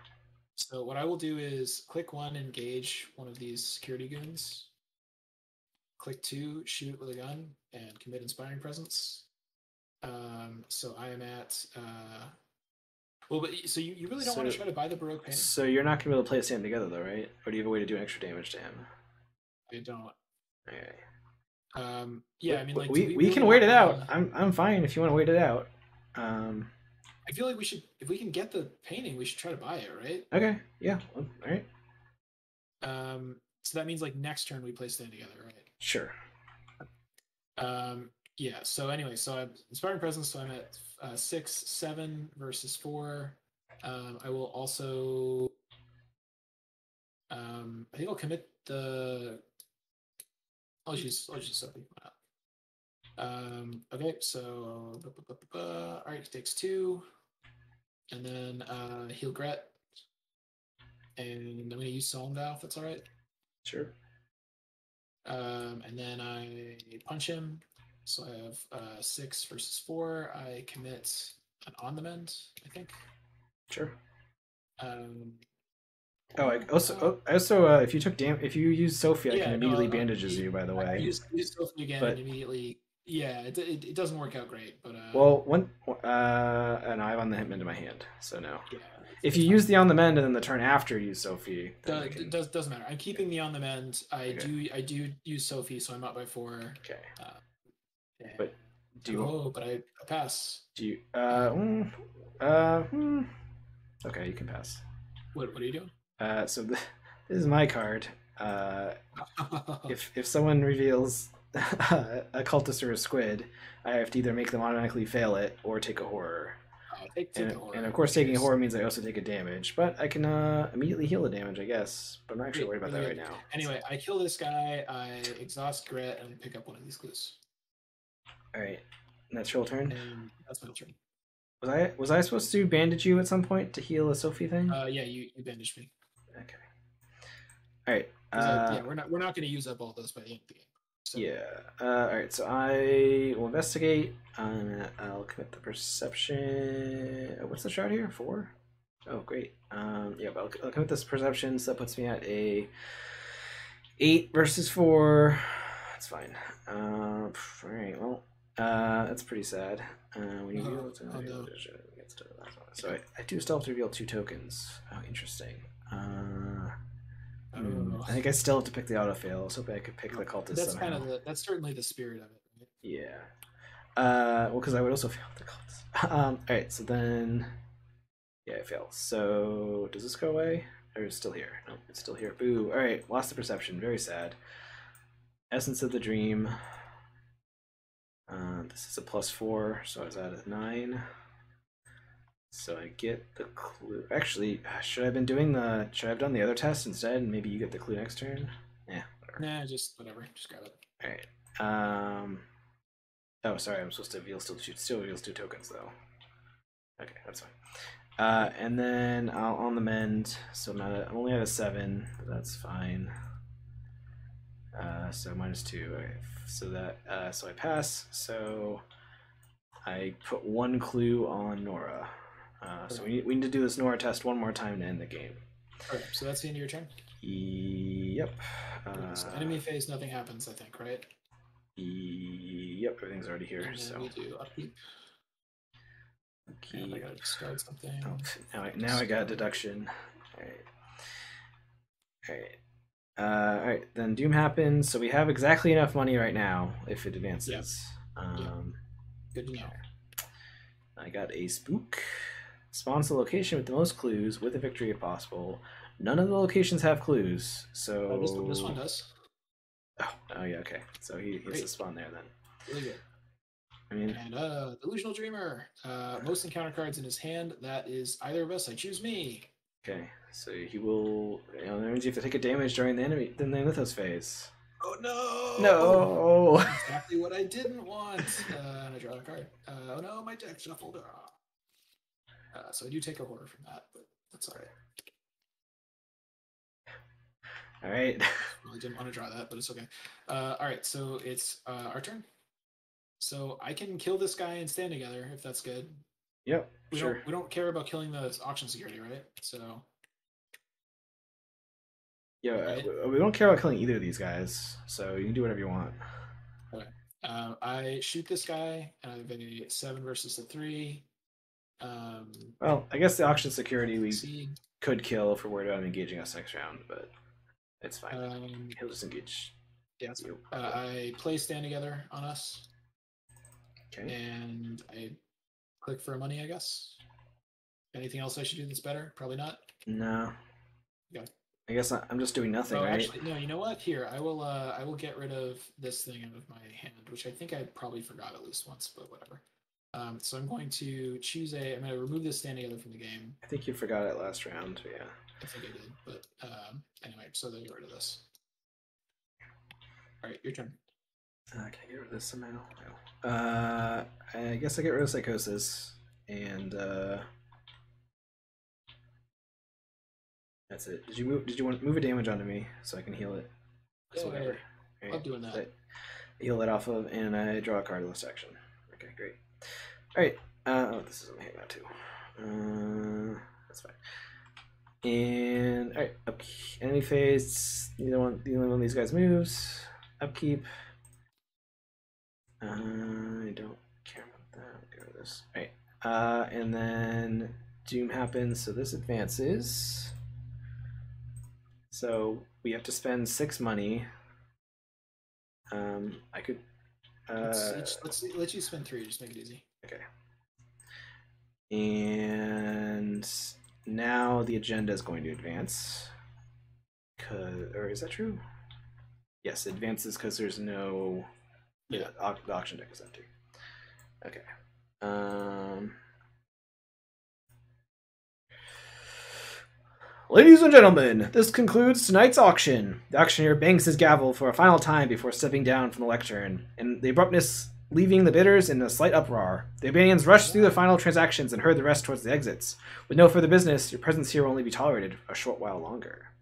So what I will do is click 1, engage one of these security goons. Click 2, shoot with a gun, and commit inspiring presence. So I am at. So you really don't want to try to buy the Baroque painting? So you're not going to be able to play a stand together, though, right? Or do you have a way to do extra damage to him? I don't. Okay. Yeah, I mean, like we can wait it out. I'm fine if you want to wait it out. I feel like we should, if we can get the painting, we should try to buy it, right? Okay. Yeah. All right. So that means like next turn we play stand together, right? Sure. Yeah. So anyway, so I'm inspiring presence. So I'm at 6, 7 versus 4. I will also. I think I'll commit the. I'll just use something. Okay, so all right, he takes 2, and then heal Gret, and I'm gonna use Solemn Vow if that's all right. Sure. And then I punch him, so I have 6 versus 4. I commit an On the Mend, I think. Sure. I also if you use Sophie, I can immediately bandages you. By the way, I use Sophie again and immediately. Yeah, it doesn't work out great, but well, and I have On the Mend in my hand, so no. Yeah, if you use the On the Mend and then the turn after you use Sophie, it doesn't matter. I'm keeping the On the Mend. I do use Sophie, so I'm up by 4. Okay. But but I pass. Do you? Okay, you can pass. What are you doing? So this is my card. If someone reveals a cultist or a squid, I have to either make them automatically fail it or take a horror. And of course, taking a horror means I also take a damage, but I can immediately heal the damage, I guess. But I'm not actually worried about that right now. Anyway, I kill this guy, I exhaust Gret, and I pick up one of these clues. All right, and that's your turn. And that's my turn. Was I supposed to bandage you at some point to heal a Sophie thing? Yeah, you bandaged me. Okay. All right. Yeah, we're not going to use up all those by the end of the game. So. Yeah. All right. So I will investigate. I'll commit the perception. What's the shot here? 4. Oh, great. Yeah, but I'll commit this perception. So that puts me at a 8 versus 4. That's fine. All right. Well, that's pretty sad. When you reveal so I do still have to reveal 2 tokens. Oh, interesting. I think I still have to pick the auto fail. I was hoping I could pick the cultist. That's somehow. That's certainly the spirit of it. Right? Yeah. Well, because I would also fail the cultist. All right. So then, yeah, I fail. So does this go away, or is it still here? No, it's still here. Boo. All right. Lost the perception. Very sad. Essence of the dream. This is a +4, so I was at a 9. So I get the clue. Actually, should I have done the other test instead, and maybe you get the clue next turn? Yeah, whatever. Nah, just whatever. Just grab it. All right. Oh, sorry. I'm supposed to still reveals 2 tokens though. Okay, that's fine. And then I'll on the mend. So I'm only at a 7, but that's fine. So -2. Okay. So that so I pass. So I put 1 clue on Nora. So we need to do this Nora test one more time to end the game. Okay, so that's the end of your turn? Yep. So enemy phase, nothing happens, I think, right? Yep, everything's already here. And so we do upkeep. And I gotta discard something. Oh, now I got deduction. Alright, then Doom happens, so we have exactly enough money right now if it advances. Yep. Good to know. I got a spook. Spawns the location with the most clues with a victory if possible. None of the locations have clues, so... this one does. Oh yeah, okay. So he has to spawn there then. Really good. I mean... And Delusional Dreamer. Most encounter cards in his hand. That is either of us. I choose me. Okay, so he will... that means you have to take a damage during the Mythos phase. Oh no! No! Exactly what I didn't want. And I draw a card. Oh no, my deck shuffled. So I do take a horror from that, but that's alright. Alright. I didn't want to draw that, but it's okay. Alright, so it's our turn. So I can kill this guy and stand together if that's good. Yep, we don't care about killing the auction security, right? So... Yeah, right? We don't care about killing either of these guys, so you can do whatever you want. Okay. I shoot this guy, and I have a 7 versus a 3. Well, I guess the auction security we could kill if we're worried about him engaging us next round, but it's fine. He'll just engage. Yeah, that's fine. I play Stand Together on us. Okay. And I click for money, I guess. Anything else I should do that's better? Probably not. No. Okay. I guess I'm just doing nothing, right? Actually, no. You know what? Here, I will get rid of this thing out of my hand, which I think I probably forgot at least once, but whatever. So I'm going to choose I'm going to remove this Stand Together from the game. I think you forgot it last round, yeah. I think I did, but anyway, so then get rid of this. All right, your turn. Can I get rid of this somehow? No. I guess I get rid of Psychosis, and that's it. Did you want to move a damage onto me so I can heal it? Yeah, whatever. Right. I'm doing that. Heal it off of, and I draw a card last action. Okay, great. All right. Oh, this is only hanging out too. That's fine. And all right, enemy phase. The only one of these guys moves. Upkeep. I don't care about that. Go to this. All right. And then Doom happens, so this advances. So we have to spend 6 money. I could. Let's you spend 3. Just make it easy. Okay. And now the agenda is going to advance. Or is that true? Yes, it advances because there's no. Yeah, the auction deck is empty. Okay. Ladies and gentlemen, this concludes tonight's auction. The auctioneer bangs his gavel for a final time before stepping down from the lectern, and the abruptness leaving the bidders in a slight uproar. The Albanians rushed through the final transactions and hurried the rest towards the exits. With no further business, your presence here will only be tolerated a short while longer.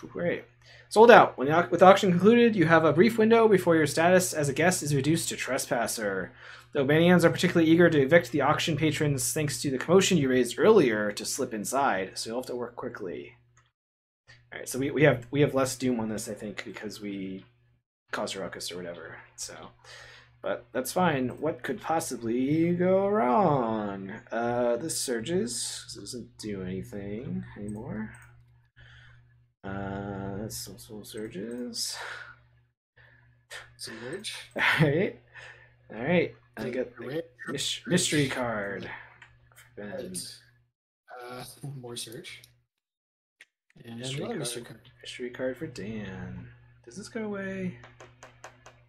Great. Sold out. With auction concluded, you have a brief window before your status as a guest is reduced to trespasser. The Obanians are particularly eager to evict the auction patrons thanks to the commotion you raised earlier to slip inside, so you'll have to work quickly. Alright, so we have less doom on this, I think, because we caused a ruckus or whatever. So, but that's fine. What could possibly go wrong? This surges. This doesn't do anything anymore. Some surges. Surge. All right. I got the mystery card. More surge. And mystery another card. mystery card. Mystery card for Dan. Does this go away?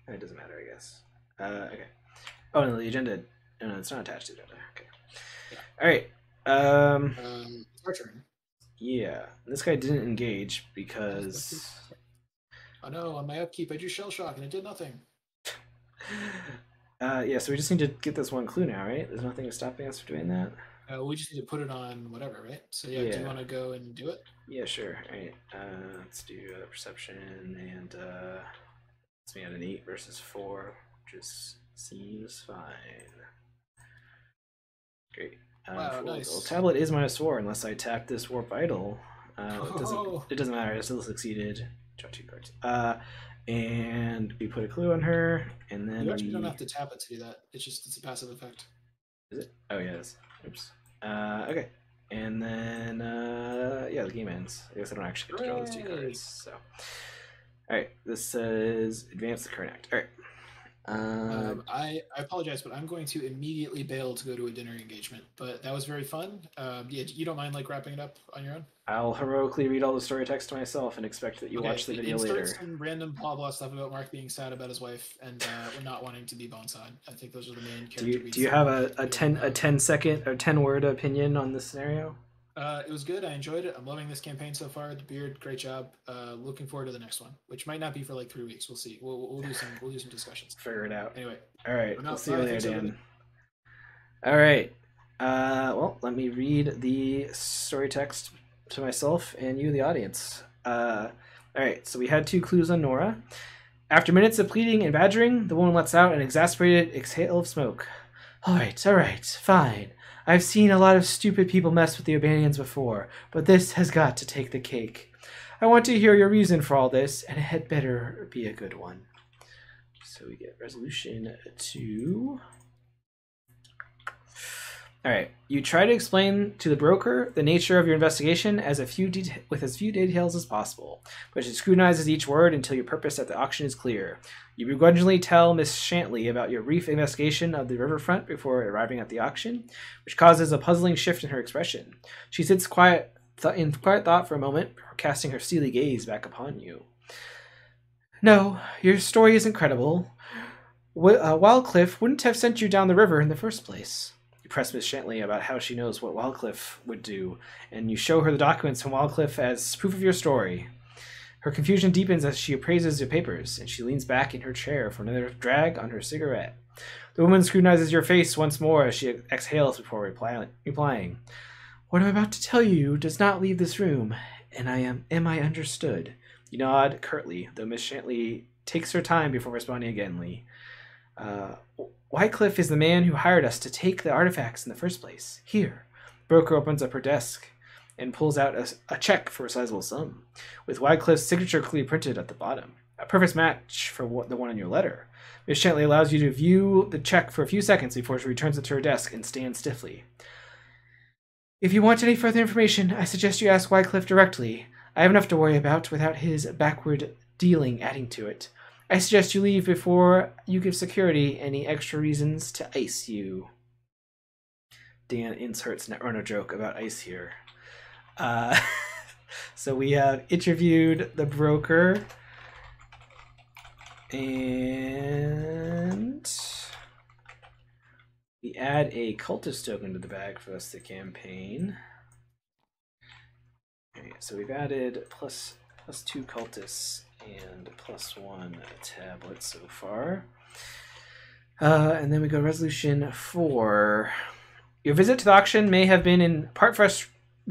It doesn't matter, I guess. Okay. Oh no, the agenda. No, it's not attached to the agenda. Okay. Yeah. All right. It's our turn. Yeah, this guy didn't engage because. Oh no! On my upkeep, I drew shell shock and it did nothing. Yeah, so we just need to get this one clue now, right? There's nothing stopping us from doing that. We just need to put it on whatever, right? So yeah, do you want to go and do it? Yeah, sure. All right. Let's do perception and let's be at an 8 versus 4, which seems fine. Great. Wow, nice. Well, tablet is -4 unless I tap this warp idol. It doesn't matter. I still succeeded. Draw 2 cards. And we put a clue on her, and then you actually don't have to tap it to do that. It's a passive effect. Is it? Oh yeah, it is. Oops. Okay. And then yeah, the game ends. I guess I don't actually get to draw those 2 cards. So, all right. This says advance the current act. All right. I apologize, but I'm going to immediately bail to go to a dinner engagement. But that was very fun. You don't mind like wrapping it up on your own? I'll heroically read all the story text to myself and expect that you watch the video later. Some random blah blah stuff about Mark being sad about his wife and not wanting to be bonside. I think those are the main character. Do you have a 10 second or 10 word opinion on this scenario? It was good. I enjoyed it. I'm loving this campaign so far. The beard, great job. Looking forward to the next one, which might not be for like 3 weeks. We'll see. We'll do some discussions. Figure it out. Anyway. All right. We'll see you later, Dan. All right. Well, let me read the story text to myself and you, the audience. All right. So we had 2 clues on Nora. After minutes of pleading and badgering, the woman lets out an exasperated exhale of smoke. All right, fine. I've seen a lot of stupid people mess with the Urbanians before, but this has got to take the cake. I want to hear your reason for all this, and it had better be a good one. So we get resolution 2. All right. You try to explain to the broker the nature of your investigation with as few details as possible, but she scrutinizes each word until your purpose at the auction is clear. You begrudgingly tell Miss Shantley about your brief investigation of the riverfront before arriving at the auction, which causes a puzzling shift in her expression. She sits in quiet thought for a moment, casting her steely gaze back upon you. No, your story isn't credible. Wildcliff wouldn't have sent you down the river in the first place. Press Miss Shantley about how she knows what Wildcliff would do, and you show her the documents from Wildcliff as proof of your story. Her confusion deepens as she appraises your papers, and she leans back in her chair for another drag on her cigarette. The woman scrutinizes your face once more as she exhales before replying. What I'm about to tell you does not leave this room, and am I understood? You nod curtly, though Miss Shantley takes her time before responding again. Wycliffe is the man who hired us to take the artifacts in the first place. Here. Broker opens up her desk and pulls out a check for a sizable sum, with Wycliffe's signature clearly printed at the bottom. A perfect match for the one on your letter. Miss Shantley allows you to view the check for a few seconds before she returns it to her desk and stands stiffly. If you want any further information, I suggest you ask Wycliffe directly. I have enough to worry about without his backward dealing adding to it. I suggest you leave before you give security any extra reasons to ice you. Dan inserts Netrunner joke about ice here. So we have interviewed the broker, and we add a cultist token to the bag for us to campaign. Okay, so we've added plus 2 cultists and +1 tablet so far. And then we go resolution 4. Your visit to the auction may have been in part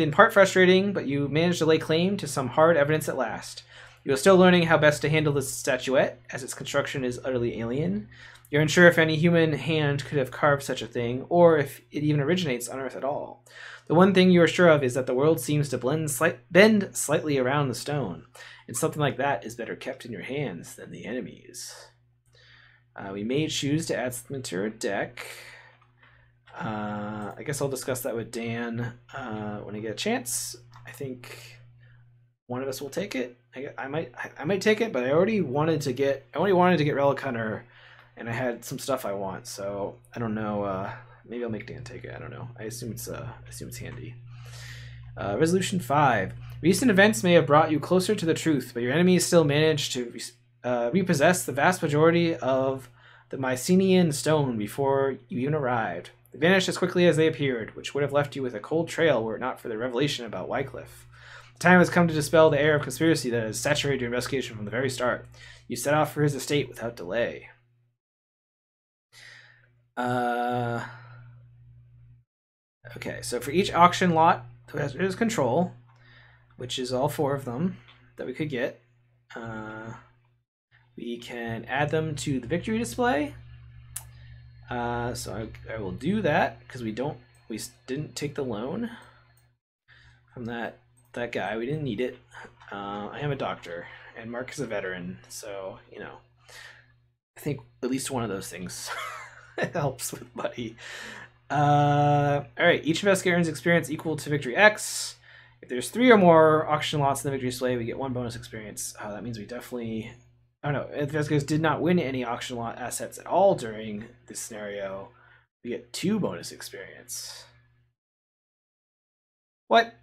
been part frustrating, but you managed to lay claim to some hard evidence at last. You are still learning how best to handle this statuette, as its construction is utterly alien. You're unsure if any human hand could have carved such a thing, or if it even originates on Earth at all. The one thing you are sure of is that the world seems to bend slightly around the stone, and something like that is better kept in your hands than the enemy's. We may choose to add something to our deck. I guess I'll discuss that with Dan when I get a chance. I think one of us will take it. I might take it, but I already wanted to get Relic Hunter, and I had some stuff I want, so I don't know. Maybe I'll make Dan take it. I don't know. I assume it's handy. Resolution 5. Recent events may have brought you closer to the truth, but your enemies still managed to repossess the vast majority of the Mycenian stone before you even arrived. They vanished as quickly as they appeared, which would have left you with a cold trail were it not for the revelation about Wycliffe. The time has come to dispel the air of conspiracy that has saturated your investigation from the very start. You set off for his estate without delay. Okay, so for each auction lot that has control, which is all 4 of them that we could get, we can add them to the victory display. So I will do that because we didn't take the loan from that guy. We didn't need it. I am a doctor and Mark is a veteran, so I think at least one of those things helps with money. All right, each investigator earns experience equal to victory X. If there's 3 or more auction lots in the victory display, we get 1 bonus experience. That means we definitely. Oh no, investigators did not win any auction lot assets at all during this scenario. We get 2 bonus experience. What?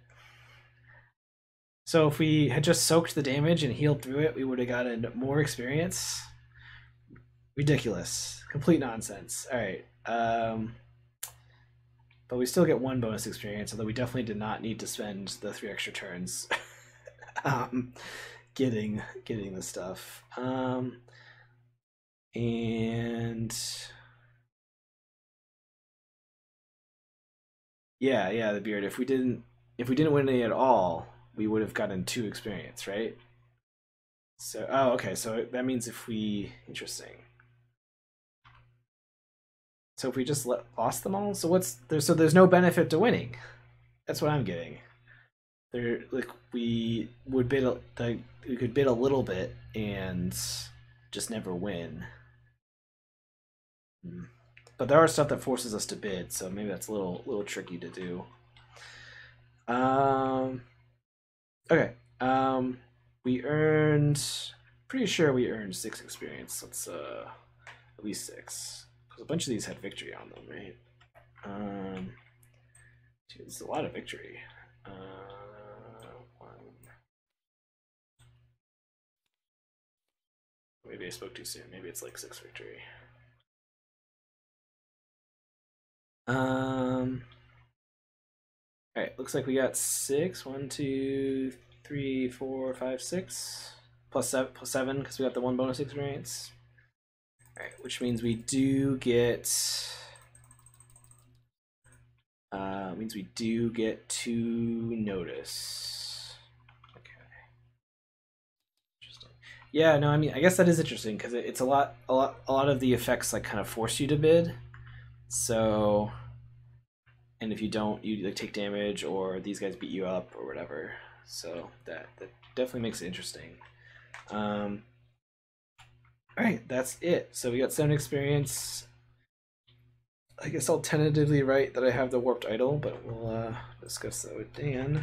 So if we had just soaked the damage and healed through it, we would have gotten more experience? Ridiculous. Complete nonsense. Alright. But we still get 1 bonus experience, although we definitely did not need to spend the 3 extra turns getting the stuff. And yeah, the beard. If we didn't win any at all, we would have gotten 2 experience, right? So okay, so that means interesting. So if we just lost them all, so there's no benefit to winning. That's what I'm getting. We could bid a little bit and just never win. But there are stuff that forces us to bid, so maybe that's a little tricky to do. Okay. Pretty sure we earned 6 experience. Let's at least 6. Because a bunch of these had victory on them, right? Dude, it's a lot of victory. 1. Maybe I spoke too soon. Maybe it's like 6 victory. Alright, looks like we got 6. 1, 2, 3, 4, 5, 6. Plus 7 because we got the 1 bonus experience. Alright, which means we do get 2 notice. Okay. Interesting. Yeah, no, I mean, I guess that is interesting because it's a lot of the effects like kind of force you to bid. So, and if you don't, you like take damage or these guys beat you up or whatever. So that definitely makes it interesting. All right, that's it. So we got 7 experience. I guess I'll tentatively write that I have the warped idol, but we'll discuss that with Dan.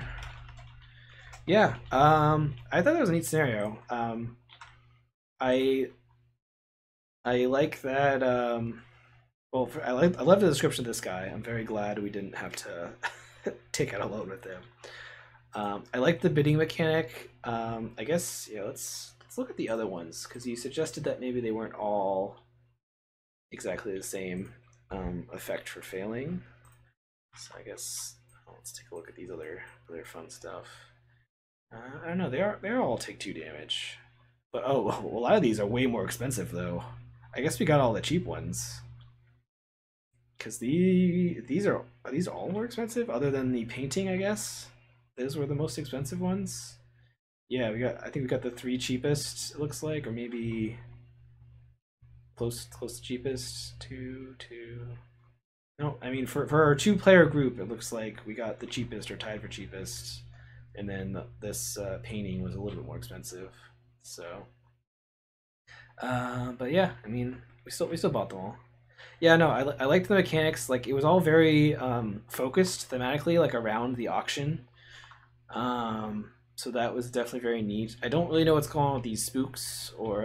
Yeah, I thought that was a neat scenario. I like that. Well, I love the description of this guy. I'm very glad we didn't have to take out a loan with him. I like the bidding mechanic. I guess let's look at the other ones because you suggested that maybe they weren't all exactly the same effect for failing. So I guess let's take a look at these other fun stuff. I don't know. They all take 2 damage, but a lot of these are way more expensive though. I guess we got all the cheap ones. Because these are these all more expensive other than the painting, I guess. those were the most expensive ones. Yeah, I think we got the three cheapest, it looks like, or maybe close to cheapest. Two. No, I mean for our 2-player group, it looks like we got the cheapest or tied for cheapest, and then this painting was a little bit more expensive. So, but yeah, I mean we still bought them all. Yeah, no, I liked the mechanics. Like it was all very focused thematically, like around the auction. So that was definitely very neat. I don't really know what's going on with these spooks or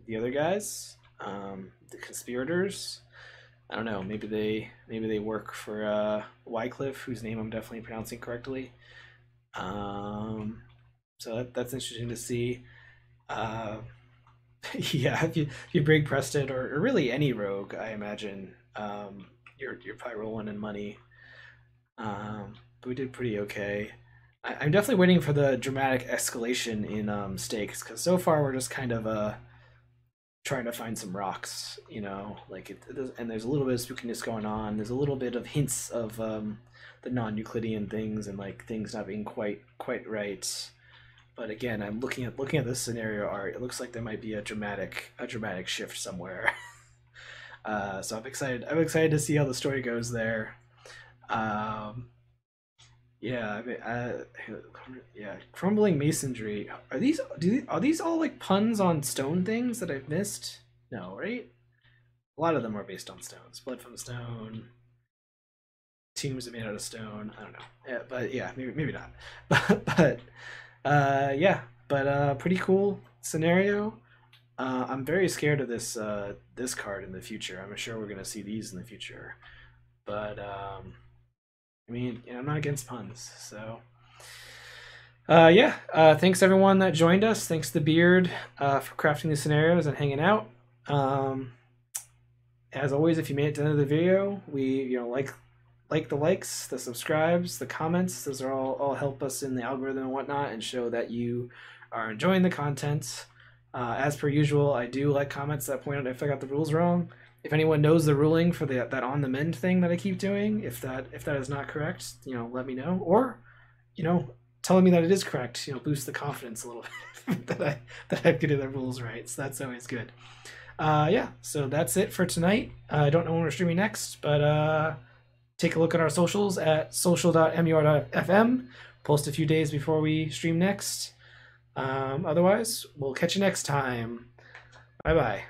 the other guys, the conspirators. I don't know. Maybe they work for Wycliffe, whose name I'm definitely pronouncing correctly. So that's interesting to see. Uh, yeah, if you bring Preston or really any rogue, I imagine you're probably rolling in money. But we did pretty okay. I'm definitely waiting for the dramatic escalation in stakes because so far we're just kind of trying to find some rocks, you know, like and there's a little bit of spookiness going on. There's a little bit of hints of the non-Euclidean things and like things not being quite right. But again, I'm looking at this scenario art. It looks like there might be a dramatic shift somewhere. So I'm excited. I'm excited to see how the story goes there. Yeah, I mean, yeah, crumbling masonry. Are these all like puns on stone things that I've missed? No, right? A lot of them are based on stones. Blood from stone. Tombs are made out of stone. I don't know. Yeah, but yeah, maybe not. But yeah, but pretty cool scenario. I'm very scared of this card in the future. I'm sure we're gonna see these in the future. But I mean, I'm not against puns, so yeah. Thanks everyone that joined us. Thanks the Beard for crafting these scenarios and hanging out. As always, if you made it to the end of the video, we like the likes, the subscribes, the comments. Those are all help us in the algorithm and whatnot, and show that you are enjoying the content. As per usual, I do like comments that point out if I got the rules wrong. If anyone knows the ruling for that on the mend thing that I keep doing, if that is not correct, let me know. Or, telling me that it is correct, boost the confidence a little bit that I'm getting the rules right. So that's always good. Yeah, so that's it for tonight. I don't know when we're streaming next, but take a look at our socials at social.mur.fm. Post a few days before we stream next. Otherwise, we'll catch you next time. Bye-bye.